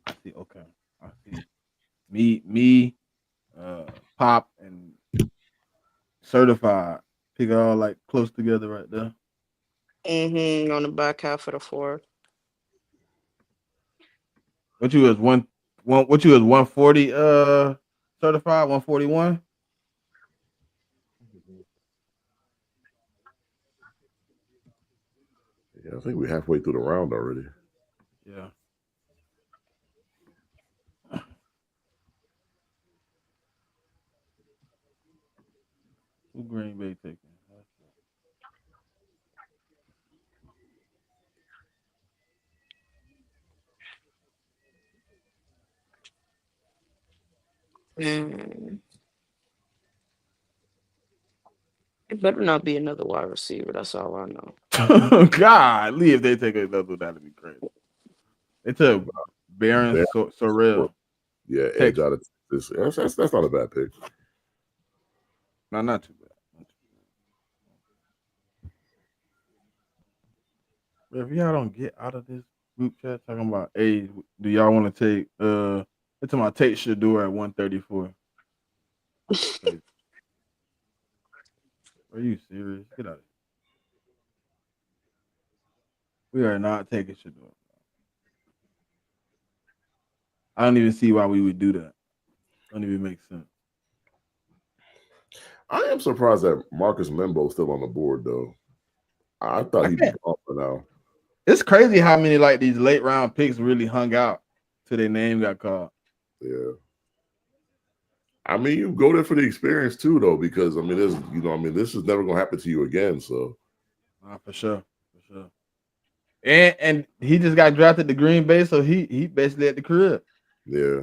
I see okay. I see me, Pop and Certified. Pick all like close together right there. Mm-hmm. On the back half of the fourth. What you was what you was 140 certified, 141? Yeah, I think we're halfway through the round already. Yeah. Who Green Bay taking? Mm. It better not be another wide receiver. That's all I know. God, Lee, if they take another one, that'd be crazy. They took Baron Bad boy. Sorrell, Yeah, edge Texas. out of this. That's not a bad pick. No, not too bad. But if y'all don't get out of this group chat talking about, hey, do y'all want to take it's my take Shador at 134. That's crazy. Are you serious? Get out of here. We are not taking Shador. I don't even see why we would do that. Don't even make sense. I am surprised that Marcus Membo's still on the board though. I thought I he'd be can't. gone for now. It's crazy how many like these late round picks really hung out till their name got called. Yeah. I mean, you go there for the experience too, though, because I mean, this is never gonna happen to you again. So For sure, for sure. And he just got drafted to Green Bay, so he basically at the crib. yeah,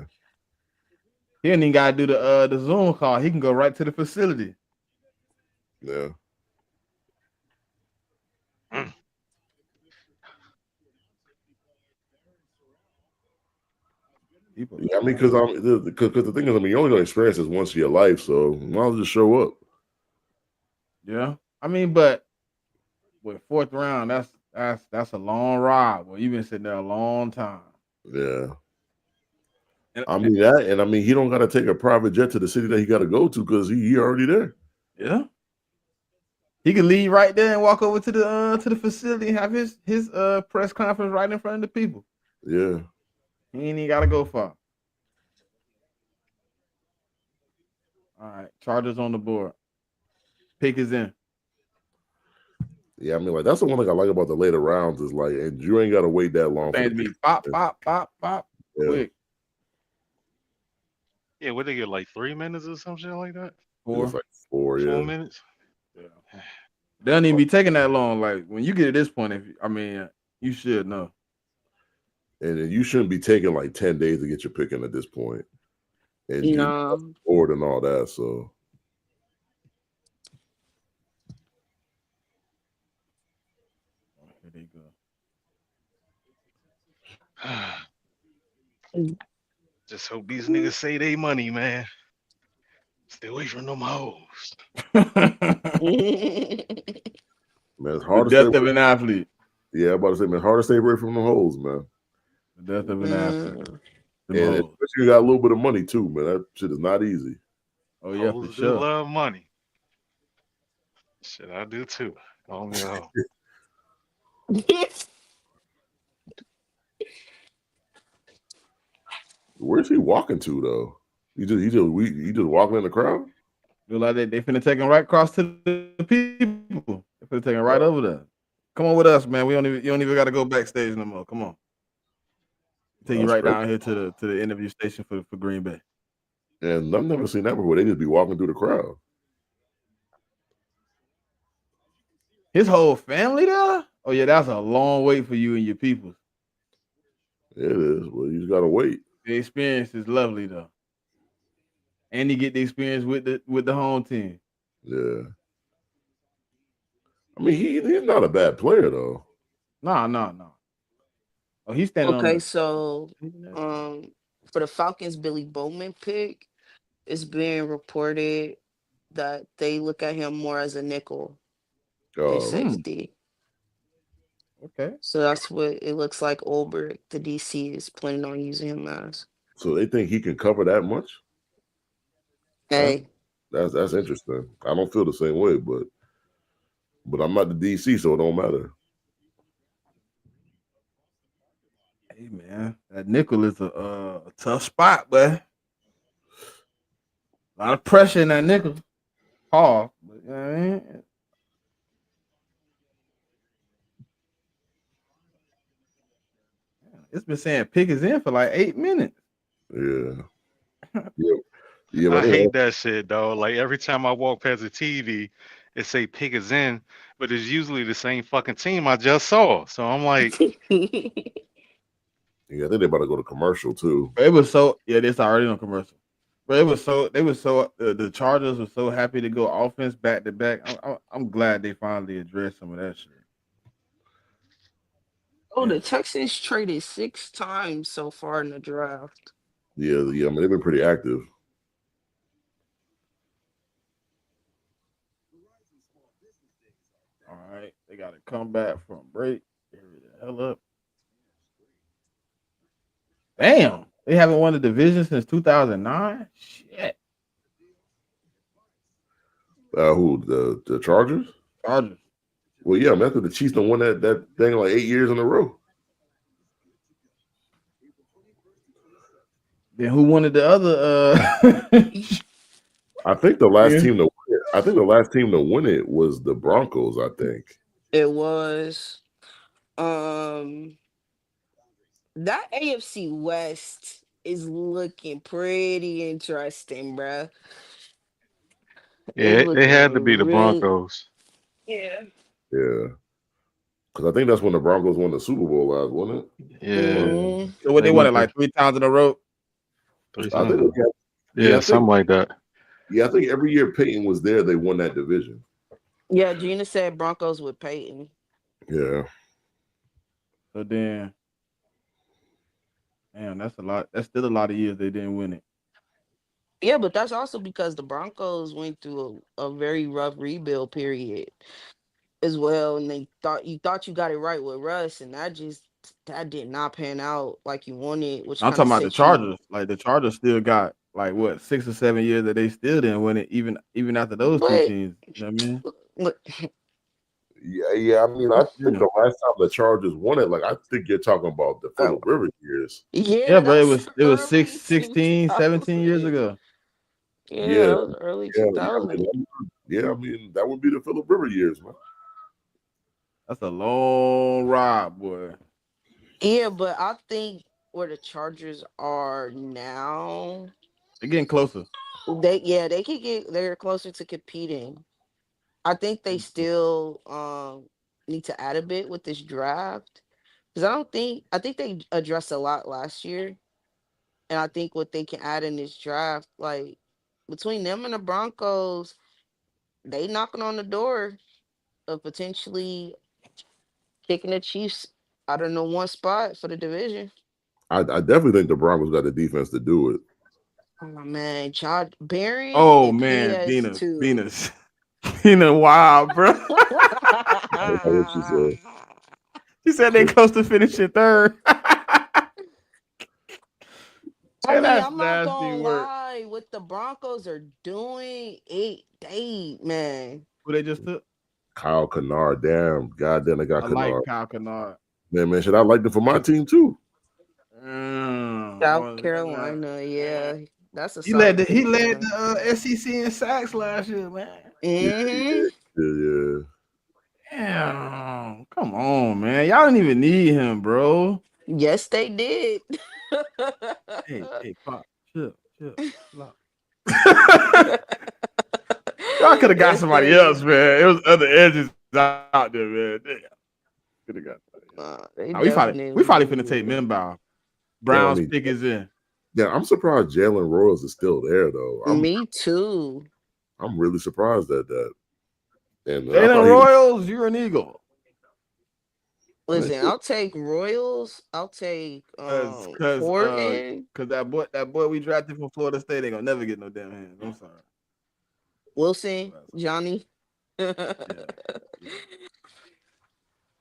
He ain't even gotta do the Zoom call. He can go right to the facility. yeah. Mm. People, Yeah, I mean, because the thing is, I mean, you're only gonna experience this once in your life, so might as well just show up. yeah. I mean, but with fourth round, that's a long ride. Well, you've been sitting there a long time. Yeah, And, I mean that, and I mean he don't got to take a private jet to the city that he got to go to because he already there. yeah. He could leave right there and walk over to the facility and have his press conference right in front of the people. Yeah, He ain't even gotta go far. All right, Chargers on the board. Pick is in. yeah. I mean, like that's the one thing I like about the later rounds is like, and you ain't got to wait that long for the Things pick. be pop, pop, pop, pop, Yeah, quick. Yeah, what they get like 3 minutes or some shit like that? it's 4. like 4. 4 minutes? Yeah. They don't even be taking that long. Like when you get to this point, you should know. And then you shouldn't be taking like 10 days to get your pick in at this point, and you No. board and all that. So Here they go. Just hope these niggas say they money, man. Stay away from them hoes. man, it's The hard to stay death of away. an athlete. Yeah, I'm about to say, man, hard to stay away from the holes, man. The death of an athlete. Mm. Them And hoes. especially you got a little bit of money too, man. That shit is not easy. Oh yeah, for Hoes do sure. love money. Shit, I do too. Oh no. Where's he walking to though? He just walking in the crowd. Look like they finna take him right across to the people. They finna take him right over there. Come on with us, man. You don't even got to go backstage no more. Come on. Take you That's right crazy. down here to the interview station for Green Bay. And I've never seen that before. They just be walking through the crowd. His whole family there? Oh yeah, that's a long wait for you and your people. It is. Well, you just gotta wait. The experience is lovely though. And you get the experience with the home team. Yeah. I mean, he's not a bad player though. No. Oh, he's standing on Okay, the so for the Falcons Billy Bowman pick, it's being reported that they look at him more as a nickel than Um, safety. okay. So that's what it looks like Ulbrich, the DC, is planning on using him as. so they think he can cover that much? Okay. Hey, That's interesting. I don't feel the same way, but I'm not the DC, so it don't matter. Hey man, that nickel is a tough spot, but a lot of pressure in that nickel. Pause. But, you know what I mean? It's been saying pick is in for like 8 minutes. Yeah. Yeah. Yeah, but I hate that shit, dog. Like every time I walk past the TV, it say pick is in, but it's usually the same fucking team I just saw. So I'm like, yeah, I think they're about to go to commercial too. But it was so this already on commercial. But the Chargers were so happy to go offense back to back. I'm glad they finally addressed some of that shit. oh, Yeah. the Texans traded 6 times so far in the draft. Yeah. I mean, they've been pretty active. All right, they got to come back from break. Hurry the hell up! Damn, they haven't won the division since 2009. Shit, Who the Chargers? Chargers. Well, yeah, man, after the Chiefs don't won that thing like 8 years in a row. Then who wanted the other? I think the last Yeah. team to win it, I think the last team to win it was the Broncos. I think. It was um that AFC West is looking pretty interesting, bruh. It's Yeah, it looking had to be the really, Broncos. yeah. Yeah, because I think that's when the Broncos won the Super Bowl last, wasn't it? Yeah, Mm, So what they they won went it to like 3 times in a row. I think. three. Yeah, Yeah, something like that. I think every year Peyton was there, they won that division. yeah, Gina said Broncos with Peyton. Yeah, So then, damn, that's a lot. That's still a lot of years they didn't win it. Yeah, but that's also because the Broncos went through a very rough rebuild period as well, and they thought you got it right with Russ, and that did not pan out like you wanted, which I'm kind of talking about the set you. Chargers. Like the Chargers still got like what 6 or 7 years that they still didn't win it, even after those two But teams. You know what I mean? look, yeah. I mean, I think Yeah, the last time the Chargers won it, like I think you're talking about the oh, Phillip Rivers years. yeah, yeah, bro. It that's was it was early 16, 17 years 2000. ago. Yeah, Yeah, that was early yeah, 2000. I mean, that would be the Phillip Rivers years, man. That's a long ride, boy. Yeah, but I think where the Chargers are now, They're getting closer. they could they're closer to competing. I think they still need to add a bit with this draft because I think they addressed a lot last year, and I think what they can add in this draft, like between them and the Broncos, they knocking on the door of potentially kicking the Chiefs out of the one spot for the division. I definitely think the Broncos got the defense to do it. Oh man, John Barron Oh and man, PS2. Venus, Venus, wow, bro. That's what she said. He said they close to finishing third. I Man, mean, that's I'm not nasty gonna work. lie. What the Broncos are doing, man. Who they just took? Kyle Kennard, damn, goddamn, they got I like Kennard. Kyle Kennard. Man, should I like them for my team too? I South want to look at that. Carolina, Man. yeah, that's a He led solid the he pick for led them. the SEC in sacks last year, man. Yeah, Hmm. yeah. Damn, come on, man. Y'all didn't even need him, bro. Yes, they did. Hey, pop, chill out. Y'all could have got Yes, somebody they else, did. man. It was other edges out there, man. Damn. Could have got somebody else. They Nah, we finally finna take definitely Minbow. Damn, I Brown's mean, pick is in. yeah, I'm surprised Jalen Royals is still there though. did. Me too. I'm really surprised at that. And I Jalen thought he was Royals, you're an Eagle. Listen, I'll take Royals. I'll take Cause, cause, uh, Horton, cause that boy we drafted from Florida State ain't gonna never get no damn hands. I'm sorry. Wilson, Johnny. Yeah.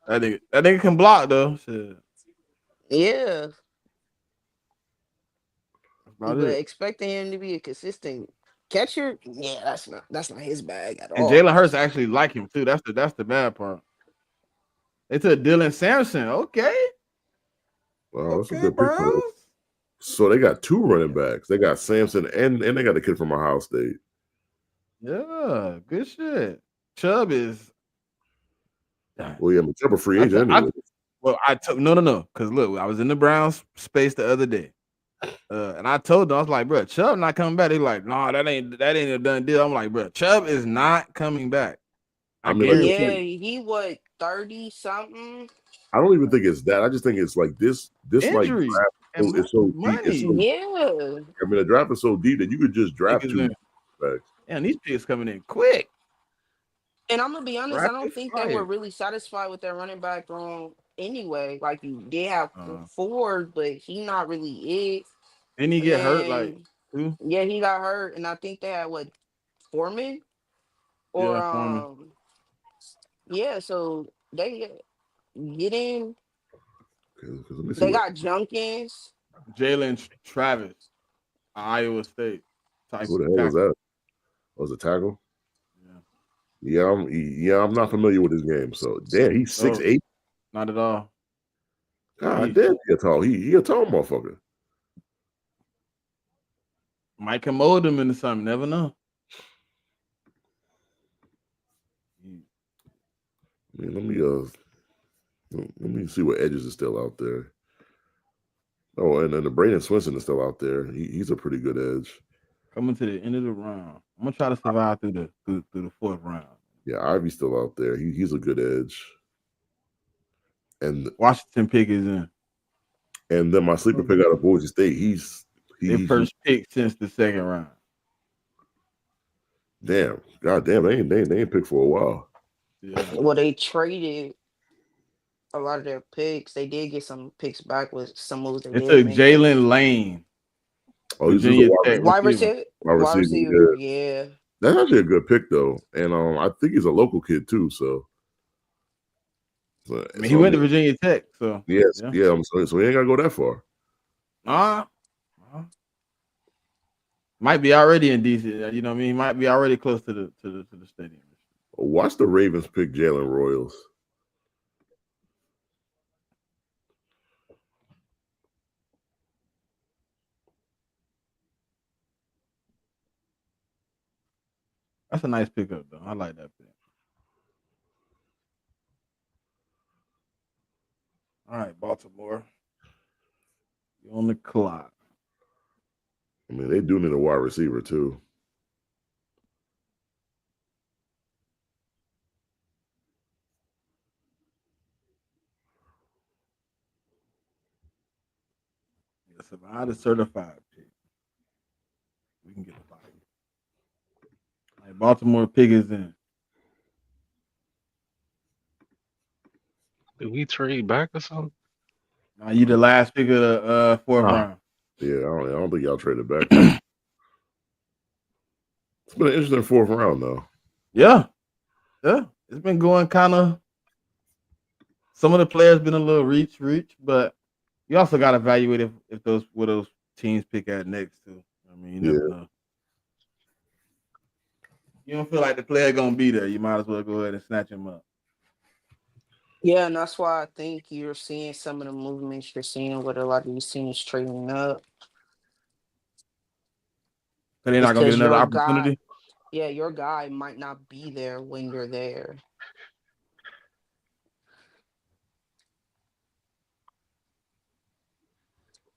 That nigga can block though. Shit. Yeah, That's about but it. expecting him to be a consistent catcher, yeah, that's not his bag at And all. Jalen Hurts actually like him too. That's the bad part. They took Dylan Sampson. wow, that's a Okay, good pick for them. Browns. So they got two running backs. They got Samson and they got a kid from Ohio State. Yeah, good shit. Chubb is. Well, yeah, but a free I took. agent anyway. Well, I took no. Because look, I was in the Browns space the other day, and I told them I was like, bro, Chubb not coming back. They like, nah, that ain't a done deal. I'm like, bro, Chubb is not coming back. I I mean, like I Yeah, said, guarantee he what 30 something. I don't even think it's that. I just think it's like this you. like Injury draft and is so deep. It's money. so Yeah, I mean the draft is so deep that you could just draft Niggas two in. backs. And these picks coming in quick, and I'm gonna be honest, I rapid don't think they were fire. really satisfied with their running back room anyway. Like you did have Uh, Ford, but he not really it. didn't he And get hurt like then too? yeah, he got hurt, and I think they had what Foreman or Yeah, Foreman. yeah. So they get in. Because let me see They what got Junkins. Jalen Travis, Iowa State type who the hell is tackle. that? Was a tackle? Yeah. I'm not familiar with his game. So damn, he's Oh, 6'8". not at all. God He damn, he a tall. He a tall motherfucker. might can mold him into something. Never know. I mean, let me see what edges is still out there. Oh, and then the Braden Swinson is still out there. He's a pretty good edge. Coming to the end of the round. I'm gonna try to survive through the fourth round. Yeah, Ivy's still out there. He's a good edge. And Washington pick is in. and then my sleeper pick out of Boise State. Their He first pick since the second round. damn, god damn, they ain't picked for a while. Yeah. Well, they traded a lot of their picks. They did get some picks back with some moves they They did took make. Jalen Lane, Oh, this is a Virginia Tech Wide receiver. receiver, wide wide receiver. receiver, Yeah. yeah. That's actually a good pick though, and I think he's a local kid too. So, I mean, he went to Virginia Tech, so yes, yeah. So he ain't gotta go that far. Might be already in DC. You know what I mean? He might be already close to the stadium. Watch the Ravens pick Jalen Royals. That's a nice pickup, though. I like that pick. All right, Baltimore. You on the clock. I mean, they do need a wide receiver too. Yes, if I had a certified pick, we can get a body. All right, Baltimore pick is in. Did we trade back or something? Now you the last pick of the fourth round. Yeah, I don't think y'all traded back. It's been an interesting fourth round though. Yeah. It's been going kind of. Some of the players been a little reach, but you also got to evaluate if those teams pick at next too. I mean, you never know. You don't feel like the player gonna be there, you might as well go ahead and snatch him up. Yeah, and that's why I think you're seeing some of the movements you're seeing with a lot of these teams trading up. So they're It's not gonna get because another your guy, opportunity. yeah, your guy might not be there when you're there.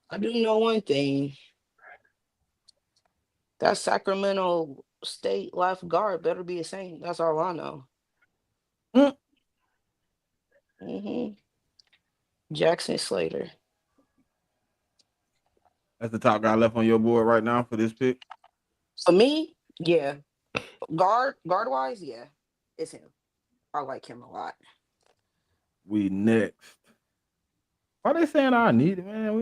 I do know one thing. That Sacramento State left guard better be the same. That's all I know. Mm. Jackson Slater. That's the top guy left on your board right now for this pick. For me, yeah. Guard wise, yeah. It's him. I like him a lot. We next. Why they saying I need it, man?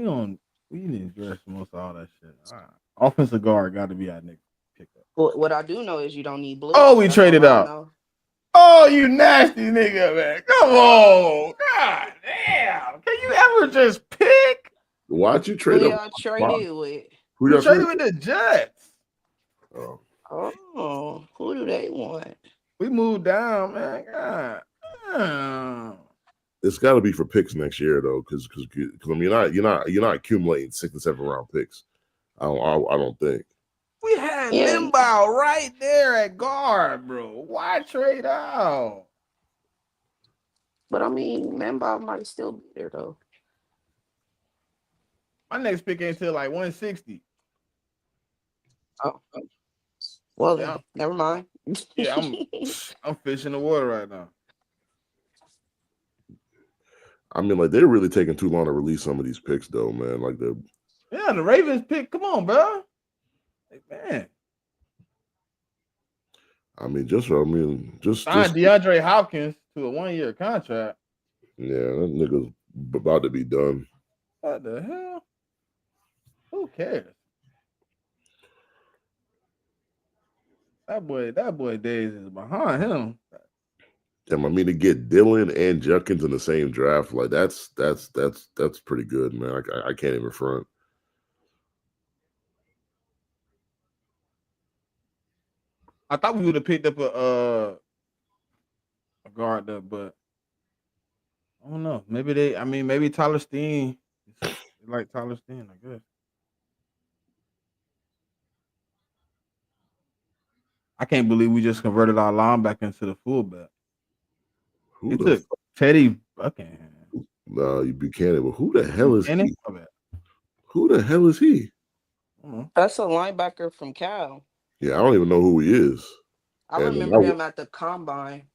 We need to address most of all that shit. All right. Offensive guard got to be our next pickup. What I do know is you don't need blitz. Oh, we That's traded all I out. know. Oh, you nasty nigga, man. Come on. God damn. Can you ever just pick? Why'd you Who trade up? y'all traded with? Who We y'all traded traded? with the Jets. Oh, Oh, who do they want? We moved down, man. God damn. it's got to be for picks next year though, because I mean you're not accumulating 6 and 7 round picks. I don't think. We had Yeah, Limbaugh right there at guard, bro. Why trade out? but I mean, Memba might still be there though. My next pick ain't till like 160. Oh, well Yeah, then, never mind. yeah, I'm fishing the water right now. I mean, like they're really taking too long to release some of these picks, though, man. Like the Ravens pick. Come on, bro. Like, man. I mean, just signed DeAndre Hopkins to a 1-year contract. Yeah, that nigga's about to be done. What the hell? Who cares? That boy days is behind him. Damn, I mean to get Dylan and Judkins in the same draft, like that's pretty good, man. I can't even front. I thought we would have picked up a guard there, but I don't know. Maybe Tyler Steen. Like Tyler Steen, I guess. I can't believe we just converted our linebacker into the fullback. They Who the took Teddy Buckingham. nah, you Buchanan, but who the hell is Buchanan? he? My bad. Who the hell is he? I don't know. That's a linebacker from Cal. Yeah, I don't even know who he is. I And remember him at the combine.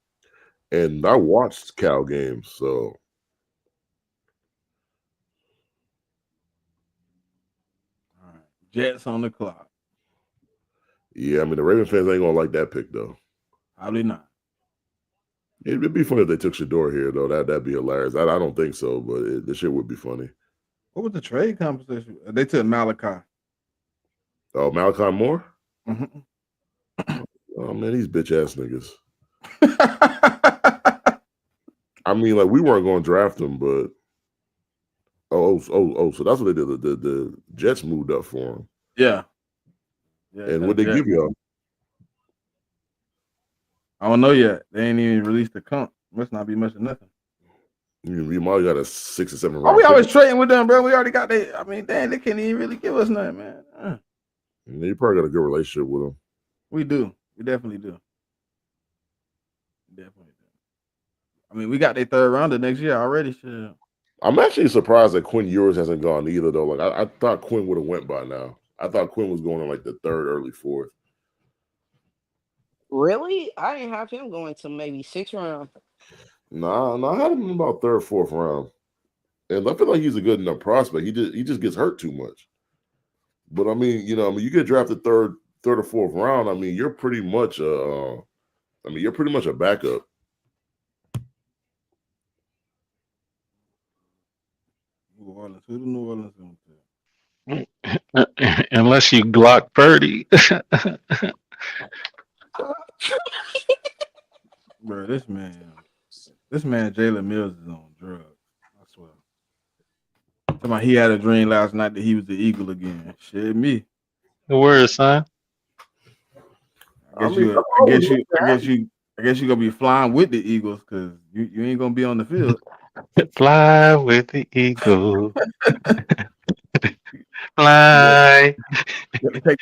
I watched Cal games, so All right. Jets on the clock. yeah, I mean the Raven fans ain't gonna like that pick though. Probably not. It'd be funny if they took Shador here though. That'd be hilarious. I don't think so, but the shit would be funny. What was the trade compensation? They took Malachi. Oh, Malachi Moore? Mhm. Oh man, these bitch ass niggas. I mean, like we weren't going to draft him, but so that's what they did. The Jets moved up for him. Yeah. And what they give y'all? I don't know yet. They ain't even released the comp. Must not be much of nothing. You might got a 6 or 7 Oh, round. we always trading with them, bro. We already got they. I mean, damn, they can't even really give us nothing, man. You probably got a good relationship with them. We do. We definitely do. Definitely do. I mean, we got their third rounder next year already. Shit. I'm actually surprised that Quinn Ewers hasn't gone either, though. Like I thought Quinn would have went by now. I thought Quinn was going in like the third, early fourth. Really? I didn't have him going to maybe 6th round. Nah, I had him in about third, fourth round. And I feel like he's a good enough prospect. He just gets hurt too much. But I mean, you get drafted third or fourth round. I mean, you're pretty much a backup. New Orleans. Who the New Orleans going to? Unless you Glock 30. Bro, this man Jalen Mills is on drugs. I swear. Somebody he had a dream last night that he was the Eagle again. Shit, me. Word, son. I guess you gonna be flying with the Eagles because you ain't gonna be on the field. Fly with the eagle. Fly. Take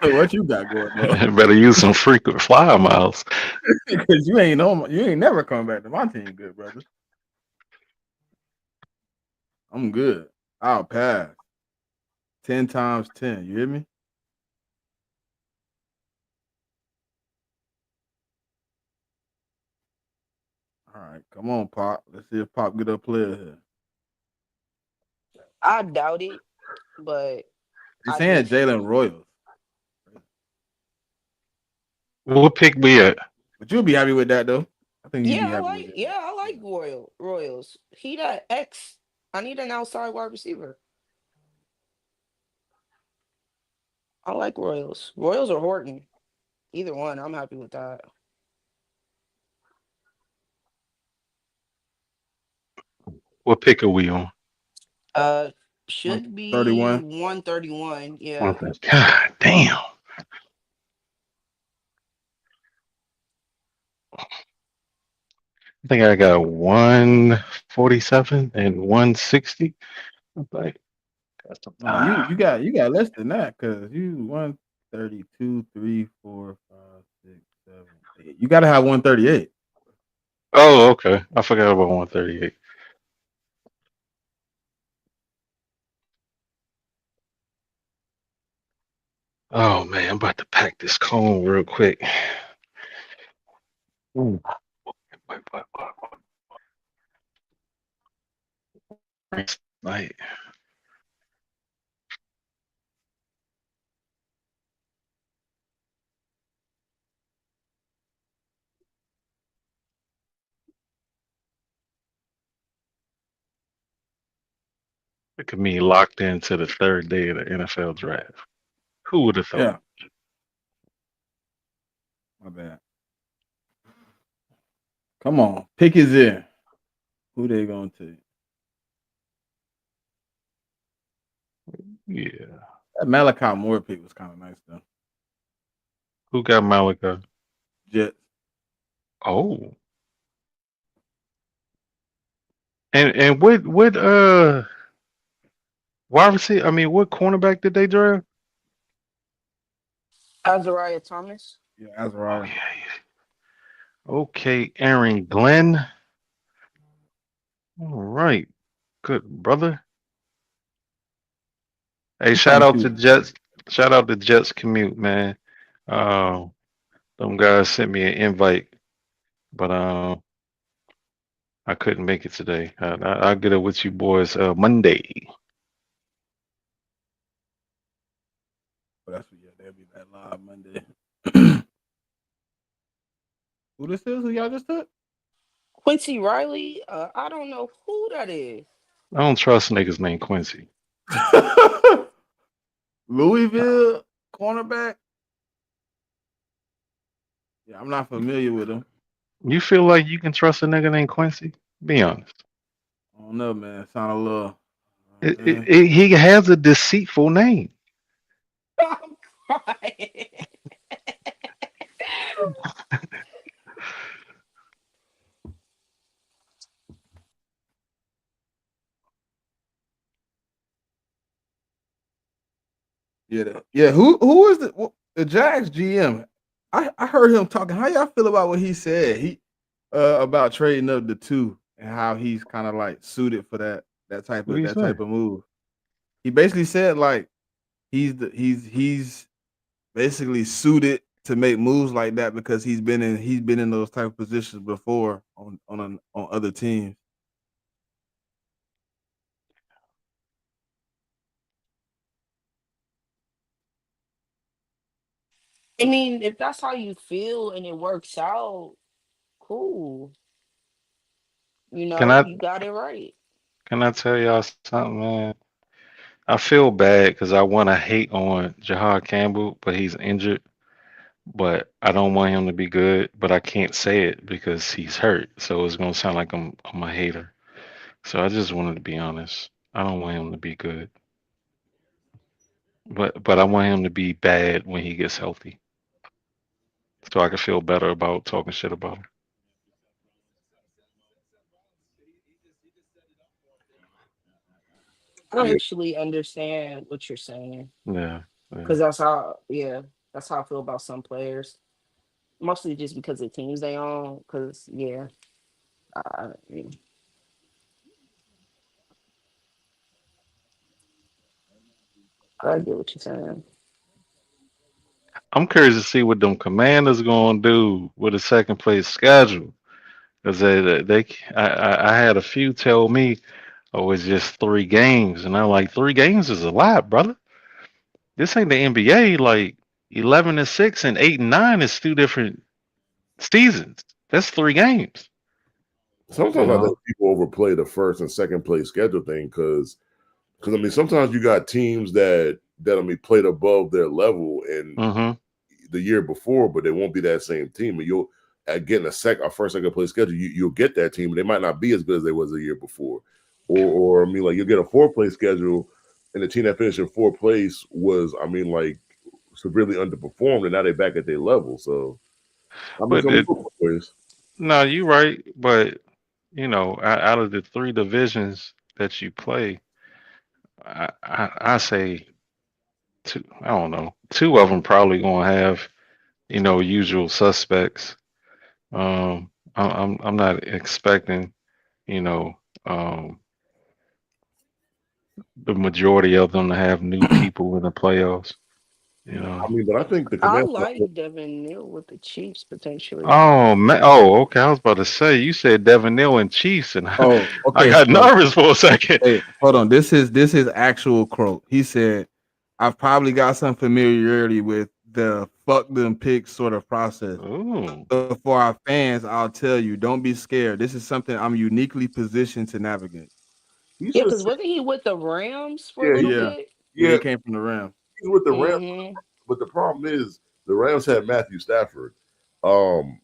what you got going on? Better use some frequent flyer miles. Because you ain't never coming back to my team, good brother. I'm good. I'll pass 10 times 10. You hear me? All right, come on, Pop. Let's see if Pop get a player here. I doubt it, but He's I saying just Jalen Royals, What pick we at? but you'll be happy with that though. I think you'd be happy with it. I like Royals. He that X. I need an outside wide receiver. I like Royals. Royals or Horton. Either one. I'm happy with that. What pick are we on? Uh should be 31. 131. Yeah. God damn. I think I got 147 and 160. Like, that's the No, you got less than that because you 132, 3, 4, 5, 6, 7, 8. You gotta have 138. Oh, okay. I forgot about 138. Oh man, I'm about to pack this cone real quick. Ooh. Like, look at me locked into the third day of the NFL draft. Who would have thought? Yeah, my bad. Come on, pick is in. Who they gonna take? Yeah. That Malachi Moore pick was kind of nice though. Who got Malachi? Jets. Oh. And what wide receiver? I mean, what cornerback did they draft? Azariah Thomas. Yeah, Oh Azariah. yeah, yeah. Okay, Aaron Glenn. All right, good brother. Hey, He's shout something out to too. Jets. Shout out to Jets commute, man. Uh, them guys sent me an invite, but I couldn't make it today. I'll get it with you boys Monday. But that's what, yeah, they'll be back live Monday. Who this is? Who y'all just took? Quincy Riley, I don't know who that is. I don't trust niggas named Quincy. Louisville cornerback. Yeah, I'm not familiar with him. You feel like you can trust a nigga named Quincy? Be honest. I don't know, man. Sound a little. Eh. He has a deceitful name. I'm crying. Yeah, yeah. Who is the Jags GM? I heard him talking. How y'all feel about what he said? He about trading up the two and how he's kind of like suited for What do you that say? type of move. He basically said like he's basically suited to make moves like that because he's been in those type of positions before on other teams. I mean, if that's how you feel and it works out, cool. Can I You got it right. can I tell y'all something, man? I feel bad because I want to hate on Jahad Campbell, but he's injured. But I don't want him to be good, but I can't say it because he's hurt. So it's gonna sound like I'm a hater. So I just wanted to be honest. I don't want him to be good, but I want him to be bad when he gets healthy, so I can feel better about talking shit about him. I Yeah, actually understand what you're saying Yeah, yeah. because that's how, yeah, that's how I feel about some players. Mostly just because of teams they own. Because yeah, I, I get what you're saying. I'm curious to see what them Commanders gonna do with a second place schedule. Cause I had a few tell me, oh, it's just 3 games, and I'm like, 3 games is a lot, brother. This ain't the NBA. Like 11-6 and 8-9 is 2 different seasons. That's 3 games. You sometimes I think know. people overplay the first and second place schedule thing because I mean sometimes you got teams that I mean played above their level in Hmm. the year before, but they won't be that same team. And you'll getting a first second place schedule, you'll get that team, but they might not be as good as they was the year before. Or I mean, like you'll get a 4 place schedule, and the team that finished in 4th place was, I mean, like severely underperformed, and now they're back at their level. So I mean, But some good players. no, you're right. But out of the 3 divisions that you play, I say two. I don't know. Two of them probably gonna have usual suspects. I'm not expecting you know um, the majority of them to have new people in the playoffs. You I know. mean, but I think the I command. like Devin Neal with the Chiefs potentially. Oh man. Oh, okay. I was about to say you said Devin Neal and Chiefs, and Oh, I okay. got So nervous for a second. hey, hold on. This is actual quote. He said, "I've probably got some familiarity with the fuck them picks sort of process. Ooh. So for our fans, I'll tell you, don't be scared. This is something I'm uniquely positioned to navigate." He Yeah, just because wasn't he with the Rams for a yeah, little Yeah, bit? yeah. yeah, He came from the Rams. he's with the Rams, Mm-hmm. but the problem is the Rams had Matthew Stafford.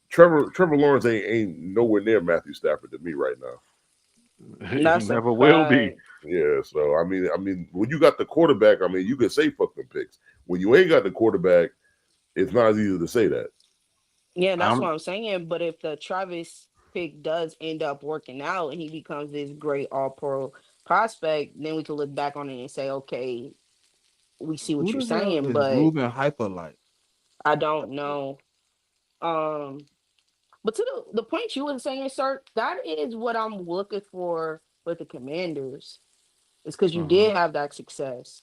Trevor Lawrence ain't nowhere near Matthew Stafford to me right now. He That's a never will be. fact. Yeah, so I mean, when you got the quarterback, I mean, you can say fuck them picks. When you ain't got the quarterback, it's not as easy to say that. Yeah, that's what I'm I'm saying. But if the Travis pick does end up working out and he becomes this great all pro prospect, then we can look back on it and say, okay, we see Who what you're the hell saying, is but Ruben Hyperlight? I don't know. Um, But to the point you were saying, sir, that is what I'm looking for with the Commanders. It's because you Uh-huh. did have that success.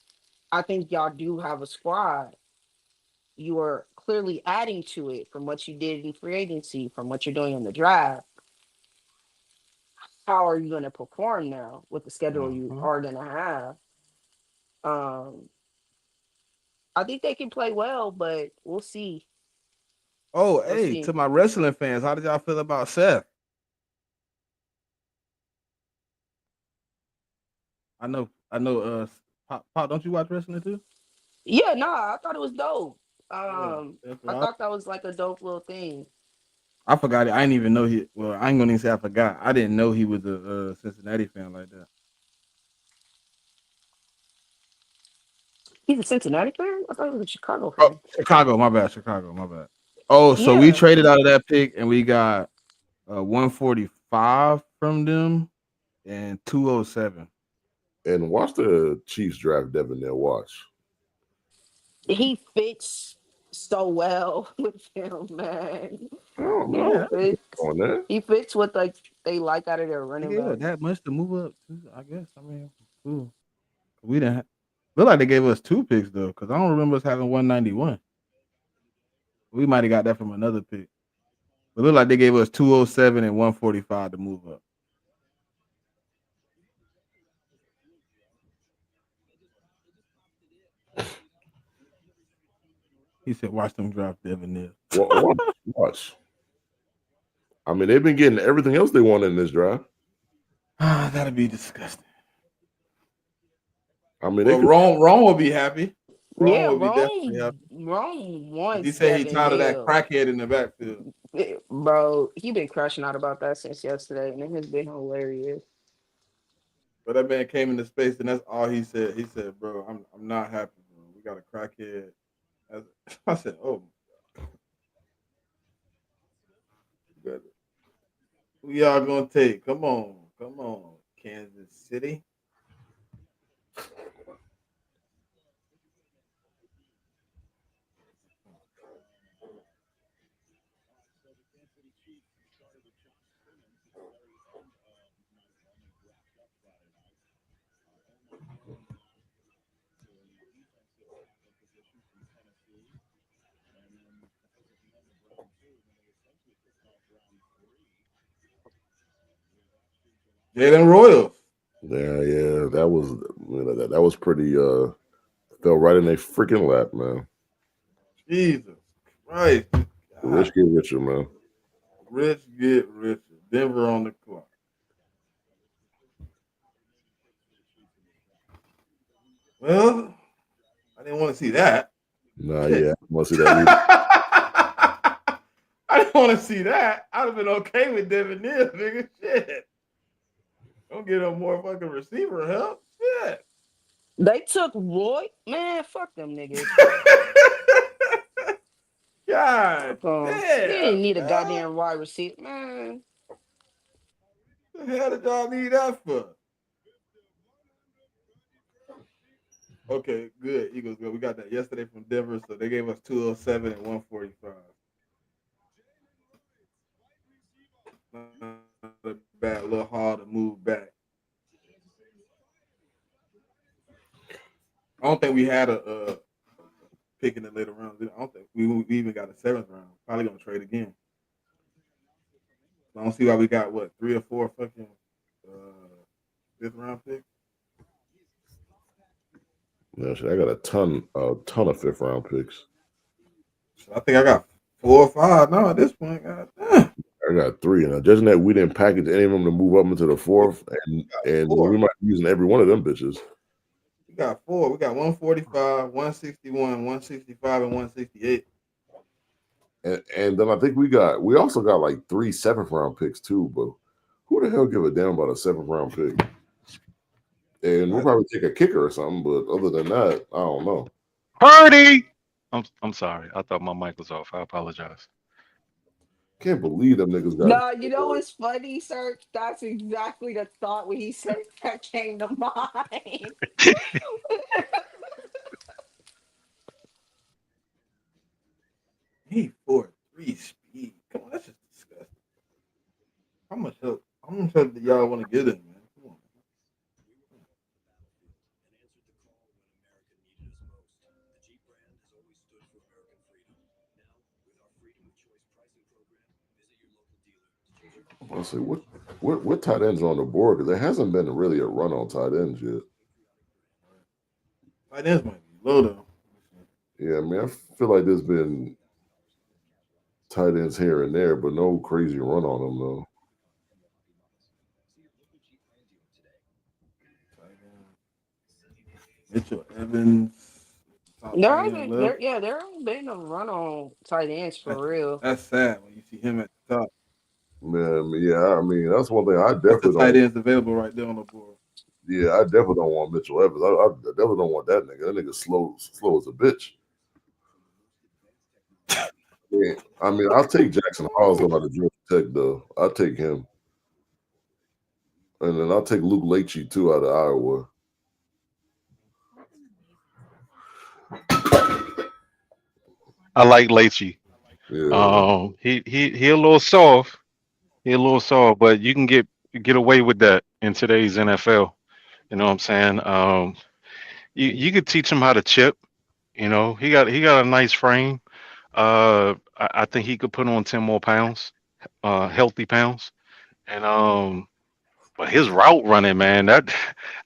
I think y'all do have a squad. You are clearly adding to it from what you did in free agency, from what you're doing in the draft. How are you going to perform now with the schedule you Uh-huh. are going to have? Um, I think they can play well, but we'll see. Oh, We'll hey, to see. my wrestling fans, how did y'all feel about Seth? I know. Pop, don't you watch wrestling too? Yeah, nah, I thought it was dope. Yeah, that's I right. thought that was like a dope little thing. I forgot it. I didn't even know he. Well, I ain't gonna even say I forgot. I didn't know he was a Cincinnati fan like that. He's a Cincinnati fan. I thought he was a Chicago Oh, fan. Chicago. My bad. Chicago. My bad. Oh, so we Yeah, traded out of that pick and we got 145 from them and 207. And watch the Chiefs draft Devin there. Watch. he fits so well with him, man. I don't He know. Yeah, fits. On that. He fits what like they like out of their he running gave us back. that much to move up. Too, I guess. I mean, cool. We didn't. Look like they gave us two picks though, because I don't remember us having 191. We might have got that from another pick. But look like they gave us 207 and 145 to move up. He said, "Watch them drop Devin there." Watch. Watch. I mean, they've been getting everything else they wanted in this draft. Ah, that'd be disgusting. I mean, they Well, could. Rome will be happy. Rome Yeah, will be definitely happy Rome because he wants said he Devin tired of that Neal. crackhead in the backfield. Bro, he been crashing out about that since yesterday, and it has been hilarious. But that man came into space, and that's all he said. He said, "Bro, I'm not happy, bro. We got a crackhead." I said, "Oh, good. Who y'all gonna take? Come on, Kansas City." Jalen Royals. Yeah, yeah, that was that was pretty. Fell right in their freaking lap, man. Jesus Christ. Rich God. get richer, man. Rich get richer. Denver on the clock. Well, I didn't want to see that. Nah, Shit. yeah, I want to see that. I didn't want to see that. I'd have been okay with Devin Neal, nigga. Shit. Don't get a more fucking receiver help. Shit. They took Roy, man. Fuck them niggas. God Fuck 'em. You didn't damn, need a God. goddamn wide receiver, man. The hell did y'all need that for? Okay, good. Eagles good. We got that yesterday from Denver, so they gave us 207 and 145. Not a bad little haul to move back. I don't think we had a pick in the later rounds. I don't think we even got a seventh round. Probably gonna trade again. I don't see why we got what 3 or 4 fucking fifth round picks. Yeah, shit, I got a ton of fifth round picks. So I think I got 4 or 5 now at this point. God damn. I got three, and judging that we didn't package any of them to move up into the fourth, We got and we 4. might be using every one of them bitches. We got 4. We got 145, 161, 165, and 168. And then I think we also got like 3 seventh round picks too. But who the hell give a damn about a seventh round pick? And we'll I, probably take a kicker or something. But other than that, I don't know. Purdy. I'm sorry. I thought my mic was off. I apologize. Can't believe them niggas got. No, you know what's funny, sir? That's exactly the thought when he said that came to mind. he 4.3 speed. Come on, that's just disgusting. How much help? How much help do y'all want to get him, man? Come on. Let's see what tight ends are on the board because there hasn't been really a run on tight ends yet. Tight ends might be low though. Yeah, I mean, I feel like there's been tight ends here and there, but no crazy run on them though. Tight end. Mitchell Evans, top There tight end hasn't left. there yeah, there hasn't been a run on tight ends That's for real. that's sad when you see him at the top. Man, yeah, I mean, that's one thing I That's the definitely tight don't. ends available right there on the board. Yeah, I definitely don't want Mitchell Evans. I definitely don't want that nigga. That nigga slow as a bitch. Yeah, I mean, I'll take Jackson Hollinsworth out of Georgia Tech though. I'll take him, and then I'll take Luke Leachy too out of Iowa. I like Leachy. Yeah, He a little soft. He a little soft, but you can get away with that in today's NFL. You know what I'm saying? You could teach him how to chip. You know, he got a nice frame. I think he could put on 10 more pounds, healthy pounds. And but his route running, man, that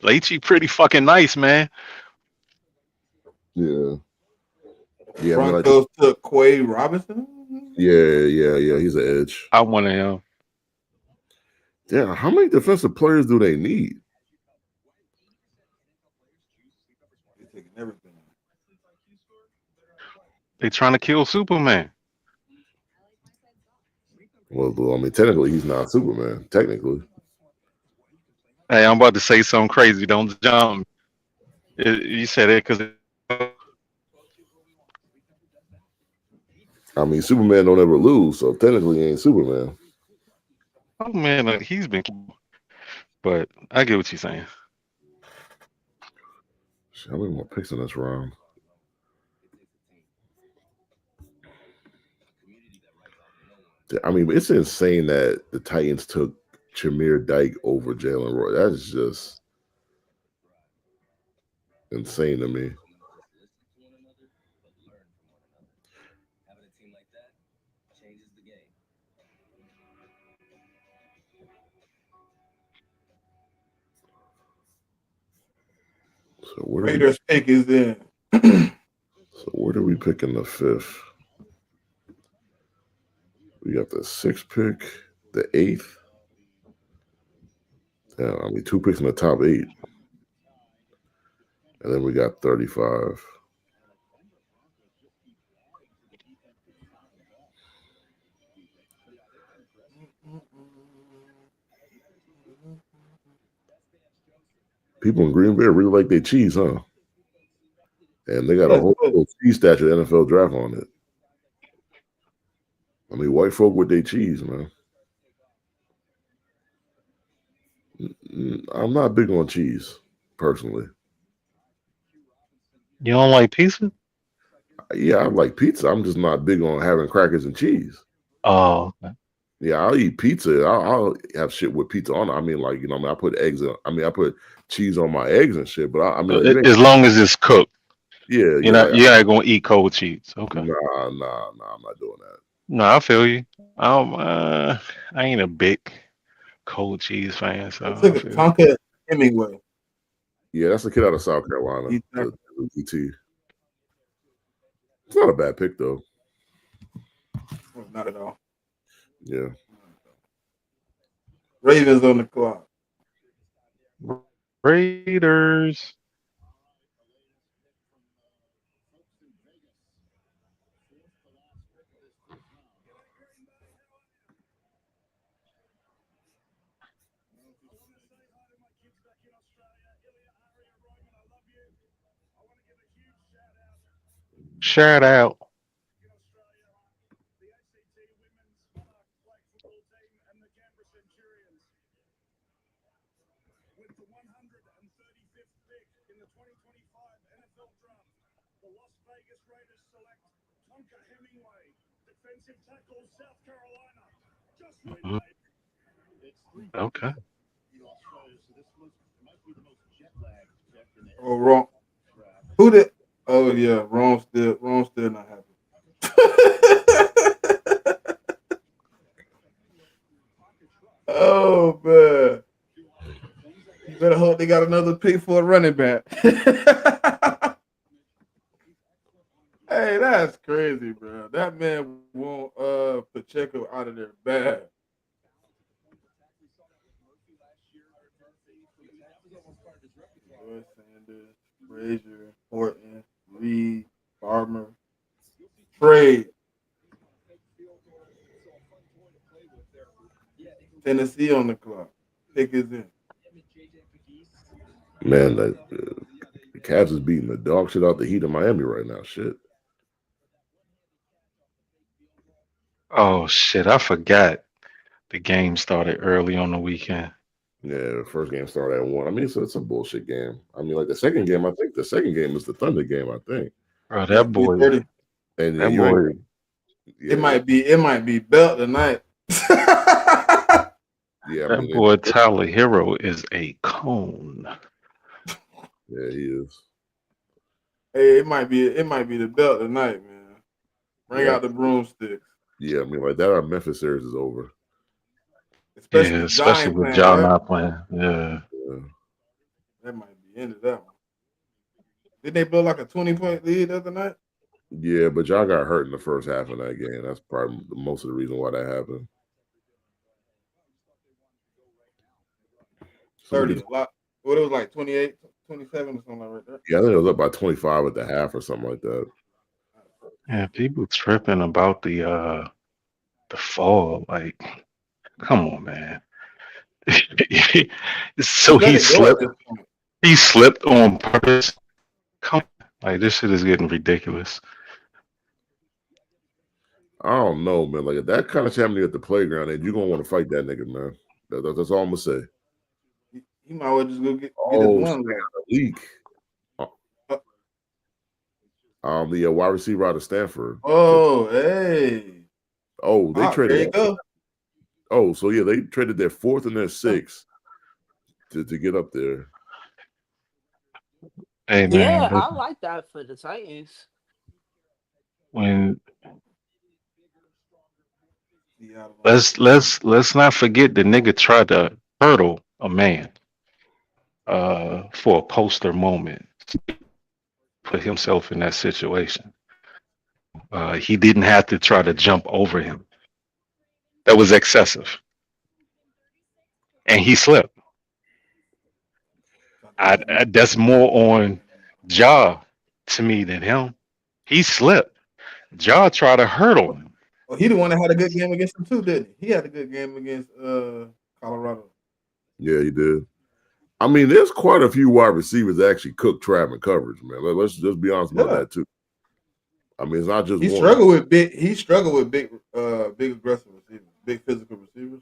Leachy pretty fucking nice, man. yeah, The yeah. I mean, like, Broncos took Quay Robinson. yeah. He's an edge. I want him. Yeah, how many defensive players do they need? They taking everything. They trying to kill Superman. Well, I mean, technically, he's not Superman. Technically, Hey, I'm about to say something crazy. Don't jump me. You said it because I mean, Superman don't ever lose, so technically, he ain't Superman. oh man, he's been. But I get what you're saying. Shit, how many more picks in this round? I mean, it's insane that the Titans took Jameer Dyke over Jalen Roy. That's just insane to me. So where do we? Raiders pick is in. So where do we pick in the fifth? We got the sixth pick, the eighth. Yeah, I mean, two picks in the top eight, and then we got 35. People in Green Bay really like their cheese, huh? And they got a Yes, whole yes. cheese statue NFL draft on it. I mean, white folk with their cheese, man. I'm not big on cheese, personally. You don't like pizza? Yeah, I like pizza. I'm just not big on having crackers and cheese. Oh, okay. Yeah, I'll eat pizza. I'll have shit with pizza on it. I mean, like, I mean, I put eggs. I mean, I put cheese on my eggs and shit. But I mean, like, it ain't. As long as it's cooked, Yeah, you're yeah. not Like, you're not gonna eat cold cheese. Okay. nah. I'm not doing that. No, I feel you. I ain't a big cold cheese fan, so They I took a feel you. Tonka Hemingway. Yeah, that's the kid out of South Carolina. He's The DT. It's not a bad pick though. not at all. Yeah. Ravens on the clock. Raiders. Shout out. Mhm. Okay. Oh, wrong. Who did? Oh yeah, Rome still not happy. Oh man, you better hope they got another pick for a running back. Hey, that's crazy, bro. That man want Pacheco out of there bad. Roy Sanders, Frazier, Horton, Reed, Farmer, trade. Tennessee on the clock. Pick is in. Man, the Cavs is beating the dog shit out the Heat of Miami right now. Shit. Oh shit, I forgot the game started early on the weekend. Yeah, the first game started at 1. I mean, it's a bullshit game. I mean, like the second game, I think the second game is the Thunder game, I think. Bro, Yeah, 3:30. And that you ain't, boy, It yeah, might be. It might be belt tonight. yeah. I that mean, boy Tyler Hero is a cone. yeah, he is. Hey, it might be. It might be the belt tonight, man. Bring Yeah, out the broomsticks. yeah. I mean, like that. Our Memphis series is over. Especially Yeah, with Ja especially ain't with playing, John right? not playing. Yeah. Yeah, That might be into that one. Did they blow like a 20-point lead the other night? yeah, but y'all got hurt in the first half of that game. That's probably most of the reason why that happened. So we 30 could, a lot. What it was like 28, 27 or something like right there. yeah, I think it was up by 25 at the half or something like that. Yeah, people tripping about the fall. Like, come on, man. So Just let he it go at slipped. this point. He slipped on purpose. Come on. Like this shit is getting ridiculous. I don't know, man. Like if that kind of happening at the playground, and you're gonna want to fight that nigga, man. That's all I'm gonna say. He might well just go get his Oh, one leg. leak. Uh, Uh, the wide receiver out of Stanford. Oh, hey. Oh, they Ah, there traded you up. go. Oh, so yeah, they traded their fourth and their sixth to get up there. Hey man, Yeah, I listen, like that for the Titans. when Seattle on the clock. let's not forget the nigga tried to hurdle a man for a poster moment, put himself in that situation. He didn't have to try to jump over him. That was excessive. And he slipped. Trying to get him. That's more on Ja to me than him. He slipped. Ja tried to hurdle him. Oh, he the one that had a good game against him too, didn't he? He had a good game against Colorado. Yeah, he did. I mean, there's quite a few wide receivers that actually cook trap and coverage, man. Let's just be honest about Yeah. that too. I mean, it's not just He one. struggled with big aggressive receivers, big physical receivers.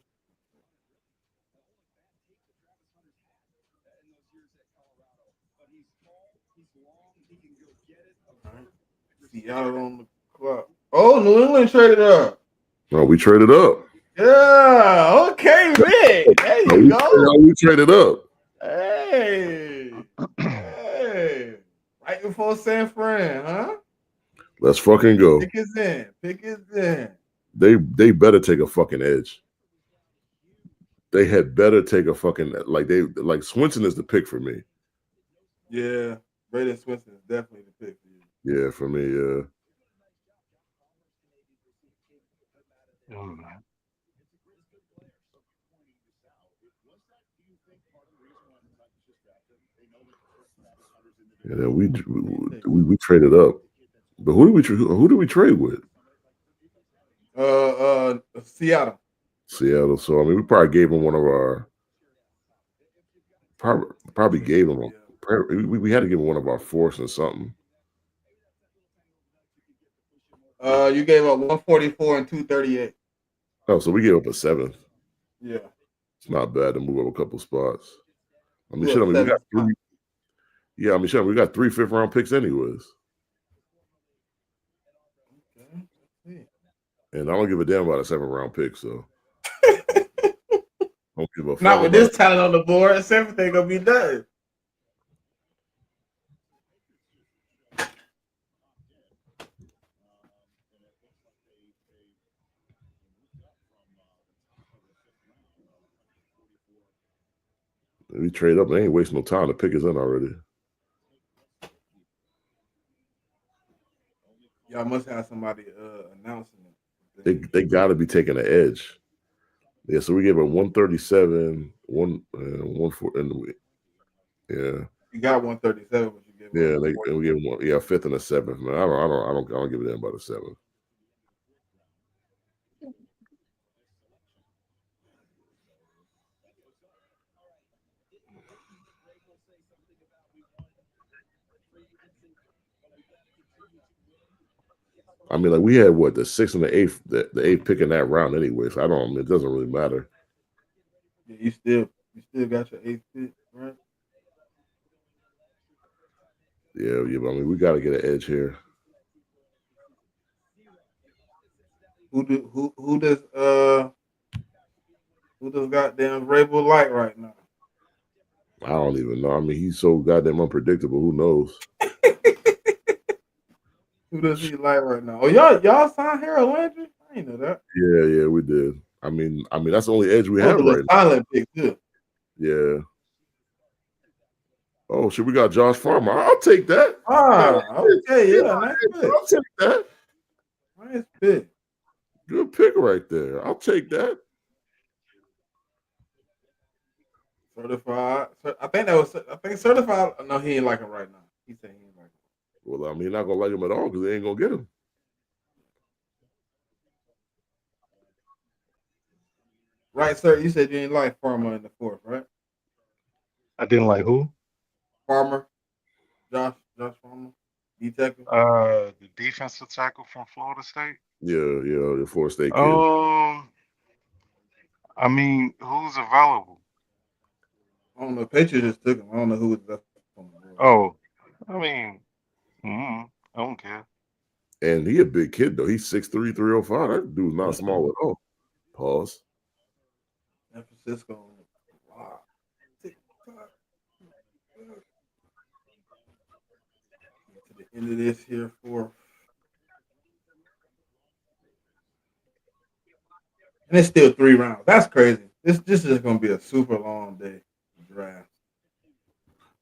All right. Seattle on the clock. Oh, New England traded up. No, we traded up. Yeah. Okay, Vic. There No, you go. we traded up. Hey. Hey. Right before San Fran, huh? Let's fucking go. Pick is in. Pick is in. They better take a fucking edge. They had better take a fucking like Swinson is the pick for me. Yeah. Braden Swinson is definitely the pick for you. Yeah, for me. And then we traded up. But who did we trade with? Seattle. Seattle. So I mean, we probably gave him one of our probably gave him we had to give him one of our fourths or something. You gave up 144 and 238. Oh, so we gave up a seventh. Yeah. It's not bad to move up a couple spots. I mean, You shit. I up mean, we got 7 three. Yeah, I mean, shit. We got 3 fifth-round picks, anyways. Okay. And I don't give a damn about a 7th-round pick. So Don't give a Not fuck with about. this talent on the board. It's everything gonna be done. We trade up. They ain't wasting no time to pick us in already. Y'all must have somebody announcing They it. got to be taking the edge. Yeah, so we gave a 137, one four, and yeah, You got 137, but you gave yeah. up And we gave them one, yeah, a fifth and a seventh. Man, I don't give a damn about a seventh. I mean, like we had what the sixth and the eighth pick in that round anyway. So I don't. It doesn't really matter. Yeah, you still got your eighth pick, right? Yeah, yeah. But I mean, we got to get an edge here. Who does goddamn Rabel like right now? I don't even know. I mean, he's so goddamn unpredictable. Who knows? Who does he like right now? Oh, y'all signed Harold Landry? I didn't know that. Yeah, yeah, we did. I mean, that's the only edge we That was have a little right silent pick too. now. Yeah. Oh shit, we got Josh Farmer. I'll take that. Ah, okay, yeah, nice pick. I'll take that. Nice pick. Good pick right there. I'll take that. Certified. I think that was. I think certified. No, he ain't like him right now. He said he ain't like him. Well, I mean, not gonna like him at all because they ain't gonna get him. Right, sir. You said you ain't like Farmer in the fourth, right? I didn't like who? Farmer, Josh Farmer, D tackle. The defensive tackle from Florida State. Yeah, yeah, the four state kid. Um, I mean, who's available? I don't know. Patriots just took him. I don't know who was left on the board. Oh, I mean, I don't care. And he a big kid though. He's 6'3", 305. That dude's not small at all. Pause. San Francisco. Wow. To the end of this here for, and it's still 3 rounds. That's crazy. This is gonna be a super long day draft.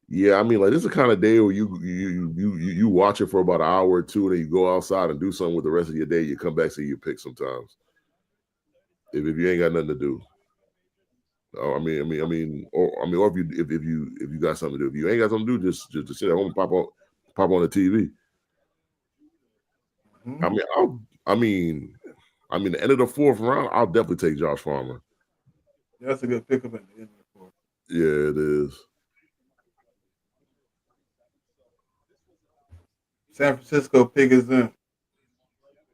Yeah, I mean, like this is the kind of day where you watch it for about an hour or two, and then you go outside and do something with the rest of your day. You come back, see your pick sometimes. If you ain't got nothing to do. Oh, or if you got something to do. If you ain't got something to do, just sit at home and pop on the TV. Mm-hmm. I mean, the end of the fourth round, I'll definitely take Josh Farmer. That's a good pickup at the end of the fourth. Yeah, it is. San Francisco pick is in.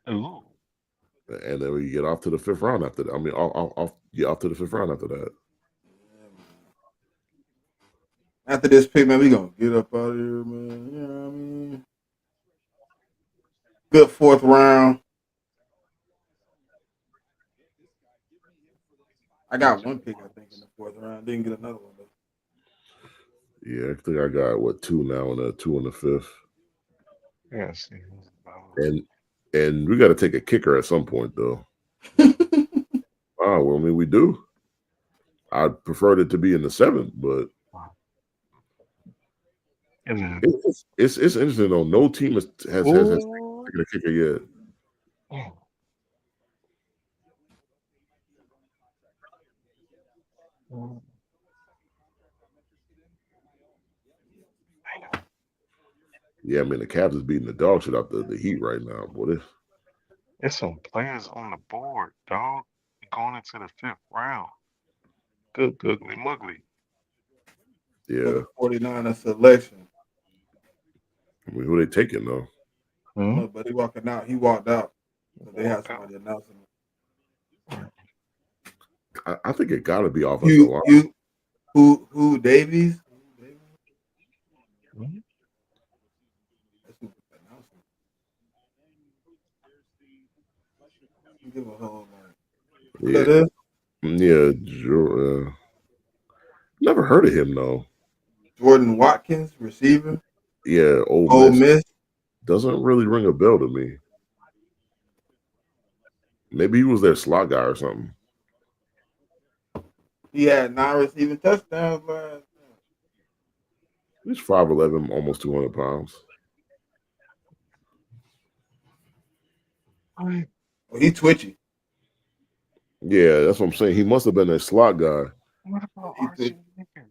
Ooh, And then we get off to the fifth round after that. I mean, off to the fifth round after that. After this pick, man, we gonna get up out of here, man. You know what I mean? Good fourth round. I got one pick, I think, in the fourth round. Didn't get another one though. Yeah, I think I got what two now and two in the fifth. yeah. See who's available. And we got to take a kicker at some point though. Oh well, I mean we do. I'd prefer it to be in the seventh, but And then, it's interesting though. No team has ooh, taken a kicker yet. mm, Yeah, I mean the Cavs is beating the dog shit out the Heat right now, boy. there's some players on the board, dog, going into the fifth round. Good, googly muggly. For Yeah, the 49er selection. I mean who they taking though? I don't Hmm? know, but he walking out. He walked out. So they had Walked out. somebody announcing it. I think it got to be offensive You line. you who Davies? Mhm. That's who announcing it. Give a whole like who Yeah, that is? Yeah, never heard of him though. Jordan Watkins, receiver, Yeah, Ole Ole Miss Miss. doesn't really ring a bell to me. Maybe he was their slot guy or something. He had 9 receiving touchdowns last. He's 5'11", almost 200 pounds. What Oh, he twitchy. Yeah, that's what I'm saying. He must have been a slot guy. what about He twitchy. RJ Nickens?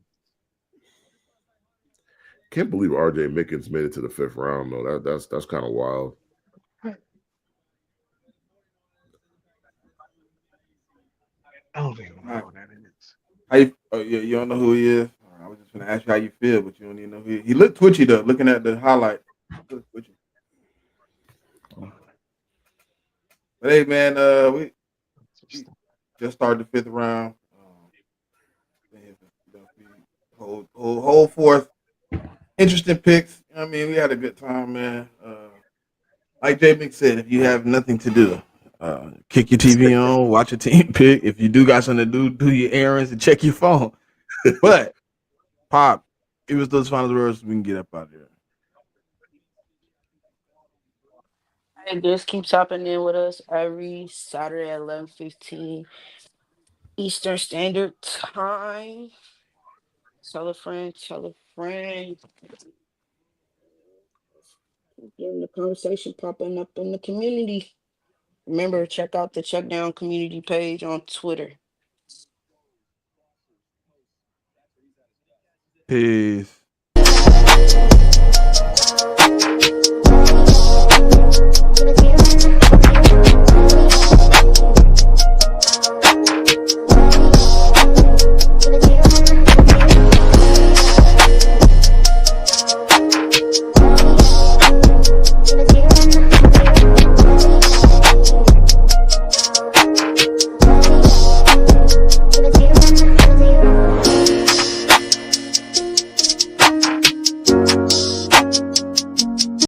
Can't believe RJ Mickens made it to the 5th round though. That's kind of wild. I don't even All know right. who that is. How you? Oh, you don't know who he is. All right, I was just gonna ask you how you feel, but you don't even know who he looked twitchy though. Looking at the highlight, he looked twitchy. But hey, man, we just started the 5th round. Whole fourth interesting picks. I mean, we had a good time, man. Like JMIK said, if you have nothing to do, kick your TV on, watch a team pick. If you do got something to do your errands and check your phone. But Pop, give us those final words so we can get up out of here. And just keep tapping in with us every Saturday at 11:15 Eastern Standard Time. Tell a friend, tell a friend. Getting the conversation popping up in the community. Remember, check out the CheckDown community page on Twitter. Peace.